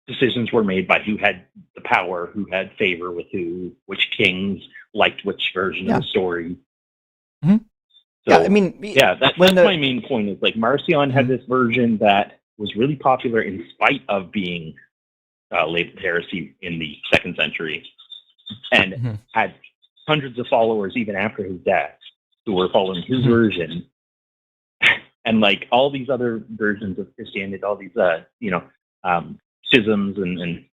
decisions were made by who had the power, who had favor with who, which kings liked which version of the story. Mm-hmm. So, that's my main point is, Marcion had this version that was really popular in spite of being labeled heresy in the 2nd century, and had hundreds of followers even after his death who were following his version. And all these other versions of Christianity, all these schisms and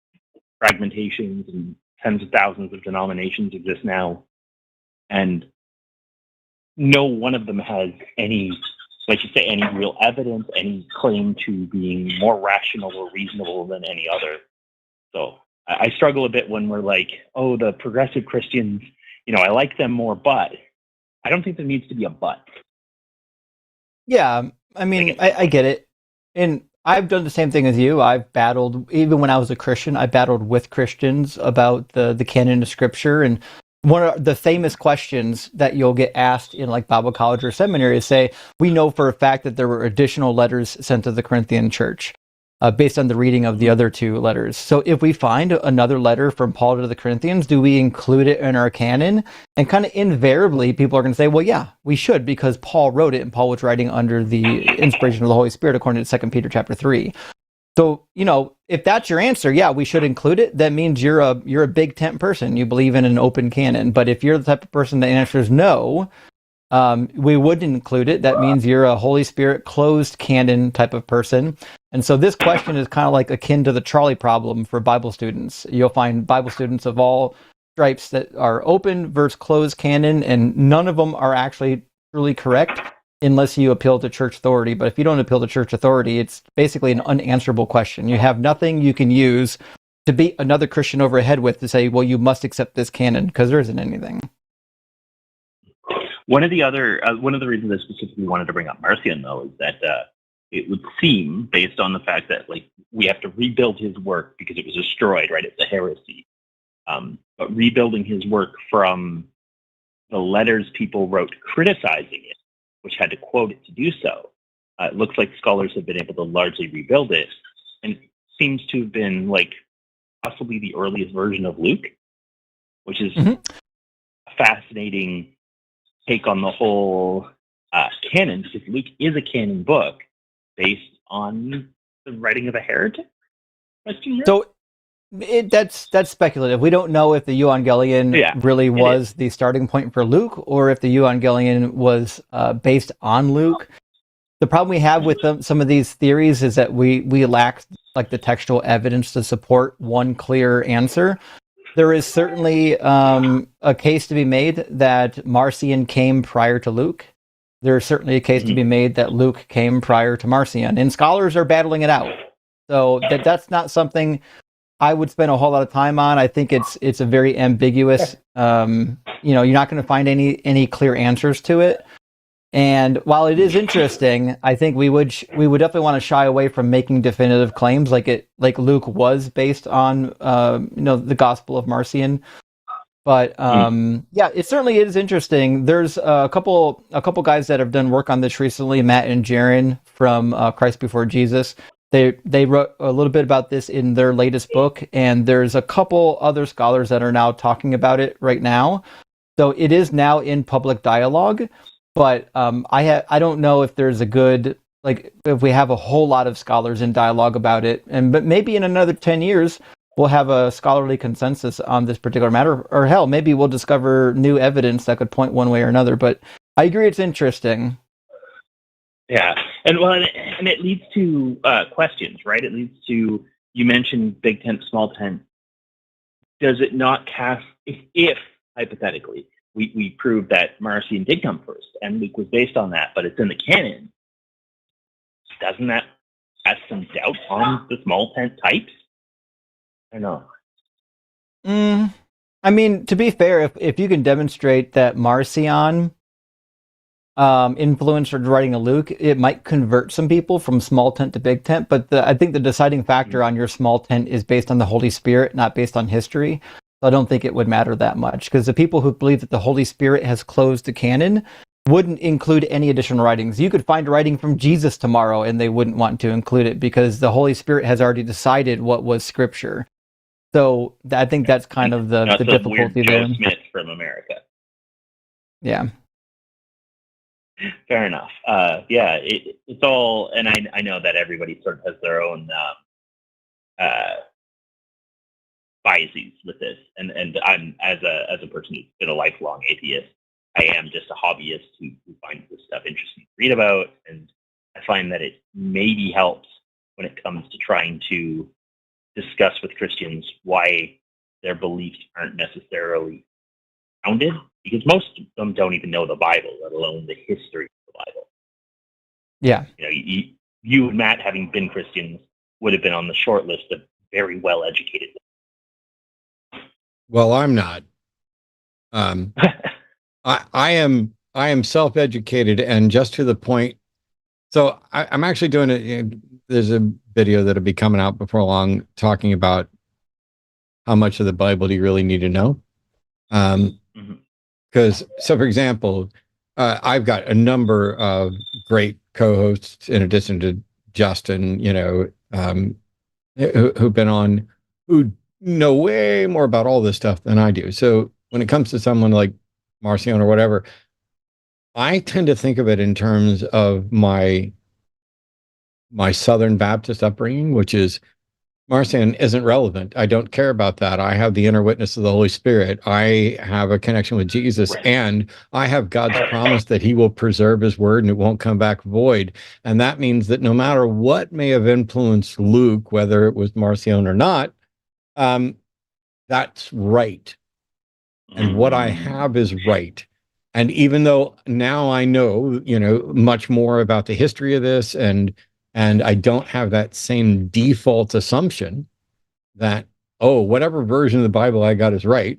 fragmentations and tens of thousands of denominations exist now, and no one of them has any, like you say, any real evidence, any claim to being more rational or reasonable than any other. So I struggle a bit when we're like, oh, the progressive Christians, I like them more, but I don't think there needs to be a but. Yeah, I mean, I get it. And I've done the same thing as you. I've battled, even when I was a Christian, I battled with Christians about the canon of Scripture. And one of the famous questions that you'll get asked in like Bible college or seminary is say, we know for a fact that there were additional letters sent to the Corinthian church based on the reading of the other two letters. So if we find another letter from Paul to the Corinthians, do we include it in our canon? And kind of invariably, people are going to say, well, yeah, we should, because Paul wrote it, and Paul was writing under the inspiration of the Holy Spirit, according to 2 Peter chapter 3. So, if that's your answer, yeah, we should include it. That means you're a big tent person. You believe in an open canon. But if you're the type of person that answers no, we wouldn't include it. That means you're a Holy Spirit closed canon type of person. And so this question is kind of like akin to the trolley problem for Bible students. You'll find Bible students of all stripes that are open versus closed canon, and none of them are actually truly correct unless you appeal to church authority. But if you don't appeal to church authority, it's basically an unanswerable question. You have nothing you can use to beat another Christian over the head with to say, well, you must accept this canon, because there isn't anything. One of the reasons I specifically wanted to bring up Marcion, though, is that it would seem, based on the fact that we have to rebuild his work because it was destroyed, right? It's a heresy. But rebuilding his work from the letters people wrote criticizing it, which had to quote it to do so, it looks like scholars have been able to largely rebuild it, and seems to have been possibly the earliest version of Luke, which is a fascinating take on the whole canon, because Luke is a canon book based on the writing of a heretic? So that's speculative. We don't know if the Evangelion really was the starting point for Luke, or if the Evangelion was based on Luke. The problem we have with some of these theories is that we lack the textual evidence to support one clear answer. There is certainly a case to be made that Marcion came prior to Luke. There's certainly a case to be made that Luke came prior to Marcion, and scholars are battling it out. So that's not something I would spend a whole lot of time on. I think it's a very ambiguous. You're not going to find any clear answers to it. And while it is interesting, I think we would definitely want to shy away from making definitive claims like Luke was based on the Gospel of Marcion. But it certainly is interesting. There's a couple guys that have done work on this recently, Matt and Jaron from Christ Before Jesus. They wrote a little bit about this in their latest book, and there's a couple other scholars that are now talking about it right now. So it is now in public dialogue. But I don't know if there's a good, if we have a whole lot of scholars in dialogue about it, but maybe in another 10 years, we'll have a scholarly consensus on this particular matter, or hell, maybe we'll discover new evidence that could point one way or another. But I agree, it's interesting. Yeah, and it leads to questions, right? It leads to, you mentioned big tent, small tent. Does it not cast, if hypothetically, we proved that Marcion did come first, and Luke was based on that, but it's in the canon, doesn't that cast some doubt on the small tent types? I don't know. I mean, to be fair, if you can demonstrate that Marcion influenced writing of Luke, it might convert some people from small tent to big tent, but I think the deciding factor on your small tent is based on the Holy Spirit, not based on history. So I don't think it would matter that much, because the people who believe that the Holy Spirit has closed the canon wouldn't include any additional writings. You could find writing from Jesus tomorrow and they wouldn't want to include it because the Holy Spirit has already decided what was Scripture. So I think that's kind of the difficulty there. Joe Smith from America. Yeah. Fair enough. It's all, and I know that everybody sort of has their own biases with this, and I'm as a person who's been a lifelong atheist, I am just a hobbyist who finds this stuff interesting to read about, and I find that it maybe helps when it comes to trying to discuss with Christians why their beliefs aren't necessarily founded, because most of them don't even know the Bible, let alone the history of the Bible. Yeah. You and Matt, having been Christians, would have been on the short list of very well-educated. Well, I'm not. I am self-educated and just to the point. So I'm actually doing it. There's a video that'll be coming out before long talking about how much of the Bible do you really need to know? Because, so for example, I've got a number of great co-hosts in addition to Justin, who've been on, who know way more about all this stuff than I do. So when it comes to someone like Marcion or whatever, I tend to think of it in terms of my Southern Baptist upbringing, which is Marcion isn't relevant. I don't care about that. I have the inner witness of the Holy Spirit. I have a connection with Jesus, and I have God's promise that he will preserve his word and it won't come back void. And that means that no matter what may have influenced Luke, whether it was Marcion or not, that's right. And what I have is right. And even though now I know, much more about the history of this and I don't have that same default assumption that, whatever version of the Bible I got is right.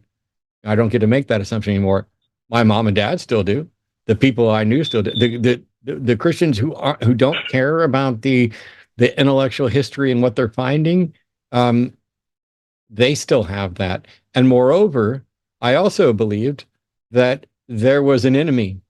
I don't get to make that assumption anymore. My mom and dad still do. The people I knew still do. The Christians who don't care about the intellectual history and what they're finding, they still have that. And moreover, I also believed that there was an enemy,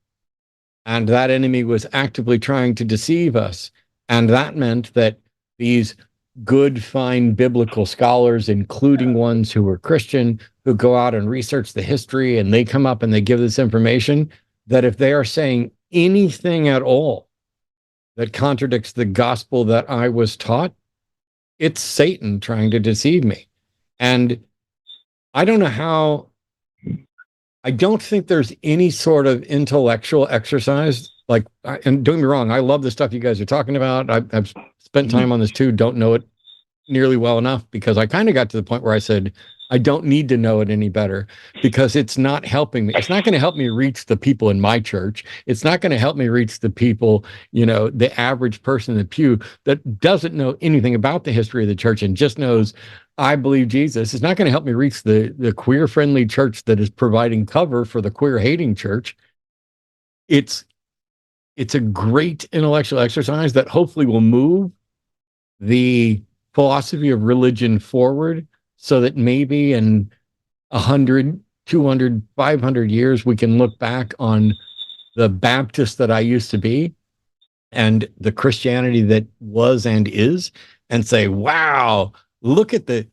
and that enemy was actively trying to deceive us. And that meant that these good, fine biblical scholars, including ones who were Christian, who go out and research the history and they come up and they give this information, that if they are saying anything at all that contradicts the gospel that I was taught, it's Satan trying to deceive me. And I don't know how, I don't think there's any sort of intellectual exercise. Like, and don't get me wrong, I love the stuff you guys are talking about. I've spent time on this too. Don't know it nearly well enough because I kind of got to the point where I said, I don't need to know it any better because it's not helping me. It's not going to help me reach the people in my church. It's not going to help me reach the people, the average person in the pew that doesn't know anything about the history of the church and just knows, I believe Jesus. It's not going to help me reach the queer-friendly church that is providing cover for the queer-hating church. It's a great intellectual exercise that hopefully will move the philosophy of religion forward so that maybe in 100, 200, 500 years, we can look back on the Baptist that I used to be and the Christianity that was and is and say, wow, look at the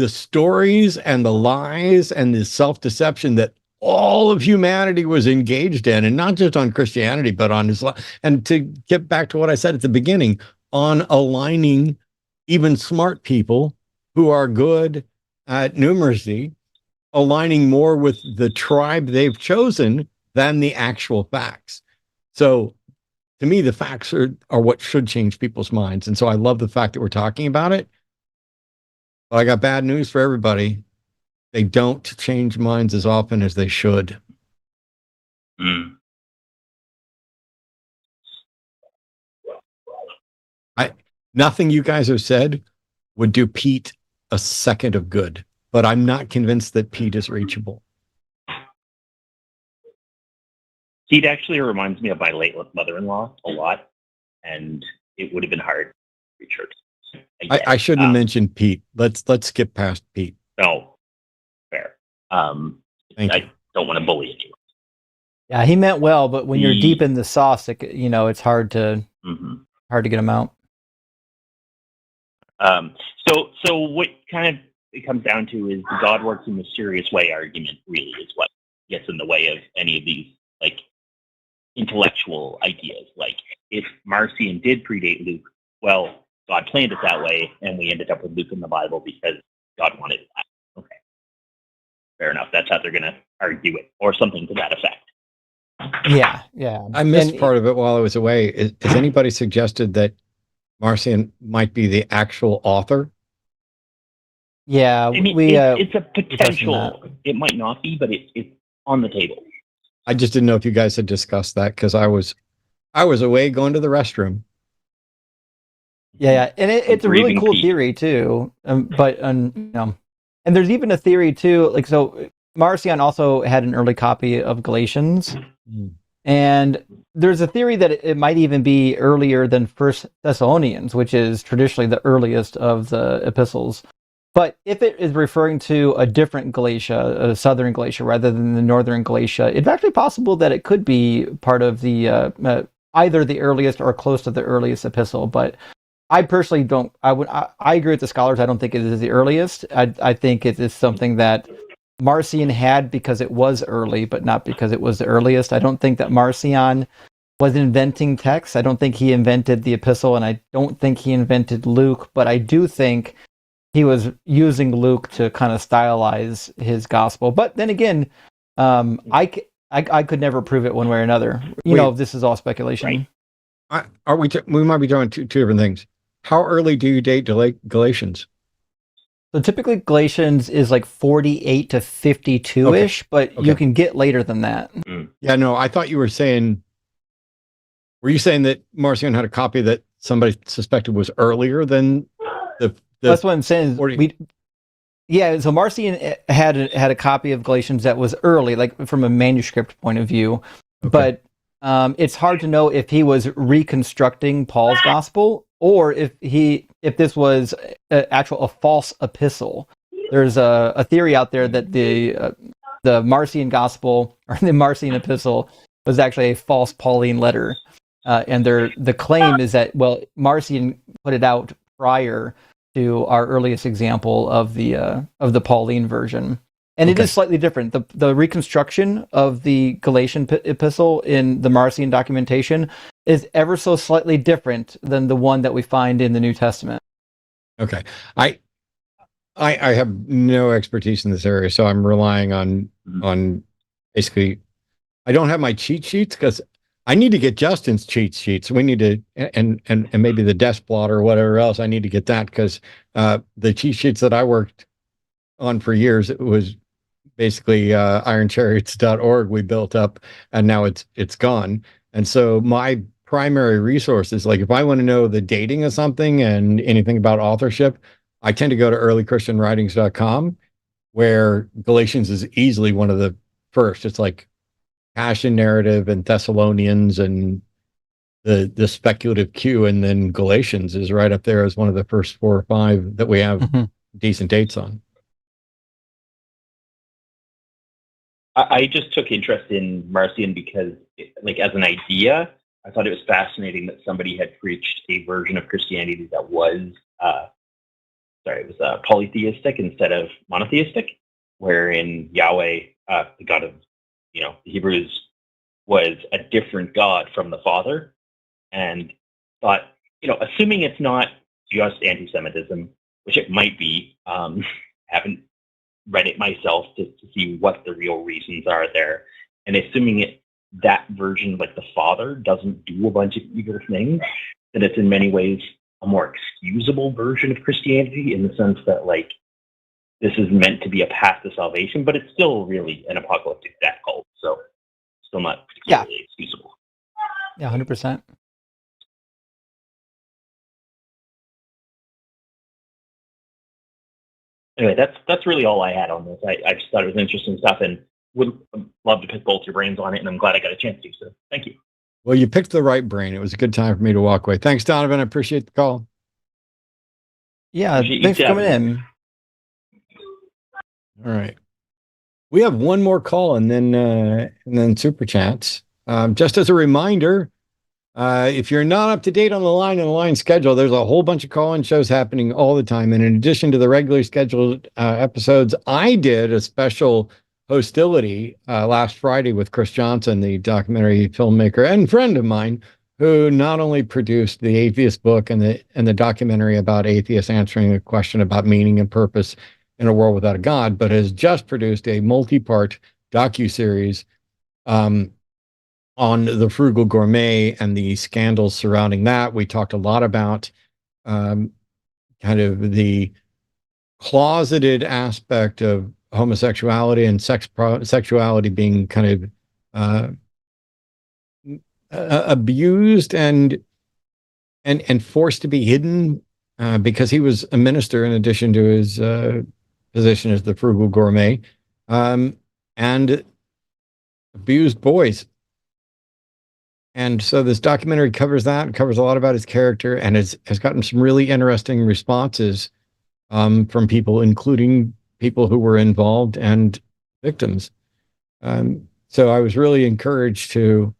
stories and the lies and the self-deception that all of humanity was engaged in, and not just on Christianity, but on Islam. And to get back to what I said at the beginning, on aligning even smart people who are good at numeracy, aligning more with the tribe they've chosen than the actual facts. So to me, the facts are what should change people's minds. And so I love the fact that we're talking about it. But I got bad news for everybody. They don't change minds as often as they should. Nothing you guys have said would do Pete a second of good, but I'm not convinced that Pete is reachable. Pete actually reminds me of my late mother-in-law a lot, and it would have been hard to reach her. I shouldn't have mentioned Pete. Let's skip past Pete. No, fair. I don't want to bully anyone. Yeah, he meant well, but when you're deep in the sauce, it's hard to get him out. So what kind of it comes down to is the God works in a mysterious way argument really is what gets in the way of any of these like intellectual ideas. Like if Marcion did predate Luke, well, God planned it that way, and we ended up with Luke in the Bible because God wanted that. Okay, fair enough. That's how they're going to argue it, or something to that effect. Yeah. I missed part of it while I was away. Has anybody suggested that Marcion might be the actual author? Yeah, I mean, it's a potential. It might not be, but it's on the table. I just didn't know if you guys had discussed that because I was away going to the restroom. Yeah, and it's a really cool theory too. But And there's even a theory too, like, so Marcion also had an early copy of Galatians. And there's a theory that it might even be earlier than First Thessalonians, which is traditionally the earliest of the epistles. But if it is referring to a different Galatia, a southern Galatia, rather than the northern Galatia, it's actually possible that it could be part of the either the earliest or close to the earliest epistle. But I personally don't. I agree with the scholars. I don't think it is the earliest. I think it is something that Marcion had because it was early, but not because it was the earliest. I don't think that Marcion was inventing texts. I don't think he invented the epistle, and I don't think he invented Luke. But I do think he was using Luke to kind of stylize his gospel. But then again, I could never prove it one way or another. You know, this is all speculation. Right. We might be doing two different things. How early do you date Galatians? So typically Galatians is like 48 to 52-ish, but you can get later than that. Yeah, no, I thought you were saying, were you saying that Marcion had a copy that somebody suspected was earlier than the That's what I'm saying. So Marcion had a copy of Galatians that was early, like from a manuscript point of view, but it's hard to know if he was reconstructing Paul's gospel or if this was a false epistle. There's a theory out there that the Marcion gospel or the Marcion epistle was actually a false Pauline letter, and the claim is that Marcion put it out prior to our earliest example of the Pauline version. And it is slightly different. The reconstruction of the Galatian epistle in the Marcion documentation is ever so slightly different than the one that we find in the New Testament. Okay. I have no expertise in this area, so I'm relying on basically, I don't have my cheat sheets because I need to get Justin's cheat sheets. We need to, and maybe the desk plotter or whatever else. I need to get that because the cheat sheets that I worked on for years, it was basically ironchariots.org we built up, and now it's gone. And so my primary resource is, like, if I want to know the dating of something and anything about authorship, I tend to go to earlychristianwritings.com, where Galatians is easily one of the first. It's like Passion Narrative and Thessalonians and the speculative Q, and then Galatians is right up there as one of the first 4 or 5 that we have decent dates on. I just took interest in Marcion because, like, as an idea, I thought it was fascinating that somebody had preached a version of Christianity that was, polytheistic instead of monotheistic, wherein Yahweh, the God of, the Hebrews, was a different God from the Father, and thought, assuming it's not just anti-Semitism, which it might be, haven't read it myself to see what the real reasons are there, and assuming that version, like the Father, doesn't do a bunch of evil things, then it's in many ways a more excusable version of Christianity, in the sense that, like, this is meant to be a path to salvation, but it's still really an apocalyptic death cult, so still not particularly excusable. Yeah, 100%. Anyway, that's really all I had on this. I just thought it was interesting stuff, and would love to pick both your brains on it, and I'm glad I got a chance to, so thank you. Well, you picked the right brain. It was a good time for me to walk away. Thanks, Donovan. I appreciate the call. Yeah, thanks for coming in. All right. We have one more call and then super chats. Just as a reminder, if you're not up to date on the Line and the Line schedule, there's a whole bunch of call-in shows happening all the time. And in addition to the regularly scheduled episodes, I did a special HOSTility last Friday with Chris Johnson, the documentary filmmaker and friend of mine, who not only produced the Atheist book and the documentary about atheists answering the question about meaning and purpose in a world without a God, but has just produced a multi-part docuseries on the frugal gourmet and the scandals surrounding that. We talked a lot about kind of the closeted aspect of homosexuality and sexuality being kind of abused and forced to be hidden because he was a minister in addition to his position as the frugal gourmet, and abused boys. And so this documentary covers that, covers a lot about his character, and has gotten some really interesting responses from people, including people who were involved and victims. So I was really encouraged to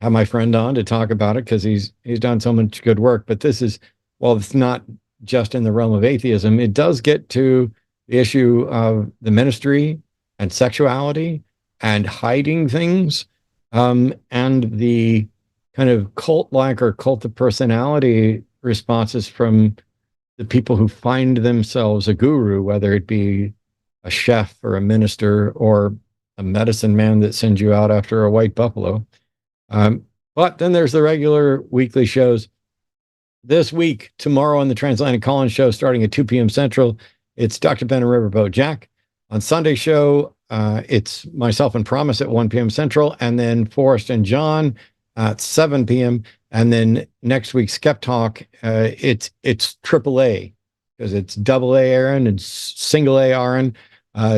have my friend on to talk about it, because he's done so much good work. But this is, while it's not just in the realm of atheism, it does get to the issue of the ministry and sexuality and hiding things, and the kind of cult-like or cult of personality responses from the people who find themselves a guru, whether it be a chef or a minister or a medicine man that sends you out after a white buffalo. But then there's the regular weekly shows. This week, tomorrow on the Transatlantic Collins show, starting at 2 p.m. Central, it's Dr. Ben and Riverboat Jack. On Sunday show, it's myself and Promise at 1 p.m. Central, and then Forrest and John at 7 p.m. And then next week, Skeptalk, it's AAA, because it's double A Aaron and single A Aaron,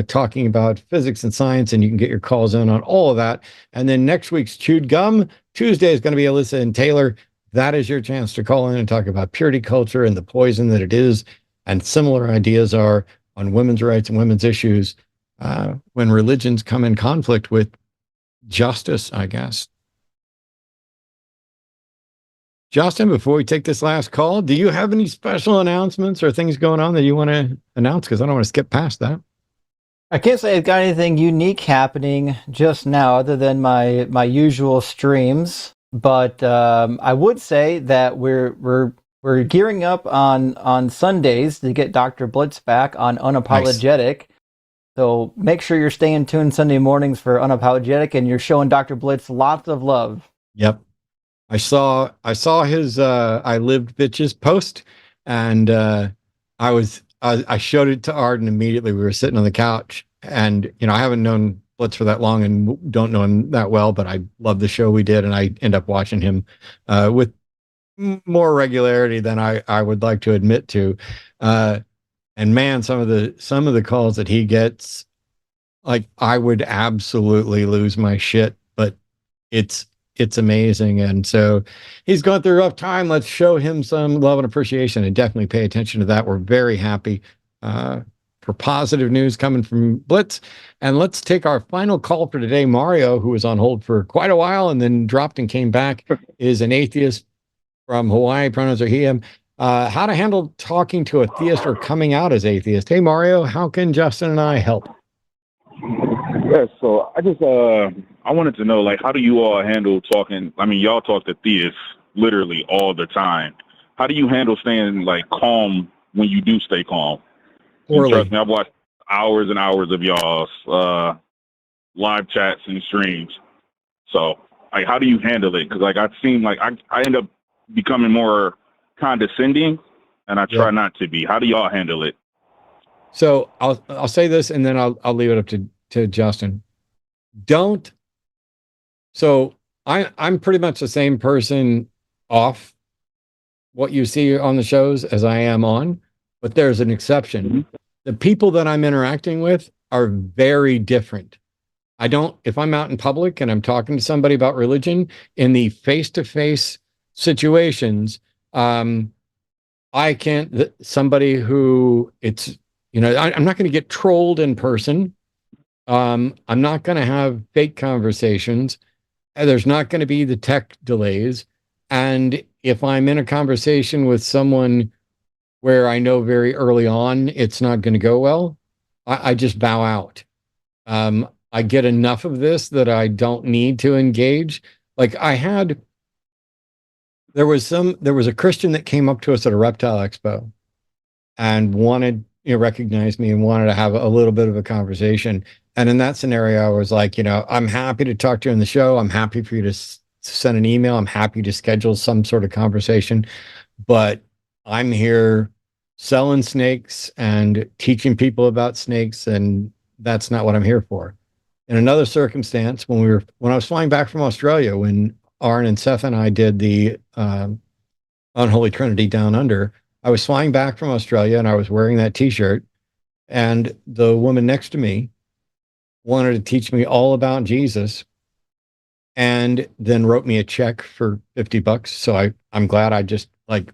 talking about physics and science, and you can get your calls in on all of that. And then next week's Chewed Gum Tuesday is going to be Alyssa and Taylor. That is your chance to call in and talk about purity culture and the poison that it is. And similar ideas are on women's rights and women's issues, when religions come in conflict with justice, I guess. Justin, before we take this last call, do you have any special announcements or things going on that you want to announce? Because I don't want to skip past that. I can't say I've got anything unique happening just now other than my usual streams, but I would say that we're gearing up on Sundays to get Dr. Blitz back on Unapologetic. Nice. So make sure you're staying tuned Sunday mornings for Unapologetic, and you're showing Dr. Blitz lots of love. Yep. I saw his I Lived Bitches post, and I showed it to Arden immediately. We were sitting on the couch, and I haven't known Blitz for that long and don't know him that well, but I love the show we did, and I end up watching him with more regularity than I would like to admit to. And man, some of the calls that he gets, like, I would absolutely lose my shit, but it's amazing. And so he's going through a rough time. Let's show him some love and appreciation, and definitely pay attention to that. We're very happy for positive news coming from Blitz. And let's take our final call for today. Mario, who was on hold for quite a while and then dropped and came back, is an atheist from Hawaii. Pronouns are he, him. How to handle talking to a theist or coming out as atheist. Hey, Mario, how can Justin and I help? Yeah, so I just I wanted to know, like, how do you all handle talking? I mean, y'all talk to theists literally all the time. How do you handle staying, like, calm when you do stay calm? Trust me, I've watched hours and hours of y'all's live chats and streams. So, like, how do you handle it? Because, like, I seem like I end up becoming more condescending, and I try not to be. How do y'all handle it? So I'll say this, and then I'll leave it up to Justin. So I'm pretty much the same person off what you see on the shows as I am on, but there's an exception. Mm-hmm. The people that I'm interacting with are very different. If I'm out in public and I'm talking to somebody about religion in the face-to-face situations, I can't, somebody who I'm not going to get trolled in person. I'm not going to have fake conversations. There's not going to be the tech delays. And if I'm in a conversation with someone where I know very early on it's not going to go well, I just bow out. I get enough of this that I don't need to engage. Like there was a Christian that came up to us at a reptile expo and wanted, recognized me and wanted to have a little bit of a conversation. And in that scenario, I was like, I'm happy to talk to you on the show. I'm happy for you to send an email. I'm happy to schedule some sort of conversation, but I'm here selling snakes and teaching people about snakes, and that's not what I'm here for. In another circumstance, when I was flying back from Australia, when Arn and Seth and I did the Unholy Trinity Down Under, I was flying back from Australia and I was wearing that t-shirt, And the woman next to me wanted to teach me all about Jesus and then wrote me a check for $50. So I'm glad I just like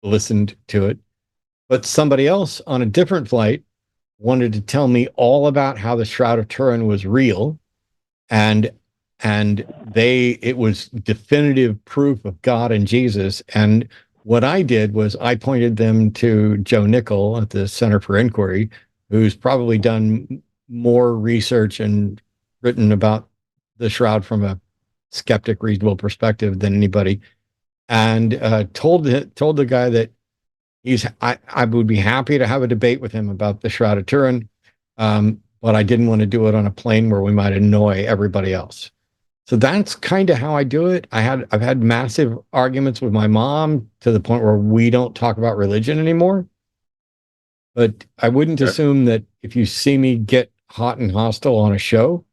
listened to it. But somebody else on a different flight wanted to tell me all about how the Shroud of Turin was real, and it was definitive proof of God and Jesus. And what I did was I pointed them to Joe Nickel at the Center for Inquiry, who's probably done more research and written about the Shroud from a skeptic, reasonable perspective than anybody, and told the guy that I would be happy to have a debate with him about the Shroud of Turin, but I didn't want to do it on a plane where we might annoy everybody else. So that's kind of how I do it. I've had massive arguments with my mom to the point where we don't talk about religion anymore. But I wouldn't assume that if you see me get hot and hostile on a show,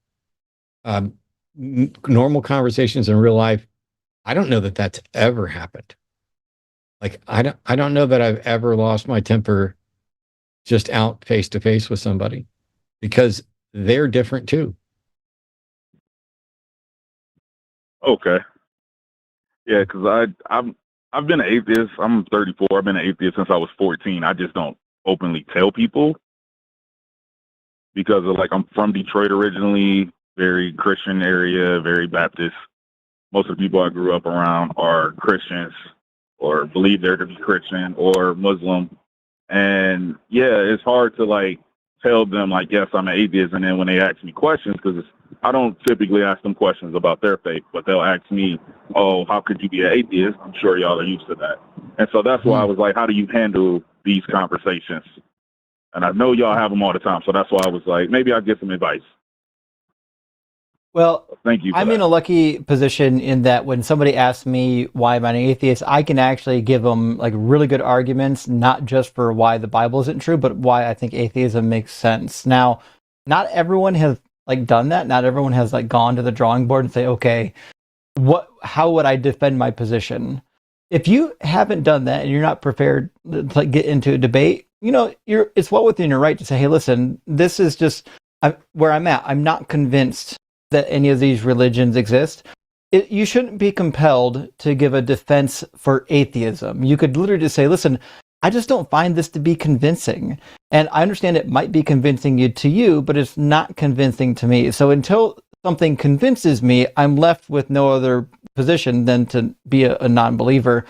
normal conversations in real life, I don't know that that's ever happened. Like, I don't know that I've ever lost my temper just out face to face with somebody, because they're different too. Okay. Yeah, because I've been an atheist. I'm 34. I've been an atheist since I was 14. I just don't openly tell people because of, like, I'm from Detroit originally, very Christian area, very Baptist. Most of the people I grew up around are Christians or believe they're to be Christian or Muslim. And yeah, it's hard to like tell them like, yes, I'm an atheist. And then when they ask me questions, because I don't typically ask them questions about their faith, but they'll ask me, oh, how could you be an atheist? I'm sure y'all are used to that. And so that's why I was like, how do you handle these conversations? And I know y'all have them all the time. So that's why I was like, maybe I'll get some advice. Well, thank you. I'm in a lucky position in that when somebody asks me why I'm an atheist, I can actually give them like really good arguments, not just for why the Bible isn't true, but why I think atheism makes sense. Now, not everyone has like done that. Not everyone has like gone to the drawing board and say, okay, how would I defend my position? If you haven't done that and you're not prepared to like get into a debate, it's well within your right to say, hey, listen, this is just where I'm at. I'm not convinced that any of these religions exist. You shouldn't be compelled to give a defense for atheism. You could literally just say, listen, I just don't find this to be convincing. And I understand it might be convincing to you, but it's not convincing to me. So until something convinces me, I'm left with no other position than to be a non-believer.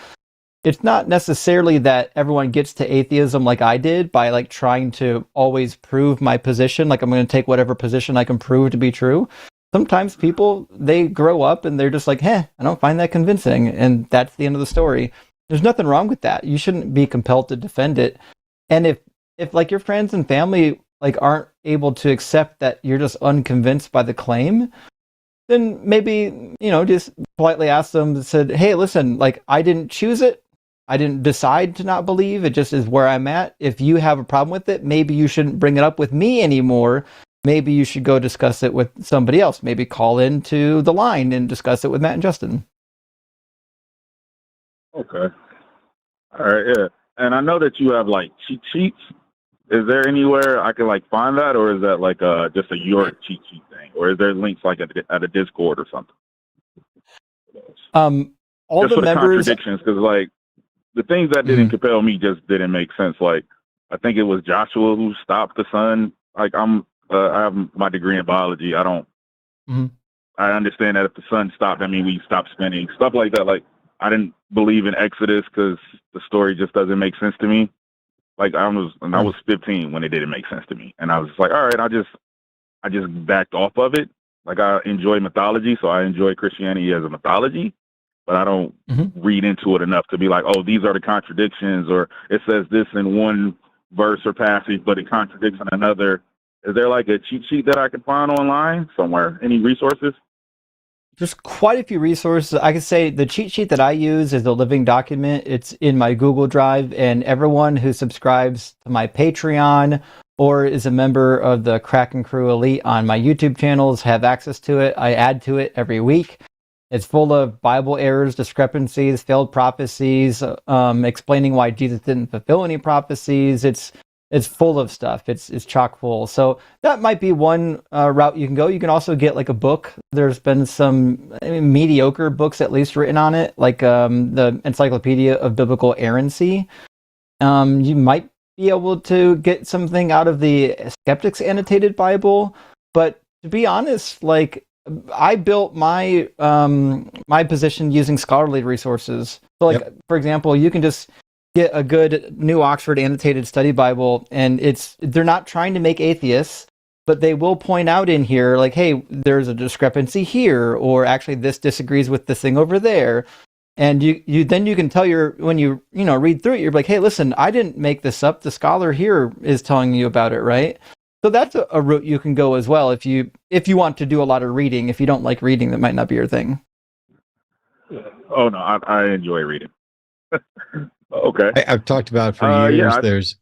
It's not necessarily that everyone gets to atheism like I did by like trying to always prove my position. Like I'm going to take whatever position I can prove to be true. Sometimes people, they grow up and they're just like, I don't find that convincing. And that's the end of the story. There's nothing wrong with that. You shouldn't be compelled to defend it. And if like your friends and family like aren't able to accept that you're just unconvinced by the claim, then maybe, just politely ask them, said, hey, listen, like I didn't choose it. I didn't decide to not believe. It just is where I'm at. If you have a problem with it, maybe you shouldn't bring it up with me anymore. Maybe you should go discuss it with somebody else. Maybe call into the line and discuss it with Matt and Justin. Okay. All right, yeah. And I know that you have like cheat sheets. Is there anywhere I can like find that, or is that like just a your cheat sheet thing, or is there links like at a Discord or something? All just the for members, contradictions, because like the things that didn't compel me just didn't make sense. Like I think it was Joshua who stopped the sun. Like I have my degree in biology. I don't. I understand that if the sun stopped, I mean we stopped spinning. Stuff like that. Like I didn't believe in Exodus because the story just doesn't make sense to me. Like I was 15 when it didn't make sense to me, and I was just like, all right, I just backed off of it. Like I enjoy mythology, so I enjoy Christianity as a mythology, but I don't read into it enough to be like, oh, these are the contradictions, or it says this in one verse or passage, but it contradicts in another. Is there like a cheat sheet that I can find online somewhere? Any resources? There's quite a few resources. I could say the cheat sheet that I use is a living document. It's in my Google Drive, and everyone who subscribes to my Patreon or is a member of the Crack and Crew Elite on my YouTube channels have access to it. I add to it every week. It's full of Bible errors, discrepancies, failed prophecies, explaining why Jesus didn't fulfill any prophecies. It's It's full of stuff. It's chock full. So that might be one route you can go. You can also get like a book. There's been some mediocre books at least written on it, like the Encyclopedia of Biblical Errancy. You might be able to get something out of the Skeptics Annotated Bible, but to be honest, like I built my my position using scholarly resources. So, like for example, you can just get a good New Oxford Annotated Study Bible, and they're not trying to make atheists, but they will point out in here, like, hey, there's a discrepancy here, or actually this disagrees with this thing over there. And you then you can tell when you read through it, you're like, hey, listen, I didn't make this up. The scholar here is telling you about it, right? So that's a route you can go as well if you want to do a lot of reading. If you don't like reading, that might not be your thing. Oh no, I enjoy reading. Okay, I've talked about it for years.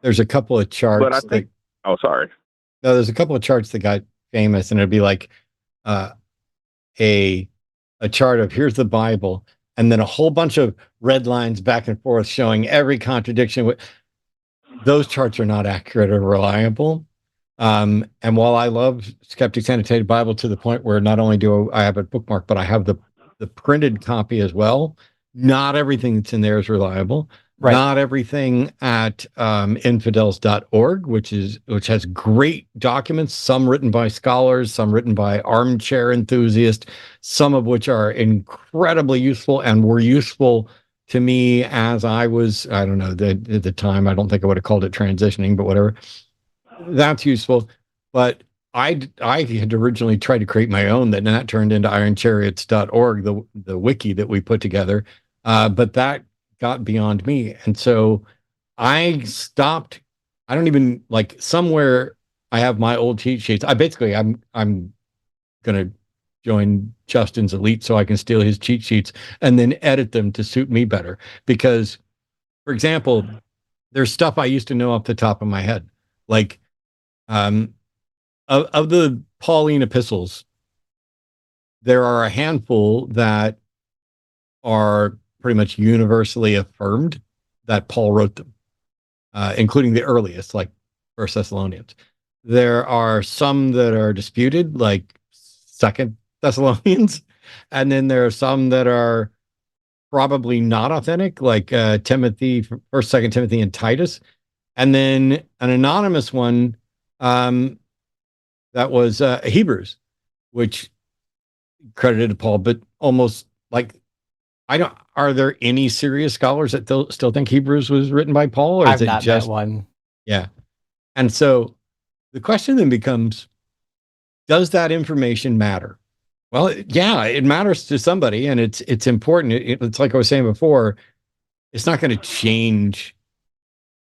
There's a couple of charts. But I think. Sorry. No, there's a couple of charts that got famous, and it'd be like a chart of here's the Bible, and then a whole bunch of red lines back and forth showing every contradiction. Those charts are not accurate or reliable. And while I love Skeptics Annotated Bible to the point where not only do I have it bookmarked, but I have the printed copy as well, not everything that's in there is reliable. Right. Not everything at infidels.org, which has great documents, some written by scholars, some written by armchair enthusiasts, some of which are incredibly useful and were useful to me as I was, I don't know, at the time, I don't think I would have called it transitioning, but whatever. That's useful. But I had originally tried to create my own, and that turned into ironchariots.org, the wiki that we put together. But that got beyond me. And so I stopped. I don't even somewhere I have my old cheat sheets. I'm going to join Justin's elite so I can steal his cheat sheets and then edit them to suit me better. Because, for example, there's stuff I used to know off the top of my head. Like, of the Pauline epistles, there are a handful that are pretty much universally affirmed that Paul wrote them, including the earliest, like 1 Thessalonians. There are some that are disputed, like 2 Thessalonians, and then there are some that are probably not authentic, like Timothy, 1st, 2nd Timothy, and Titus. And then an anonymous one that was Hebrews, which credited to Paul, but almost like are there any serious scholars that still think Hebrews was written by Paul, or is it just one? Yeah. And so the question then becomes, does that information matter? Well, it matters to somebody, and it's important. It's like I was saying before, it's not going to change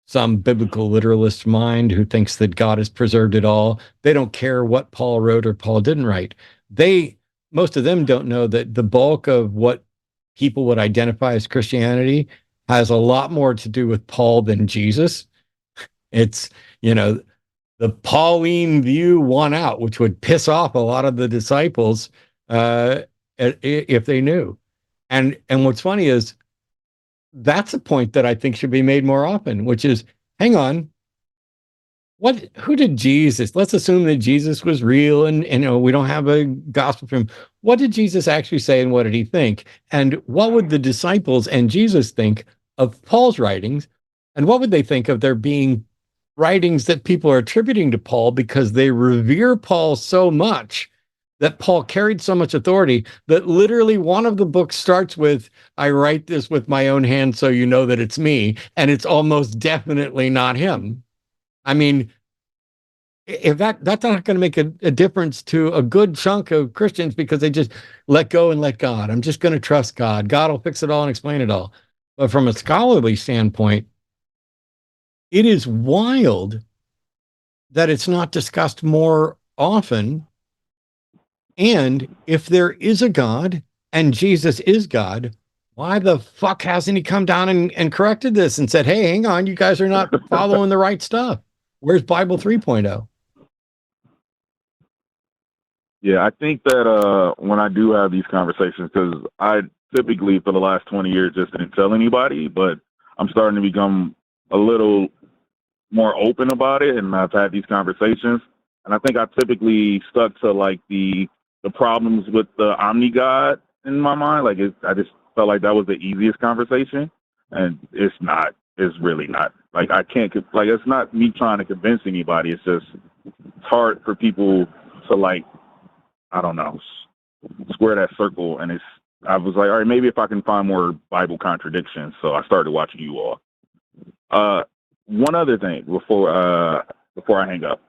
some biblical literalist mind who thinks that God has preserved it all. They don't care what Paul wrote or Paul didn't write. Most of them don't know that the bulk of what people would identify as Christianity has a lot more to do with Paul than Jesus. It's, the Pauline view won out, which would piss off a lot of the disciples if they knew. And what's funny is that's a point that I think should be made more often, which is, hang on, who did Jesus? Let's assume that Jesus was real, and we don't have a gospel from him. What did Jesus actually say, and what did he think? And what would the disciples and Jesus think of Paul's writings? And what would they think of there being writings that people are attributing to Paul because they revere Paul so much, that Paul carried so much authority, that literally one of the books starts with, I write this with my own hand so you know that it's me, and it's almost definitely not him. I mean, if that's not going to make a difference to a good chunk of Christians because they just let go and let God. I'm just going to trust God. God will fix it all and explain it all. But from a scholarly standpoint, it is wild that it's not discussed more often. And if there is a God and Jesus is God, why the fuck hasn't he come down and corrected this and said, hey, hang on, you guys are not following the right stuff? Where's Bible 3.0? Yeah, I think that when I do have these conversations, because I typically for the last 20 years just didn't tell anybody, but I'm starting to become a little more open about it, and I've had these conversations. And I think I typically stuck to like the problems with the omni God in my mind. Like I just felt like that was the easiest conversation, and it's not. It's really not. Like I can't. Like it's not me trying to convince anybody. It's just it's hard for people to like. I don't know. Square that circle, and I was like, all right, maybe if I can find more Bible contradictions. So I started watching you all. One other thing before I hang up.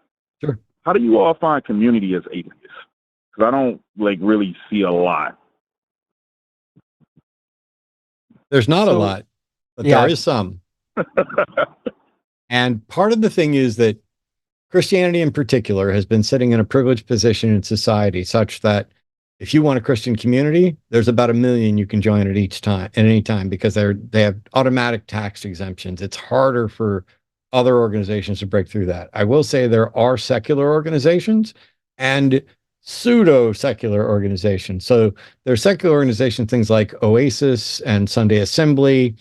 Sure. How do you all find community as atheists? Because I don't like really see a lot. There's not a lot, but there is some. And part of the thing is that Christianity in particular has been sitting in a privileged position in society such that if you want a Christian community, there's about 1 million you can join at any time, because they have automatic tax exemptions. It's harder for other organizations to break through that. I will say there are secular organizations and pseudo-secular organizations. So there's secular organizations, things like Oasis and Sunday Assembly.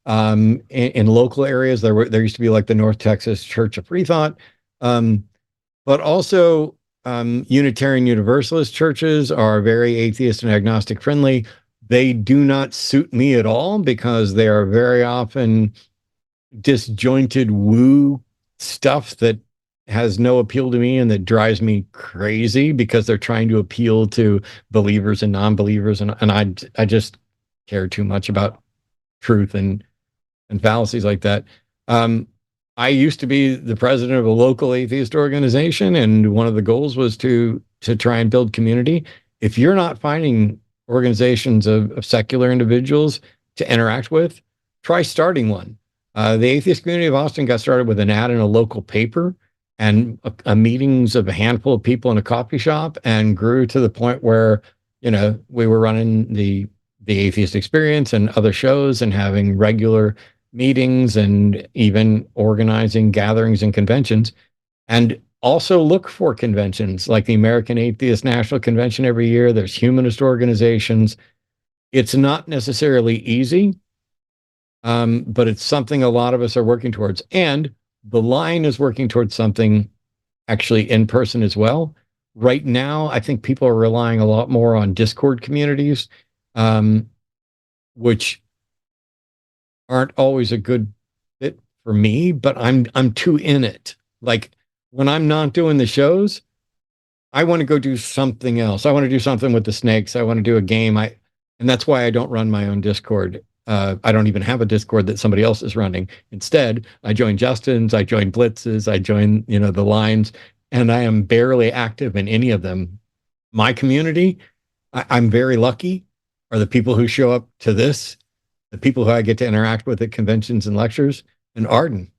In local areas, there used to be like the North Texas Church of Free Thought, but also Unitarian Universalist churches are very atheist and agnostic friendly. They do not suit me at all because they are very often disjointed woo stuff that has no appeal to me and that drives me crazy because they're trying to appeal to believers and non-believers, and I just care too much about truth and fallacies like that. I used to be the president of a local atheist organization, and one of the goals was to try and build community. If you're not finding organizations of secular individuals to interact with, try starting one. The atheist community of Austin got started with an ad in a local paper and meetings of a handful of people in a coffee shop, and grew to the point where, we were running the Atheist Experience and other shows and having regular meetings and even organizing gatherings and conventions. And also look for conventions like the American Atheist National Convention every year. There's humanist organizations. It's not necessarily easy, but it's something a lot of us are working towards. And the line is working towards something actually in person as well. Right now, I think people are relying a lot more on Discord communities, which aren't always a good fit for me, but I'm too in it. Like when I'm not doing the shows, I want to go do something else. I want to do something with the snakes. I want to do a game. And that's why I don't run my own Discord. I don't even have a Discord that somebody else is running. Instead, I join Justin's, I join Blitz's, I join, the lines, and I am barely active in any of them. My community, I'm very lucky, are the people who show up to this, the people who I get to interact with at conventions and lectures, and Arden.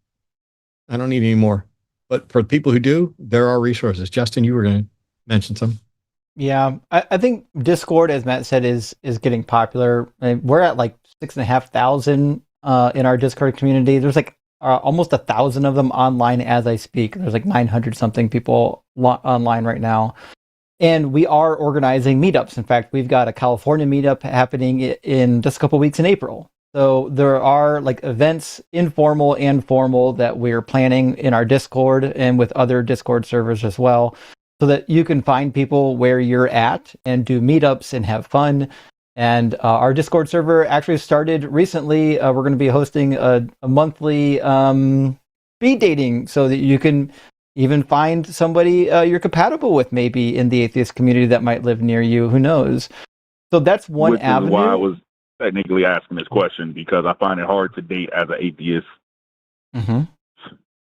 I don't need any more. But for people who do, there are resources. Justin, you were going to mention some. Yeah, I think Discord, as Matt said, is getting popular. We're at like 6,500 in our Discord community. There's like almost 1,000 of them online as I speak. There's like 900 something people online right now. And we are organizing meetups. In fact, we've got a California meetup happening in just a couple weeks in April. So there are like events, informal and formal, that we're planning in our Discord and with other Discord servers as well, so that you can find people where you're at and do meetups and have fun. And our Discord server actually started recently. We're going to be hosting a monthly speed dating, so that you can even find somebody you're compatible with, maybe in the atheist community that might live near you. Who knows? So that's one avenue. Which is why I was technically asking this question, because I find it hard to date as an atheist. Mm-hmm.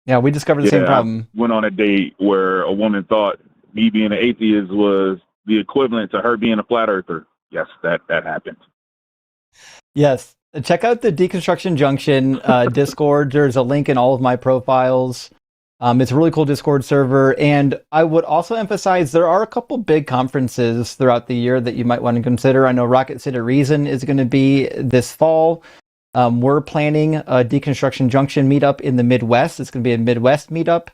Yeah, we discovered the same problem. I went on a date where a woman thought me being an atheist was the equivalent to her being a flat earther. Yes, that happened. Yes. Check out the Deconstruction Junction Discord. There's a link in all of my profiles. It's a really cool Discord server. And I would also emphasize there are a couple big conferences throughout the year that you might want to consider. I know Rocket City Reason is going to be this fall. We're planning a Deconstruction Junction meetup in the Midwest. It's going to be a Midwest meetup.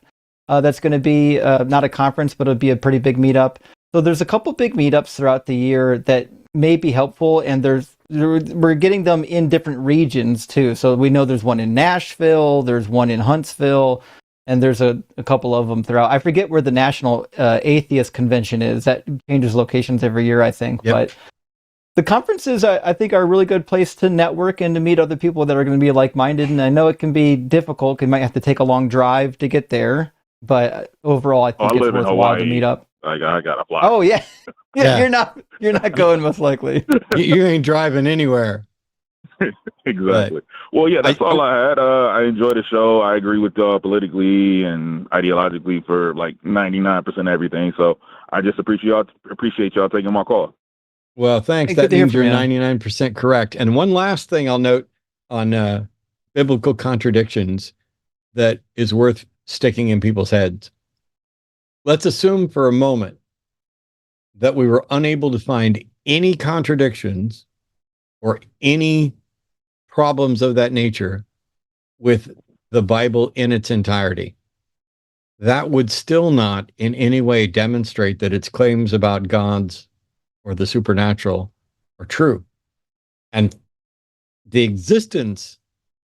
That's going to be not a conference, but it'll be a pretty big meetup. So there's a couple big meetups throughout the year that may be helpful. And there's we're getting them in different regions too. So we know there's one in Nashville, there's one in Huntsville, and there's a couple of them throughout. I forget where the National Atheist Convention is. That changes locations every year, I think. Yep. But the conferences, I think, are a really good place to network and to meet other people that are going to be like-minded. And I know it can be difficult. You might have to take a long drive to get there. But overall, I think it's worthwhile to meet up. I got a fly. Oh, yeah. You're not going, most likely. You ain't driving anywhere. Exactly. Well, yeah, that's all I had. I enjoy the show. I agree with politically and ideologically for like 99% of everything. So I just appreciate y'all taking my call. Well, thanks. That means you're 99% correct. And one last thing I'll note on biblical contradictions that is worth sticking in people's heads. Let's assume for a moment that we were unable to find any contradictions or any problems of that nature with the Bible in its entirety. That would still not in any way demonstrate that its claims about gods or the supernatural are true. And the existence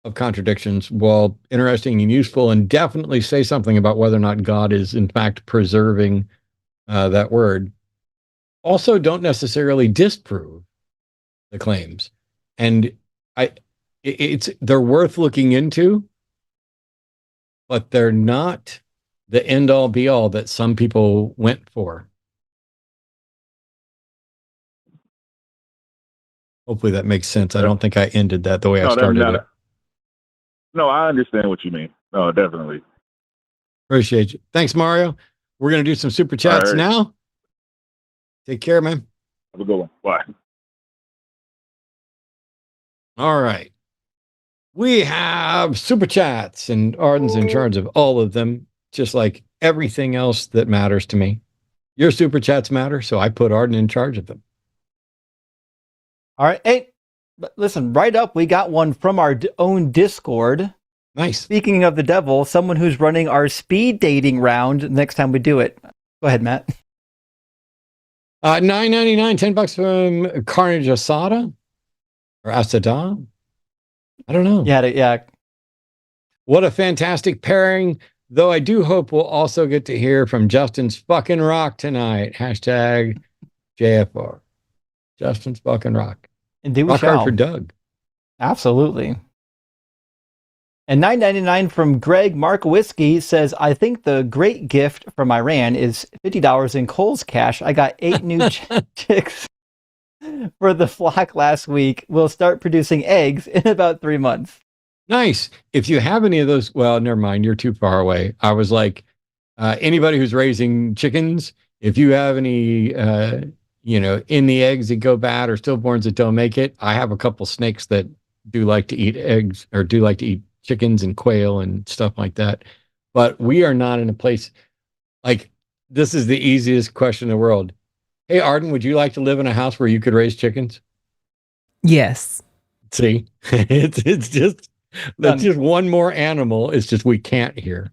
of contradictions, while interesting and useful, and definitely say something about whether or not God is in fact preserving that word, also don't necessarily disprove the claims. And they're worth looking into, but they're not the end all be all that some people went for. Hopefully that makes sense. I don't think I ended that the way I started it. No, I understand what you mean. No, definitely. Appreciate you. Thanks, Mario. We're going to do some super chats now. Take care, man. Have a good one. Bye. All right. We have super chats, and Arden's in charge of all of them, just like everything else that matters to me. Your super chats matter, so I put Arden in charge of them. All right. Hey, listen, right up, we got one from our own Discord. Nice. Speaking of the devil, someone who's running our speed dating round next time we do it. Go ahead, Matt. $9.99, $10 from Carnage Asada or Asada. I don't know. Yeah. What a fantastic pairing. Though I do hope we'll also get to hear from Justin's fucking rock tonight. Hashtag JFR. Justin's fucking rock. Indeed, we rock shall. Hard for Doug. Absolutely. And $9.99 from Greg Markowski says, I think the great gift from Iran is $50 in Kohl's cash. I got 8 new chicks for the flock last week. We'll start producing eggs in about 3 months. Nice. If you have any of those, well, never mind. You're too far away. I was like, anybody who's raising chickens, if you have any, in the eggs that go bad or stillborns that don't make it, I have a couple snakes that do like to eat eggs or do like to eat chickens and quail and stuff like that. But we are not in a place like this is the easiest question in the world. Hey, Arden, would you like to live in a house where you could raise chickens? Yes. See, it's just that's just one more animal. It's just we can't here.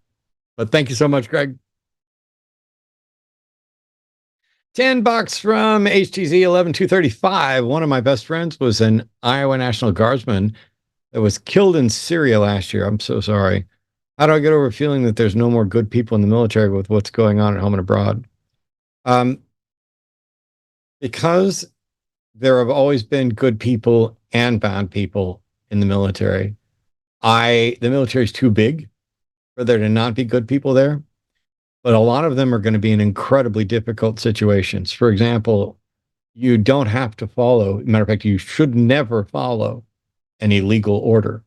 But thank you so much, Greg. $10 from HTZ 11235. One of my best friends was an Iowa National Guardsman that was killed in Syria last year. I'm so sorry. How do I get over feeling that there's no more good people in the military with what's going on at home and abroad? Because there have always been good people and bad people in the military. The military is too big for there to not be good people there. But a lot of them are going to be in incredibly difficult situations. For example, you don't have to follow, matter of fact, you should never follow an illegal order.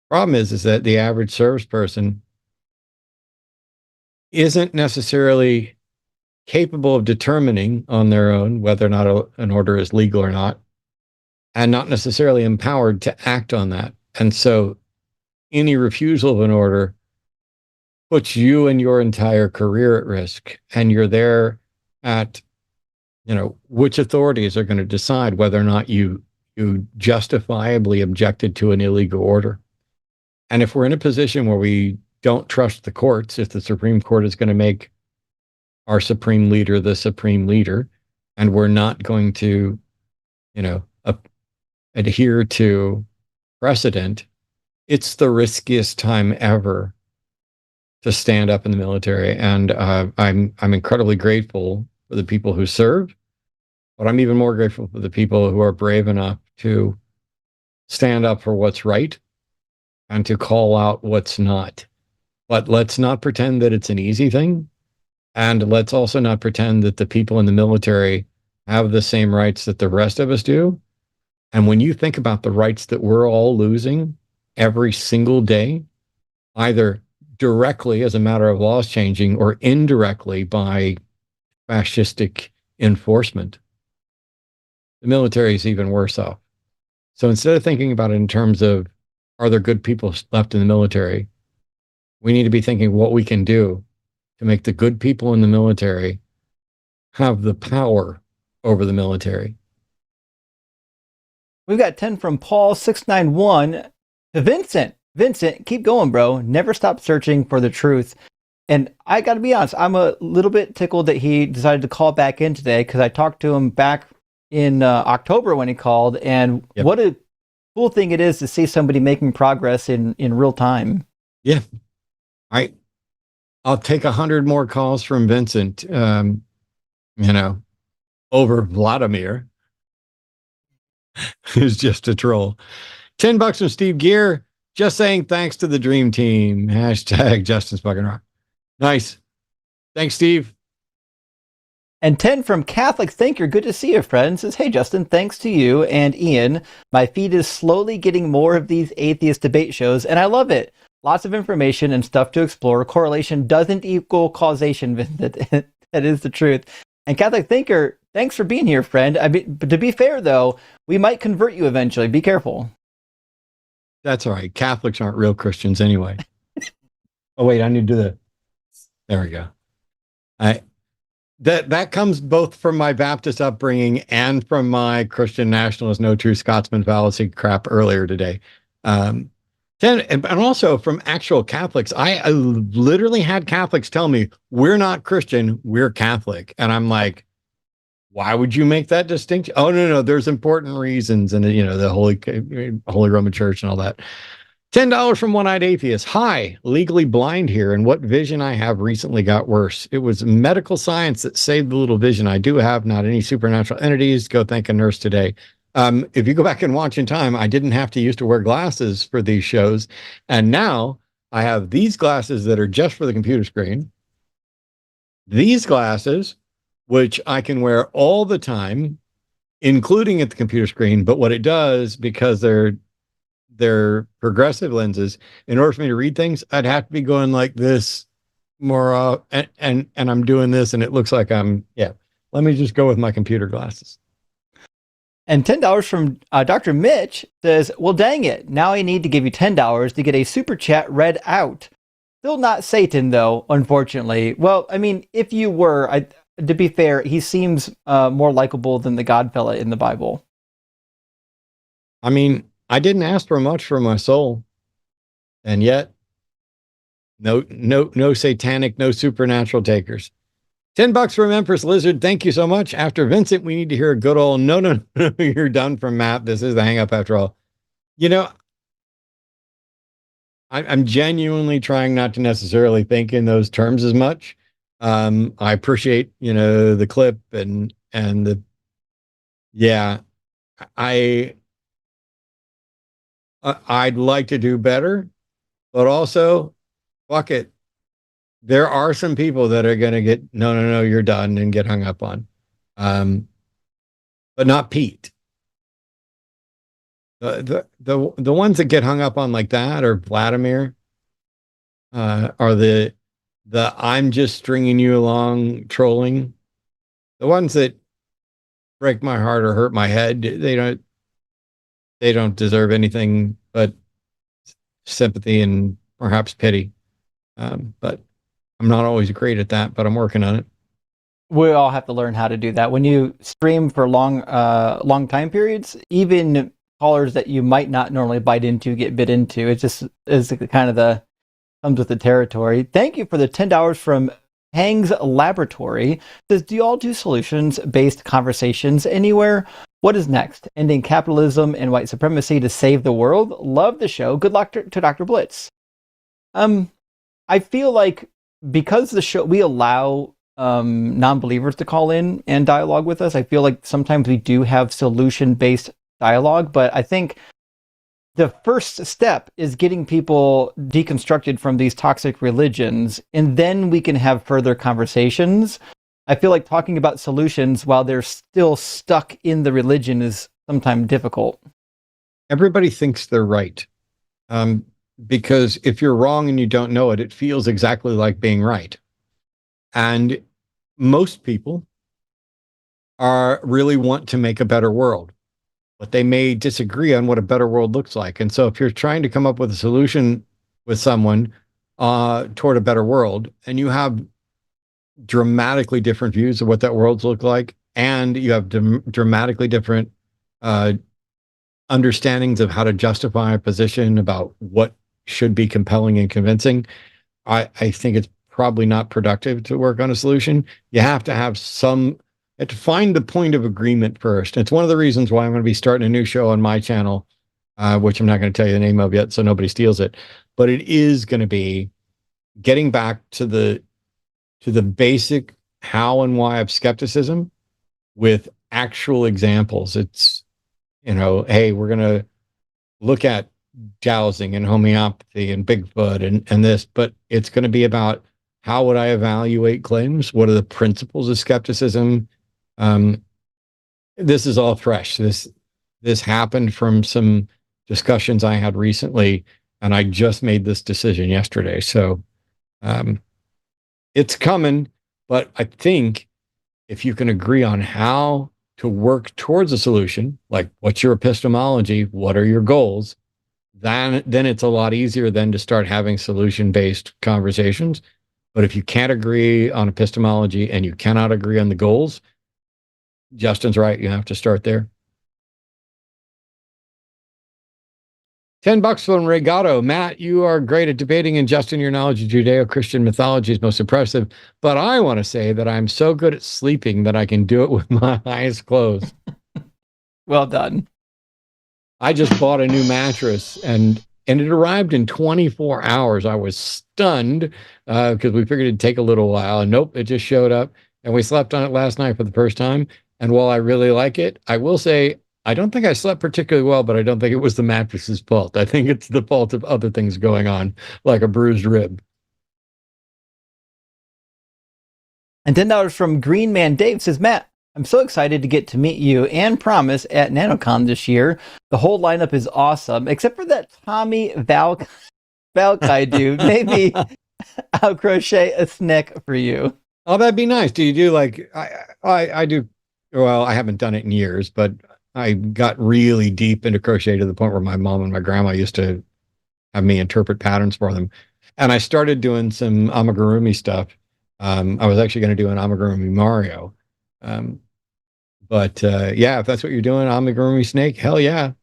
Problem is that the average service person isn't necessarily capable of determining on their own whether or not an order is legal or not, and not necessarily empowered to act on that. And so any refusal of an order puts you and your entire career at risk. And you're there at, which authorities are going to decide whether or not you justifiably objected to an illegal order. And if we're in a position where we don't trust the courts, if the Supreme Court is going to make our supreme leader the supreme leader, and we're not going to, adhere to precedent, it's the riskiest time ever to stand up in the military. And I'm incredibly grateful for the people who serve, but I'm even more grateful for the people who are brave enough to stand up for what's right and to call out what's not. But let's not pretend that it's an easy thing. And let's also not pretend that the people in the military have the same rights that the rest of us do. And when you think about the rights that we're all losing every single day, either directly as a matter of laws changing or indirectly by fascistic enforcement, the military is even worse off. So instead of thinking about it in terms of, are there good people left in the military? We need to be thinking what we can do to make the good people in the military have the power over the military. We've got 10 from Paul691 to Vincent. Vincent, keep going, bro. Never stop searching for the truth. And I got to be honest, I'm a little bit tickled that he decided to call back in today, because I talked to him back in October when he called, and what a cool thing it is to see somebody making progress in real time. Yeah. I'll take 100 more calls from Vincent, over Vladimir, who's just a troll. $10 from Steve Gear, just saying thanks to the dream team. Hashtag Justin's fucking rock. Nice. Thanks, Steve. And 10 from Catholic Thinker, good to see you, friend. Says, hey, Justin, thanks to you and Ian. My feed is slowly getting more of these atheist debate shows, and I love it. Lots of information and stuff to explore. Correlation doesn't equal causation. That is the truth. And Catholic Thinker, thanks for being here, friend. I mean, but to be fair, though, we might convert you eventually. Be careful. That's all right. Catholics aren't real Christians anyway. Oh, wait, I need to do the... There we go. That comes both from my Baptist upbringing and from my Christian nationalist, no true Scotsman fallacy crap earlier today. And also from actual Catholics. I literally had Catholics tell me, we're not Christian, we're Catholic. And I'm like, why would you make that distinction? Oh, no, there's important reasons. And, the Holy Roman Church and all that. $10 from One-Eyed Atheist. Hi, legally blind here, and what vision I have recently got worse. It was medical science that saved the little vision I do have, not any supernatural entities. Go thank a nurse today. If you go back and watch in time, I didn't have to used to wear glasses for these shows. And now I have these glasses that are just for the computer screen. These glasses, which I can wear all the time, including at the computer screen. But what it does, because they're progressive lenses, in order for me to read things, I'd have to be going like this more, and I'm doing this, and it looks like let me just go with my computer glasses. And $10 from Dr. Mitch says, well, dang it. Now I need to give you $10 to get a super chat read out. Still not Satan, though, unfortunately. Well, I mean, if you were, to be fair, he seems more likable than the Godfella in the Bible. I mean, I didn't ask for much for my soul, and yet no satanic, no supernatural takers. $10 from Empress Lizard. Thank you so much. After Vincent, we need to hear a good old no, you're done from Matt. This is the hang up after all. I'm genuinely trying not to necessarily think in those terms as much. I appreciate, the clip and the, I'd like to do better, but also, fuck it. There are some people that are going to get, no, you're done, and get hung up on. But not Pete. The ones that get hung up on like that, or Vladimir, are the I'm just stringing you along trolling. The ones that break my heart or hurt my head, they don't deserve anything but sympathy and perhaps pity. But I'm not always great at that, but I'm working on it. We all have to learn how to do that. When you stream for long time periods, even callers that you might not normally bite into get bit into. It just is kind of comes with the territory. Thank you for the $10 from Hang's Laboratory says, do you all do solutions-based conversations anywhere? What is next? Ending capitalism and white supremacy to save the world? Love the show. Good luck to Dr. Blitz. I feel like because the show, we allow non-believers to call in and dialogue with us, I feel like sometimes we do have solution-based dialogue, but I think the first step is getting people deconstructed from these toxic religions, and then we can have further conversations. I feel like talking about solutions while they're still stuck in the religion is sometimes difficult. Everybody thinks they're right. Because if you're wrong and you don't know it, it feels exactly like being right. And most people really want to make a better world, but they may disagree on what a better world looks like. And so if you're trying to come up with a solution with someone toward a better world, and you have dramatically different views of what that world looks like, and you have dramatically different understandings of how to justify a position about what should be compelling and convincing, I think it's probably not productive to work on a solution. You have to have you have to find the point of agreement first. It's one of the reasons why I'm going to be starting a new show on my channel, which I'm not going to tell you the name of yet, so nobody steals it. But it is going to be getting back to the basic how and why of skepticism with actual examples. It's, hey, we're going to look at dowsing and homeopathy and Bigfoot and this, but it's going to be about how would I evaluate claims? What are the principles of skepticism? This is all fresh. This happened from some discussions I had recently, and I just made this decision yesterday. So it's coming, but I think if you can agree on how to work towards a solution, like what's your epistemology, what are your goals, then it's a lot easier then to start having solution-based conversations. But if you can't agree on epistemology and you cannot agree on the goals, Justin's right. You have to start there. $10 from Regato. Matt, you are great at debating, and Justin, your knowledge of Judeo-Christian mythology is most impressive. But I want to say that I'm so good at sleeping that I can do it with my eyes closed. Well done. I just bought a new mattress, and it arrived in 24 hours. I was stunned because we figured it'd take a little while, and nope, it just showed up. And we slept on it last night for the first time. And while I really like it, I will say I don't think I slept particularly well, but I don't think it was the mattress's fault. I think it's the fault of other things going on, like a bruised rib. And $10 from Green Man Dave says, Matt, I'm so excited to get to meet you and Promise at NanoCon this year. The whole lineup is awesome, except for that Tommy Valkai dude. Maybe I'll crochet a snack for you. Oh, that'd be nice. Do you do like, I do, well, I haven't done it in years, but I got really deep into crochet to the point where my mom and my grandma used to have me interpret patterns for them. And I started doing some amigurumi stuff. I was actually going to do an amigurumi Mario. But yeah, if that's what you're doing, amigurumi snake, hell yeah.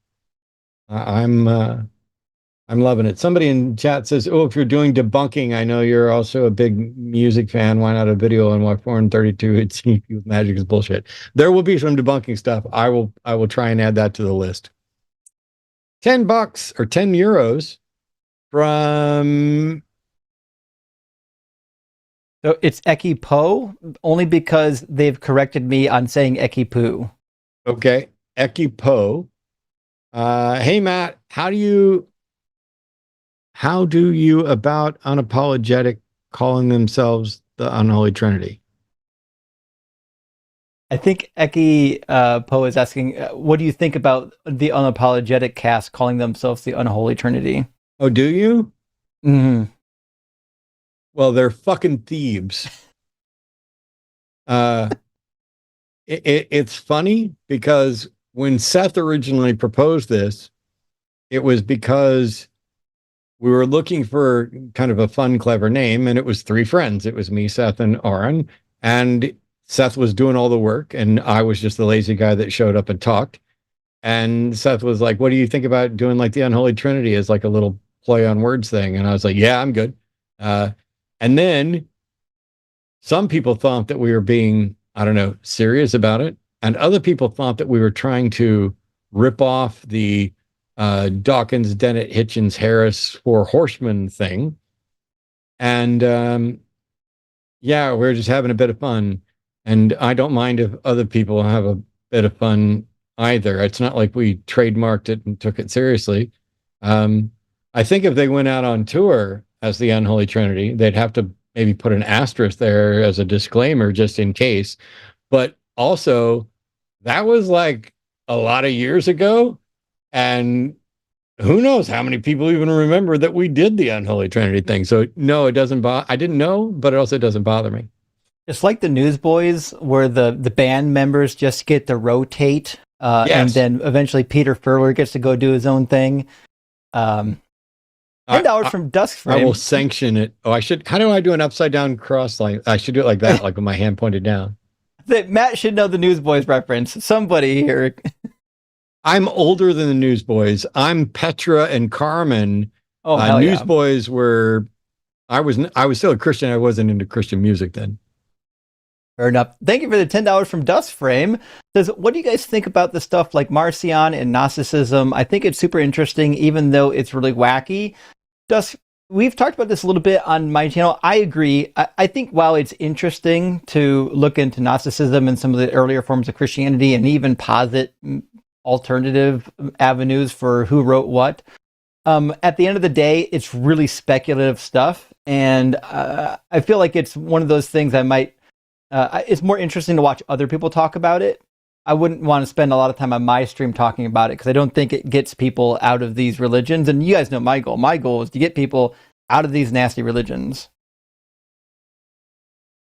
I'm loving it. Somebody in chat says, oh, if you're doing debunking, I know you're also a big music fan. Why not a video on why 432 it's with magic is bullshit? There will be some debunking stuff. I will try and add that to the list. $10 or 10 euros from... So it's Eki Po, only because they've corrected me on saying Eki Poo. Okay, Eki Po. Hey, Matt, how do you about unapologetic calling themselves the unholy trinity? I think Eki Po is asking, what do you think about the unapologetic cast calling themselves the unholy trinity? Oh, do you? Mm-hmm. Well, they're fucking thieves. It's funny because when Seth originally proposed this, it was because we were looking for kind of a fun, clever name, and it was three friends. It was me, Seth, and Aaron. And Seth was doing all the work, and I was just the lazy guy that showed up and talked. And Seth was like, what do you think about doing like the Unholy Trinity as like a little play on words thing? And I was like, yeah, I'm good. And then some people thought that we were being, I don't know, serious about it. And other people thought that we were trying to rip off the Dawkins, Dennett, Hitchens, Harris Four Horsemen thing. And yeah, we're just having a bit of fun. And I don't mind if other people have a bit of fun either. It's not like we trademarked it and took it seriously. I think if they went out on tour as the Unholy Trinity, they'd have to maybe put an asterisk there as a disclaimer just in case. But also, that was like a lot of years ago. And who knows how many people even remember that we did the Unholy Trinity thing. So no, it doesn't bother. I didn't know, but it also doesn't bother me. It's like the Newsboys, where the band members just get to rotate, Yes. and then eventually Peter Furler gets to go do his own thing. $10 from Duskframe. I will sanction it. Oh, I should. How do I do an upside down cross line? I should do it like that, like with my hand pointed down. Matt should know the Newsboys reference. Somebody here. I'm older than the Newsboys. I'm Petra and Carmen. Oh, hell yeah. Newsboys were. I was still a Christian. I wasn't into Christian music then. Fair enough. Thank you for the $10 from Dustframe. Says, what do you guys think about the stuff like Marcion and Gnosticism? I think it's super interesting, even though it's really wacky. We've talked about this a little bit on my channel. I agree. I think while it's interesting to look into Gnosticism and some of the earlier forms of Christianity and even posit alternative avenues for who wrote what, at the end of the day, it's really speculative stuff. And I feel like it's one of those things I might... it's more interesting to watch other people talk about it. I wouldn't want to spend a lot of time on my stream talking about it because I don't think it gets people out of these religions. And you guys know my goal. My goal is to get people out of these nasty religions.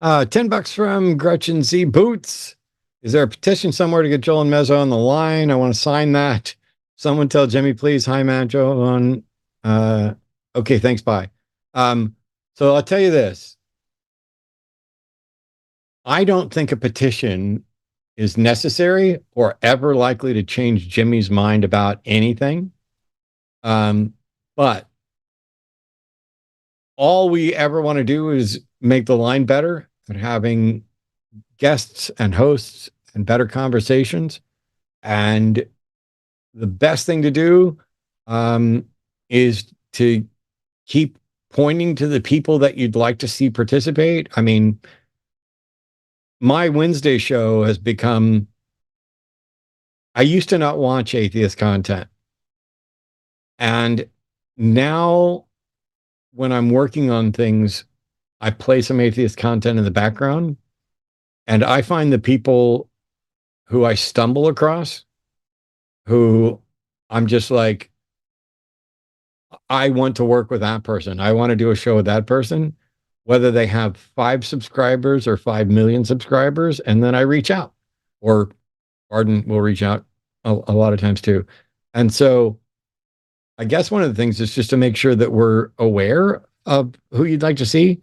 $10 from Gretchen Z. Boots. Is there a petition somewhere to get Joel and Mezzo on the line? I want to sign that. Someone tell Jimmy, please. Hi, man, Joel. Okay, thanks. Bye. So I'll tell you this. I don't think a petition is necessary or ever likely to change Jimmy's mind about anything. But all we ever want to do is make the line better and having guests and hosts and better conversations. And the best thing to do is to keep pointing to the people that you'd like to see participate. I mean, my Wednesday show has become, I used to not watch atheist content. And now when I'm working on things, I play some atheist content in the background. And I find the people who I stumble across, who I'm just like, I want to work with that person. I want to do a show with that person. Whether they have 5 subscribers or 5 million subscribers, and then I reach out, or Arden will reach out a lot of times too. And so I guess one of the things is just to make sure that we're aware of who you'd like to see,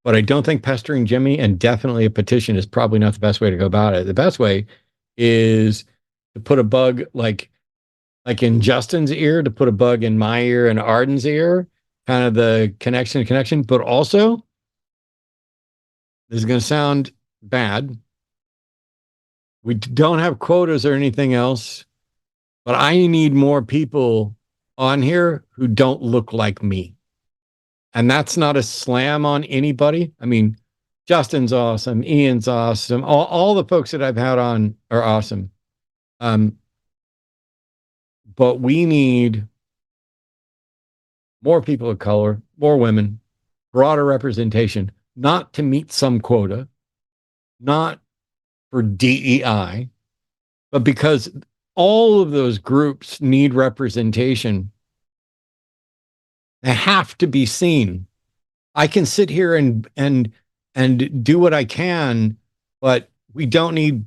but I don't think pestering Jimmy and definitely a petition is probably not the best way to go about it. The best way is to put a bug like in Justin's ear, to put a bug in my ear and Arden's ear, kind of the connection, but also, this is going to sound bad. We don't have quotas or anything else, but I need more people on here who don't look like me. And that's not a slam on anybody. I mean, Justin's awesome. Ian's awesome. All the folks that I've had on are awesome. But we need more people of color, more women, broader representation. Not to meet some quota, not for DEI, but because all of those groups need representation. They have to be seen. I can sit here and do what I can, but we don't need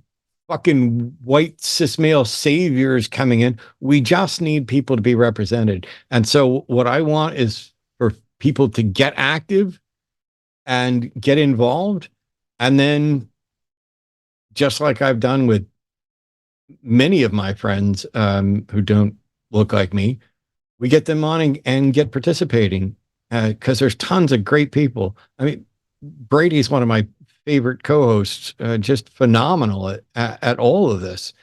fucking white cis male saviors coming in. We just need people to be represented. And so what I want is for people to get active and get involved. And then, just like I've done with many of my friends who don't look like me, we get them on and get participating because there's tons of great people. I mean, Brady's one of my favorite co-hosts, just phenomenal at all of this.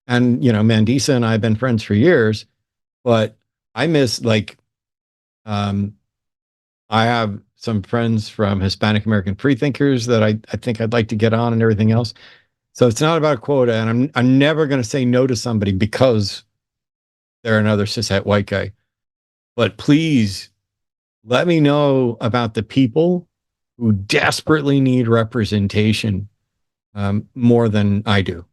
And, Mandisa and I have been friends for years, but I miss I have some friends from Hispanic American freethinkers that I think I'd like to get on and everything else. So it's not about a quota, and I'm never going to say no to somebody because they're another cishet white guy. But please let me know about the people who desperately need representation more than I do.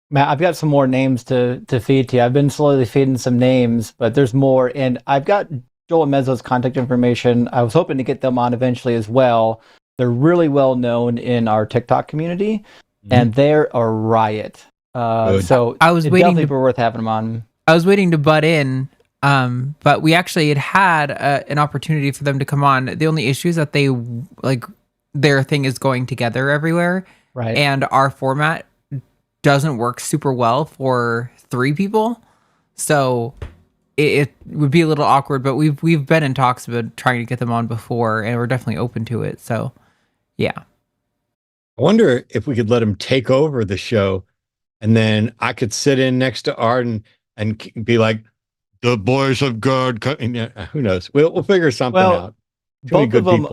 Matt, I've got some more names to feed to you. I've been slowly feeding some names, but there's more. And I've got Joel and Mezzo's contact information. I was hoping to get them on eventually as well. They're really well known in our TikTok community, and they're a riot. So I was waiting definitely worth having them on. I was waiting to butt in, but we actually had an opportunity for them to come on. The only issue is that they their thing is going together everywhere, right? And our format doesn't work super well for 3 people, so it would be a little awkward. But we've been in talks about trying to get them on before, and we're definitely open to it. So, yeah. I wonder if we could let them take over the show, and then I could sit in next to Arden and be like, "The boys of God." Who knows? We'll figure something out. Both of them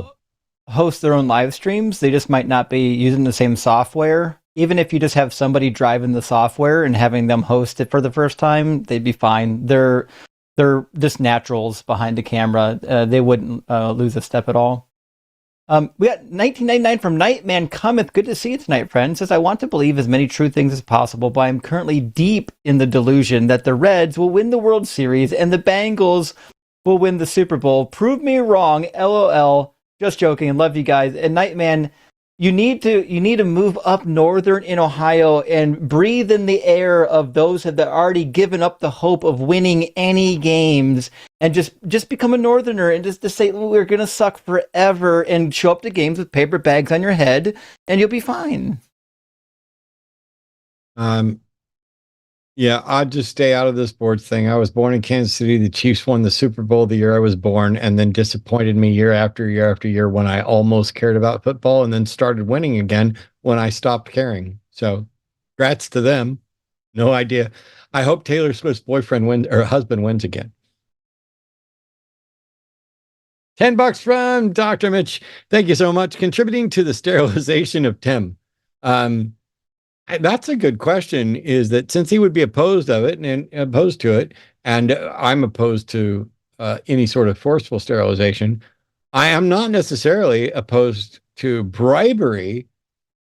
host their own live streams. They just might not be using the same software. Even if you just have somebody driving the software and having them host it for the first time, they'd be fine. They're just naturals behind the camera. They wouldn't lose a step at all. We got 1999 from Nightman Cometh. Good to see you tonight, friend. Says, I want to believe as many true things as possible, but I'm currently deep in the delusion that the Reds will win the World Series and the Bengals will win the Super Bowl. Prove me wrong. LOL. Just joking. Love you guys. And Nightman, you need to move up northern in Ohio and breathe in the air of those that have already given up the hope of winning any games, and just become a northerner and just to say we're gonna suck forever and show up to games with paper bags on your head and you'll be fine. Yeah, I'd just stay out of the sports thing. I was born in Kansas City. The Chiefs won the Super Bowl the year I was born, and then disappointed me year after year after year when I almost cared about football, and then started winning again when I stopped caring. So, congrats to them. No idea. I hope Taylor Swift's boyfriend wins or husband wins again. $10 from Dr. Mitch. Thank you so much. Contributing to the sterilization of Tim. That's a good question, is that since he would be opposed to it, and I'm opposed to any sort of forceful sterilization, I am not necessarily opposed to bribery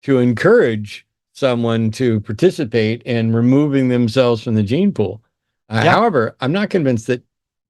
to encourage someone to participate in removing themselves from the gene pool. However, I'm not convinced that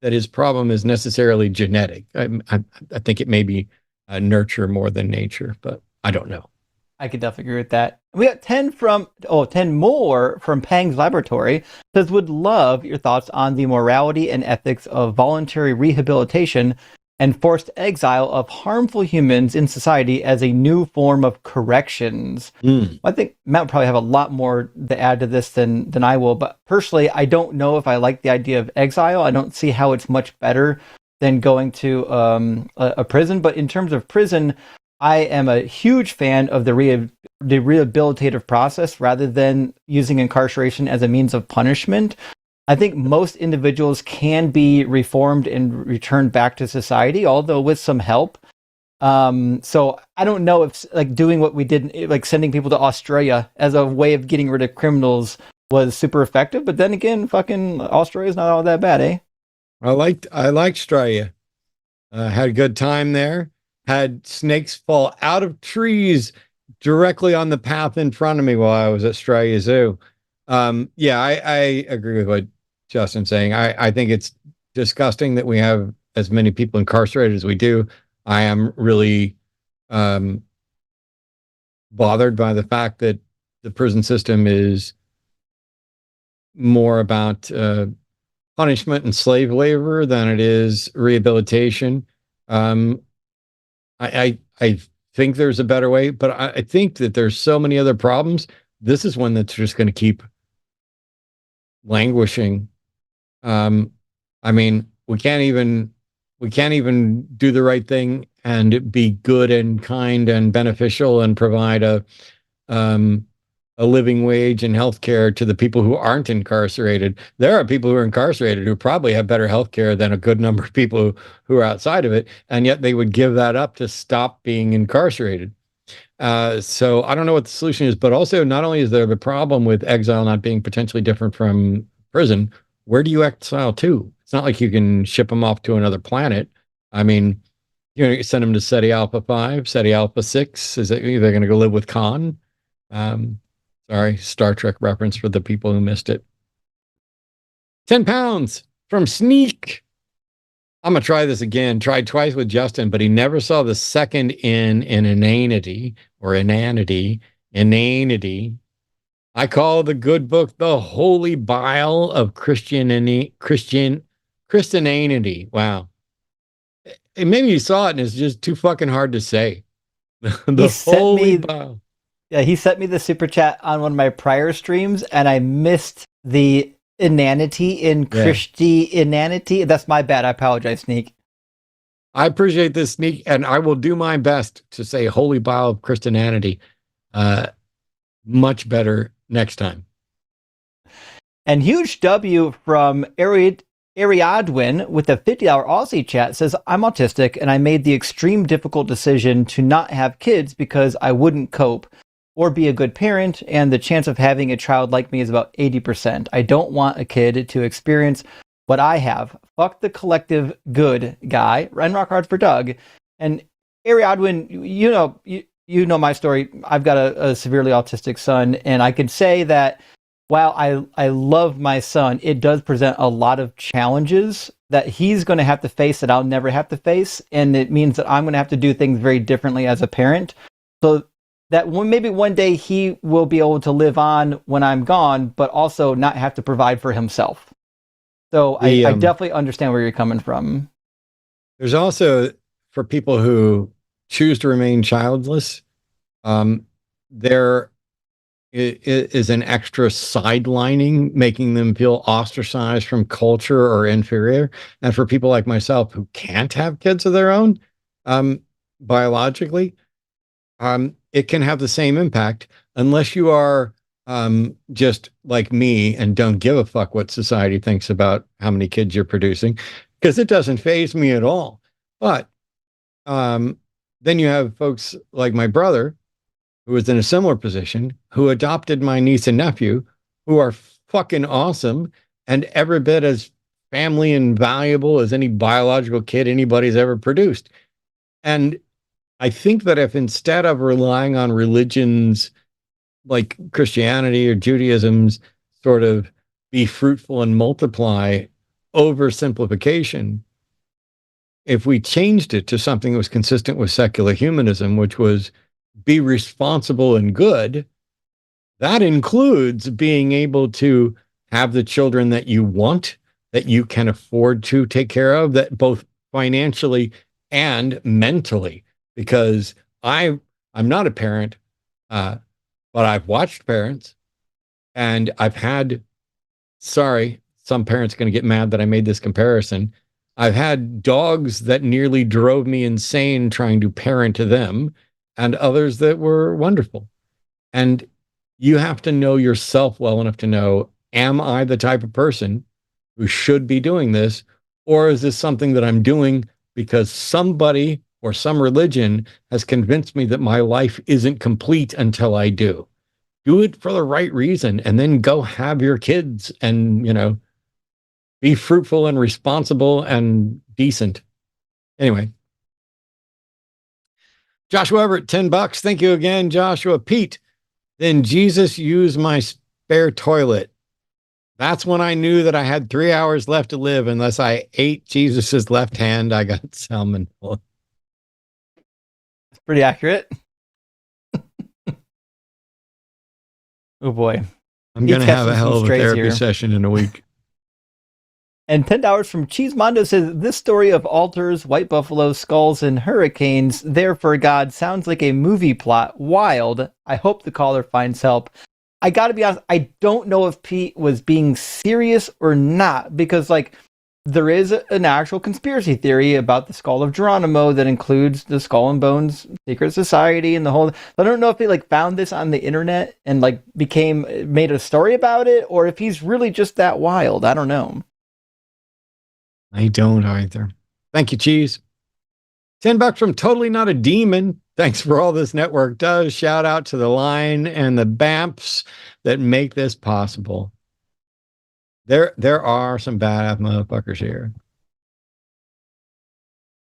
his problem is necessarily genetic. I think it may be nurture more than nature, but I don't know. I could definitely agree with that. We got 10 more from Pang's Laboratory. Says, would love your thoughts on the morality and ethics of voluntary rehabilitation and forced exile of harmful humans in society as a new form of corrections. I think Matt would probably have a lot more to add to this than I will, but personally, I don't know if I like the idea of exile. I don't see how it's much better than going to a prison, but in terms of prison, I am a huge fan of the rehabilitative process rather than using incarceration as a means of punishment. I think most individuals can be reformed and returned back to society, although with some help. So I don't know if doing what we did, like sending people to Australia as a way of getting rid of criminals, was super effective. But then again, fucking Australia's not all that bad, eh? I liked Australia. Had a good time there. Had snakes fall out of trees directly on the path in front of me while I was at Australia Zoo. I agree with what Justin's saying. I think it's disgusting that we have as many people incarcerated as we do. I am really bothered by the fact that the prison system is more about punishment and slave labor than it is rehabilitation. I think there's a better way, but I think that there's so many other problems. This is one that's just going to keep languishing. I mean, we can't even we can't even do the right thing and be good and kind and beneficial and provide a living wage and health care to the people who aren't incarcerated. There are people who are incarcerated who probably have better health care than a good number of people who are outside of it, and yet they would give that up to stop being incarcerated. So I don't know what the solution is, but also not only is there the problem with exile not being potentially different from prison, where do you exile to? It's not like you can ship them off to another planet. I mean, you send them to SETI Alpha 5, SETI Alpha 6. Is it they're going to go live with Khan? Sorry, Star Trek reference for the people who missed it. 10 pounds from Sneak. I'm going to try this again. Tried twice with Justin, but he never saw the second in inanity or inanity. I call the good book the holy bile of Christianity. Wow. Maybe you saw it and it's just too fucking hard to say. The holy bile. Yeah, he sent me the super chat on one of my prior streams, and I missed the inanity in Christianity. That's my bad. I apologize, Sneak. I appreciate this, Sneak, and I will do my best to say holy bile of Christianity much better next time. And huge W from Ariadwin with a $50 Aussie chat says, I'm autistic and I made the extreme difficult decision to not have kids because I wouldn't cope or be a good parent, and the chance of having a child like me is about 80%. I don't want a kid to experience what I have. Fuck the collective good guy. Run rock hard for Doug. And Ariadwin, you know my story. I've got a severely autistic son, and I can say that while I love my son, it does present a lot of challenges that he's going to have to face that I'll never have to face, and it means that I'm going to have to do things very differently as a parent. So that maybe one day he will be able to live on when I'm gone, but also not have to provide for himself. So I definitely understand where you're coming from. There's also, for people who choose to remain childless, there is an extra sidelining, making them feel ostracized from culture or inferior. And for people like myself who can't have kids of their own, biologically, it can have the same impact unless you are just like me and don't give a fuck what society thinks about how many kids you're producing, because it doesn't faze me at all. But then you have folks like my brother, who was in a similar position, who adopted my niece and nephew, who are fucking awesome and every bit as family and valuable as any biological kid anybody's ever produced. And I think that if instead of relying on religions like Christianity or Judaism's sort of be fruitful and multiply oversimplification, if we changed it to something that was consistent with secular humanism, which was be responsible and good, that includes being able to have the children that you want, that you can afford to take care of, that both financially and mentally. Because I'm not a parent, but I've watched parents, and I've had, sorry, some parents are going to get mad that I made this comparison. I've had dogs that nearly drove me insane trying to parent them, and others that were wonderful. And you have to know yourself well enough to know, am I the type of person who should be doing this? Or is this something that I'm doing because somebody or some religion has convinced me that my life isn't complete until I do? Do it for the right reason, and then go have your kids and, be fruitful and responsible and decent. Anyway. Joshua Everett, $10. Thank you again, Joshua. Pete, then Jesus used my spare toilet. That's when I knew that I had 3 hours left to live. Unless I ate Jesus's left hand, I got salmonella. That's pretty accurate. Oh boy. I'm going to have a hell of a therapy session in a week. And $10 from Cheesemondo says, this story of altars, white buffalo, skulls, and hurricanes, there for God, sounds like a movie plot. Wild. I hope the caller finds help. I gotta be honest, I don't know if Pete was being serious or not, because there is an actual conspiracy theory about the skull of Geronimo that includes the Skull and Bones secret society and the whole. I don't know if they like found this on the internet and like made a story about it, or if he's really just that wild. I don't know. I don't either. Thank you, Cheese. $10 from Totally Not a Demon. Thanks for all this network does. Shout out to the line and the BAMPs that make this possible. There are some badass motherfuckers here.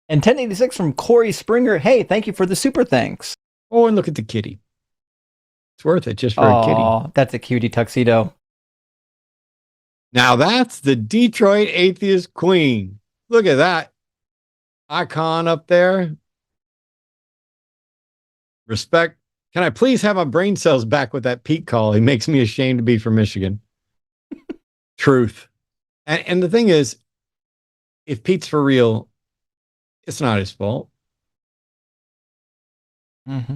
And 1086 from Corey Springer. Hey, thank you for the super thanks. Oh, and look at the kitty. It's worth it just for a kitty. Oh, that's a cutie tuxedo. Now that's the Detroit Atheist Queen. Look at that icon up there. Respect. Can I please have my brain cells back with that Pete call? He makes me ashamed to be from Michigan. Truth. And the thing is, if Pete's for real, it's not his fault. Mm-hmm.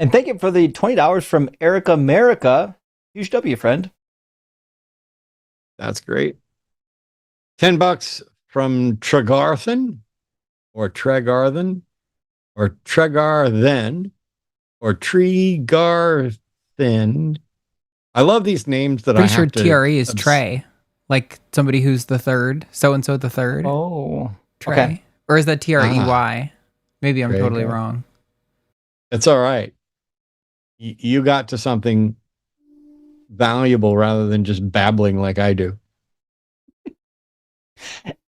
And thank you for the $20 from Eric America. Huge W, friend. That's great. $10 from Tregarthen, or Tregarthen, or Tregarthen, or Tregarthen. I love these names that Pretty sure TRE is Trey, like somebody who's the third, so and so the third. Oh, Trey. Okay. Or is that TREY? Maybe I'm Trey totally guy. wrong. It's all right. You got to something valuable rather than just babbling like I do.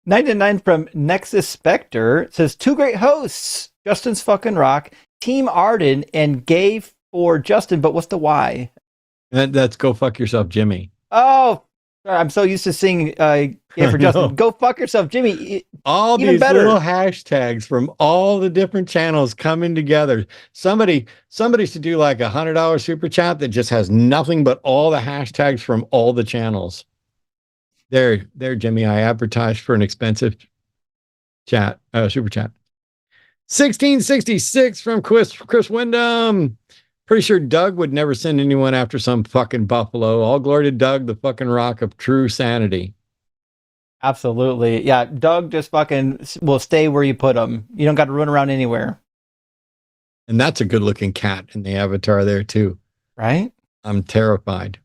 99 from Nexus Spectre says, two great hosts, Justin's fucking rock, Team Arden, and gay for Justin, but what's the why? That's go fuck yourself, Jimmy. Oh, sorry, I'm so used to seeing gay for Justin. Go fuck yourself, Jimmy. All Even these better. little hashtags from all the different channels coming together. Somebody should do like $100 super chat that just has nothing but all the hashtags from all the channels. There, Jimmy. I advertised for an expensive chat, super chat. 1666 from Chris Wyndham. Pretty sure Doug would never send anyone after some fucking buffalo. All glory to Doug, the fucking rock of true sanity. Absolutely. Yeah, Doug just fucking will stay where you put him. You don't got to run around anywhere. And that's a good looking cat in the avatar there too. Right? I'm terrified.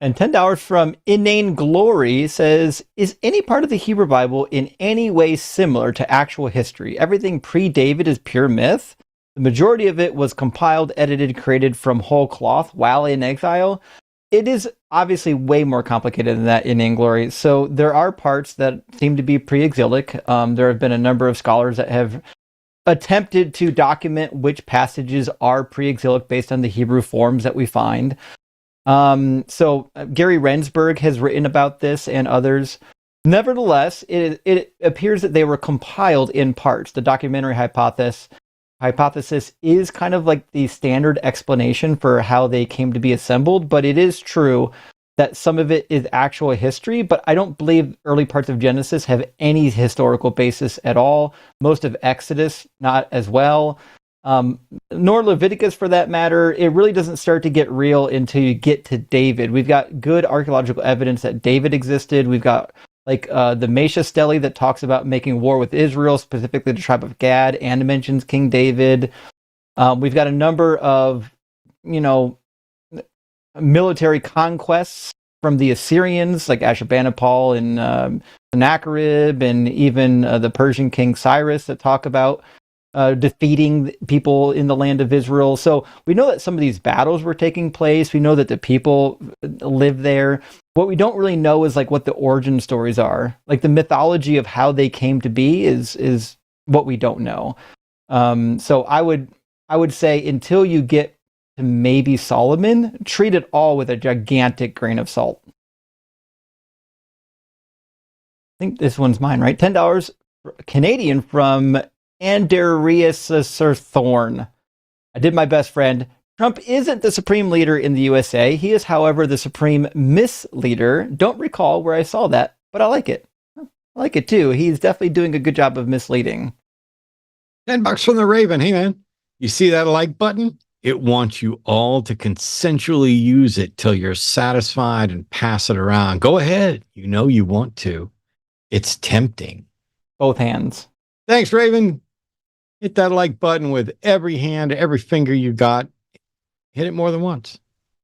And $10 from Inane Glory says, is any part of the Hebrew Bible in any way similar to actual history? Everything pre-David is pure myth? The majority of it was compiled, edited, created from whole cloth while in exile. It is obviously way more complicated than that in Glory. So there are parts that seem to be pre-exilic. There have been a number of scholars that have attempted to document which passages are pre-exilic based on the Hebrew forms that we find. So Gary Rensburg has written about this and others. Nevertheless, it appears that they were compiled in parts. The documentary hypothesis is kind of like the standard explanation for how they came to be assembled, but it is true that some of it is actual history, but I don't believe early parts of Genesis have any historical basis at all. Most of Exodus, not as well. Nor Leviticus for that matter. It really doesn't start to get real until you get to David. We've got good archaeological evidence that David existed. We've got like the Mesha Stele that talks about making war with Israel, specifically the tribe of Gad, and mentions King David. We've got a number of, military conquests from the Assyrians, like Ashurbanipal and Sennacherib, and even the Persian king Cyrus that talk about defeating people in the land of Israel. So we know that some of these battles were taking place. We know that the people live there. What we don't really know is like what the origin stories are. Like the mythology of how they came to be is what we don't know. So I would say until you get to maybe Solomon, treat it all with a gigantic grain of salt. I think this one's mine, right? $10 Canadian from Andarius Thorn. I did my best, friend. Trump isn't the supreme leader in the USA. He is, however, the supreme misleader. Don't recall where I saw that, but I like it. I like it too. He's definitely doing a good job of misleading. $10 from the Raven. Hey man, you see that like button? it wants you all to consensually use it till you're satisfied and pass it around. Go ahead. You know you want to. It's tempting. Both hands. Thanks, Raven. Hit that like button with every hand, every finger you got. Hit it more than once.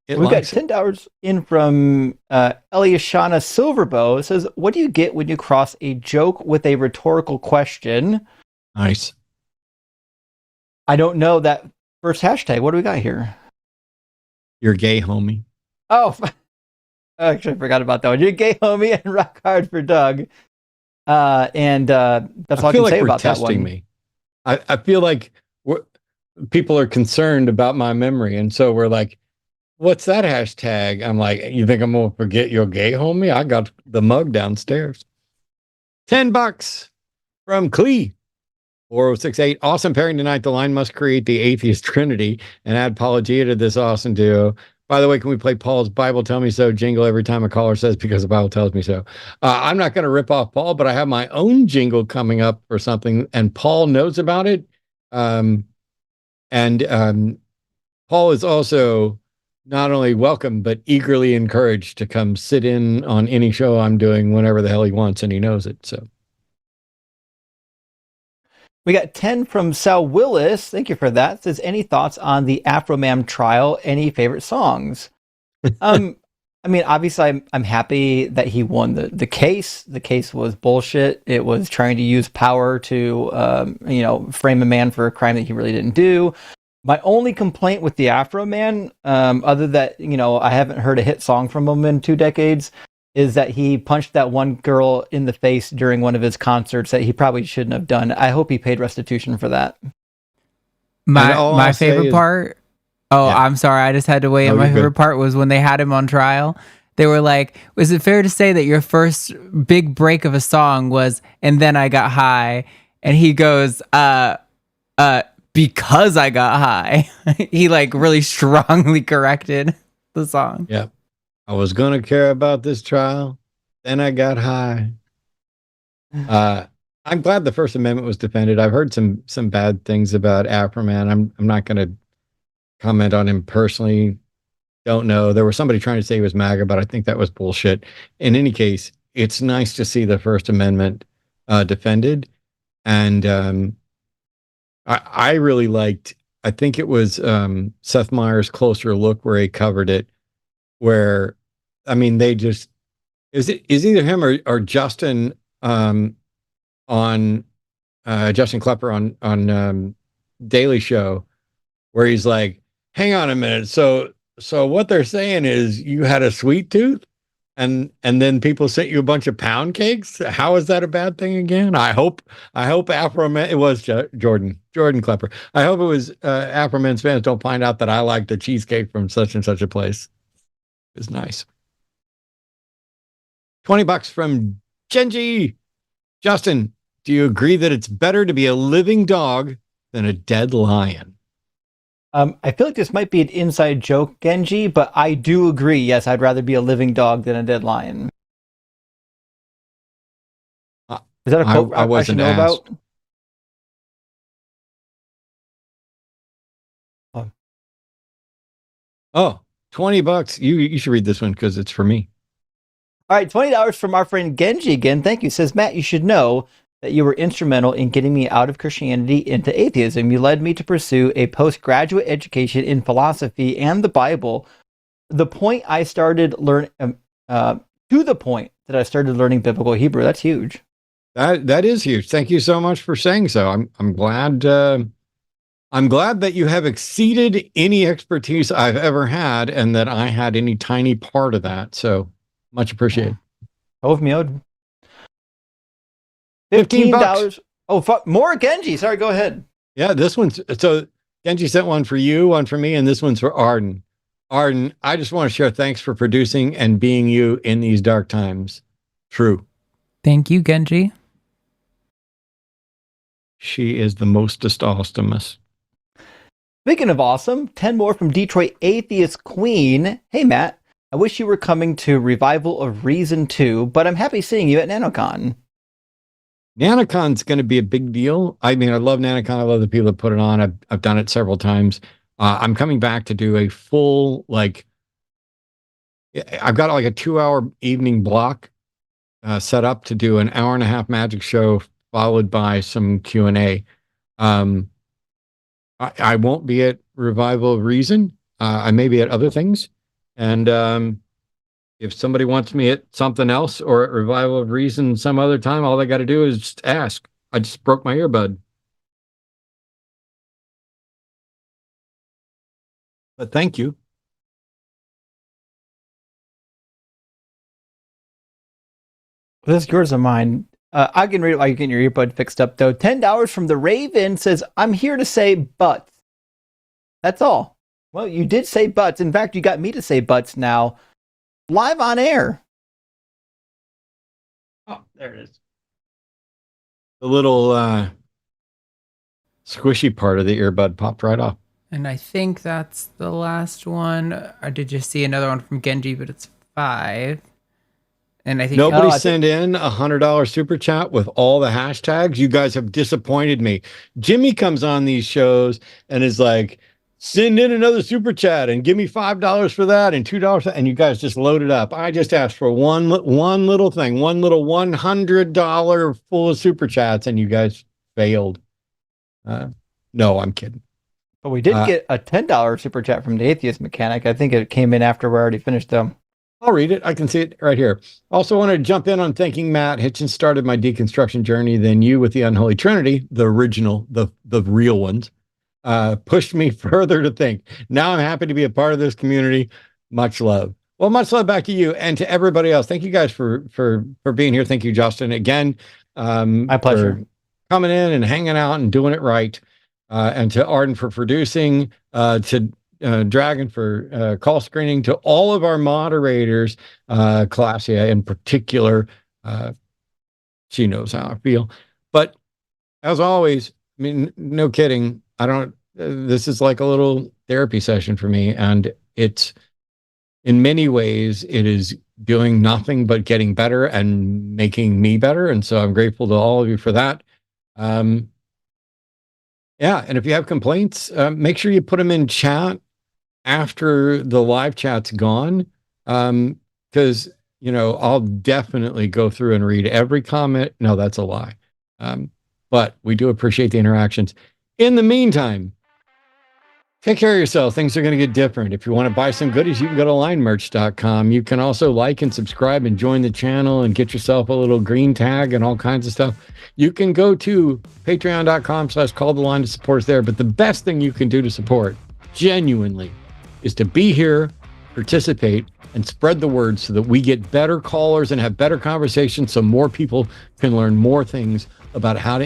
We've got $10 in from Eliashana Silverbow. It says, what do you get when you cross a joke with a rhetorical question? Nice. I don't know that first hashtag. What do we got here? You're gay, homie. Oh, actually, I forgot about that one. You're gay, homie, and rock hard for Doug. And that's all I can say about that one. Me. I feel like people are concerned about my memory, and so we're like, what's that hashtag? I'm like, you think I'm going to forget you're gay, homie? I got the mug downstairs. $10 from Clee. 4068. Awesome pairing tonight. The line must create the atheist trinity and add apologia to this awesome duo. By the way, can we play Paul's Bible Tell Me So jingle every time a caller says because the Bible tells me so? I'm not going to rip off Paul, but I have my own jingle coming up for something, and Paul knows about it. Paul is also not only welcome, but eagerly encouraged to come sit in on any show I'm doing whenever the hell he wants, and he knows it. So we got 10 from Sal Willis. Thank you for that. It says, any thoughts on the Afro-Man trial? Any favorite songs? I mean, obviously, I'm happy that he won the case. The case was bullshit. It was trying to use power to, frame a man for a crime that he really didn't do. My only complaint with the Afro-Man, other that, I haven't heard a hit song from him in 2 decades, is that he punched that one girl in the face during one of his concerts that he probably shouldn't have done. I hope he paid restitution for that. My favorite part. Oh, yeah. I'm sorry. I just had to weigh in. My favorite part was when they had him on trial. They were like, is it fair to say that your first big break of a song was, and then I got high? And he goes, because I got high. He like really strongly corrected the song. Yeah. I was going to care about this trial. Then I got high. I'm glad the First Amendment was defended. I've heard some bad things about Afro-Man. I'm not going to comment on him personally. Don't know. There was somebody trying to say he was MAGA, but I think that was bullshit. In any case, it's nice to see the First Amendment defended. And I really liked, I think it was Seth Meyers' Closer Look where he covered it, where, I mean, they just, is either him or Justin on Justin Klepper on Daily Show, where he's like, hang on a minute. So what they're saying is you had a sweet tooth and then people sent you a bunch of pound cakes. How is that a bad thing again? I hope Afro-Man, it was Jordan Klepper. I hope it was Afro-Men's fans don't find out that I like the cheesecake from such and such a place. It's nice. $20 from Genji. Justin, do you agree that it's better to be a living dog than a dead lion? I feel like this might be an inside joke, Genji, but I do agree. Yes, I'd rather be a living dog than a dead lion. Is that a quote I should know about? Oh, $20. You should read this one because it's for me. All right, $20 from our friend Genji again. Thank you. Says, Matt, you should know that you were instrumental in getting me out of Christianity into atheism. You led me to pursue a postgraduate education in philosophy and the Bible. To the point that I started learning biblical Hebrew. That's huge. That is huge. Thank you so much for saying so. I'm glad. I'm glad that you have exceeded any expertise I've ever had, and that I had any tiny part of that. So much appreciated. Tov miod. $15. Oh, fuck. More Genji. Sorry, go ahead. Yeah, this one's, so Genji sent one for you, one for me, and this one's for Arden. Arden, I just want to share thanks for producing and being you in these dark times. True. Thank you, Genji. She is the mostest awesomest. Speaking of awesome, 10 more from Detroit Atheist Queen. Hey, Matt, I wish you were coming to Revival of Reason 2, but I'm happy seeing you at NanoCon. NanoCon's going to be a big deal. I mean, I love NanoCon. I love the people that put it on. I've done it several times. I'm coming back to do a full, like, I've got like a 2-hour evening block set up to do an hour and a half magic show followed by some Q&A. I won't be at Revival of Reason. I may be at other things. And if somebody wants me at something else or at Revival of Reason some other time, all they got to do is just ask. I just broke my earbud. But thank you. This is yours or mine. I can read it while you're getting your earbud fixed up, though. $10 from the Raven says, I'm here to say butts. That's all. Well, you did say butts. In fact, you got me to say butts now. Live on air. Oh, there it is. The little squishy part of the earbud popped right off. And I think that's the last one. Or did you see another one from Genji? But it's 5. And I think nobody sent in $100 super chat with all the hashtags. You guys have disappointed me. Jimmy comes on these shows and is like, send in another super chat and give me $5 for that and $2 for that. And you guys just load it up. I just asked for one little thing, one little $100 full of super chats, and you guys failed. No, I'm kidding. But we did get a $10 super chat from the Atheist Mechanic. I think it came in after we already finished them. I'll read it. I can see it right here. Also wanted to jump in on thanking Matt. Hitchens started my deconstruction journey. Then you with the Unholy Trinity, the original, the real ones, pushed me further to think. Now I'm happy to be a part of this community. Much love. Well, much love back to you and to everybody else. Thank you guys for being here. Thank you, Justin. Again, my pleasure. For coming in and hanging out and doing it right. And to Arden for producing, to Dragon for call screening, to all of our moderators, Classia in particular. She knows how I feel. But as always, I mean, no kidding. This is like a little therapy session for me. And it's, in many ways, it is doing nothing but getting better and making me better. And so I'm grateful to all of you for that. Yeah. And if you have complaints, make sure you put them in chat after the live chat's gone. Because, I'll definitely go through and read every comment. No, that's a lie. But we do appreciate the interactions. In the meantime, take care of yourself. Things are going to get different. If you want to buy some goodies, you can go to linemerch.com. You can also like and subscribe and join the channel and get yourself a little green tag and all kinds of stuff. You can go to patreon.com/calltheline to support us there. But the best thing you can do to support, genuinely, is to be here, participate, and spread the word so that we get better callers and have better conversations so more people can learn more things about how to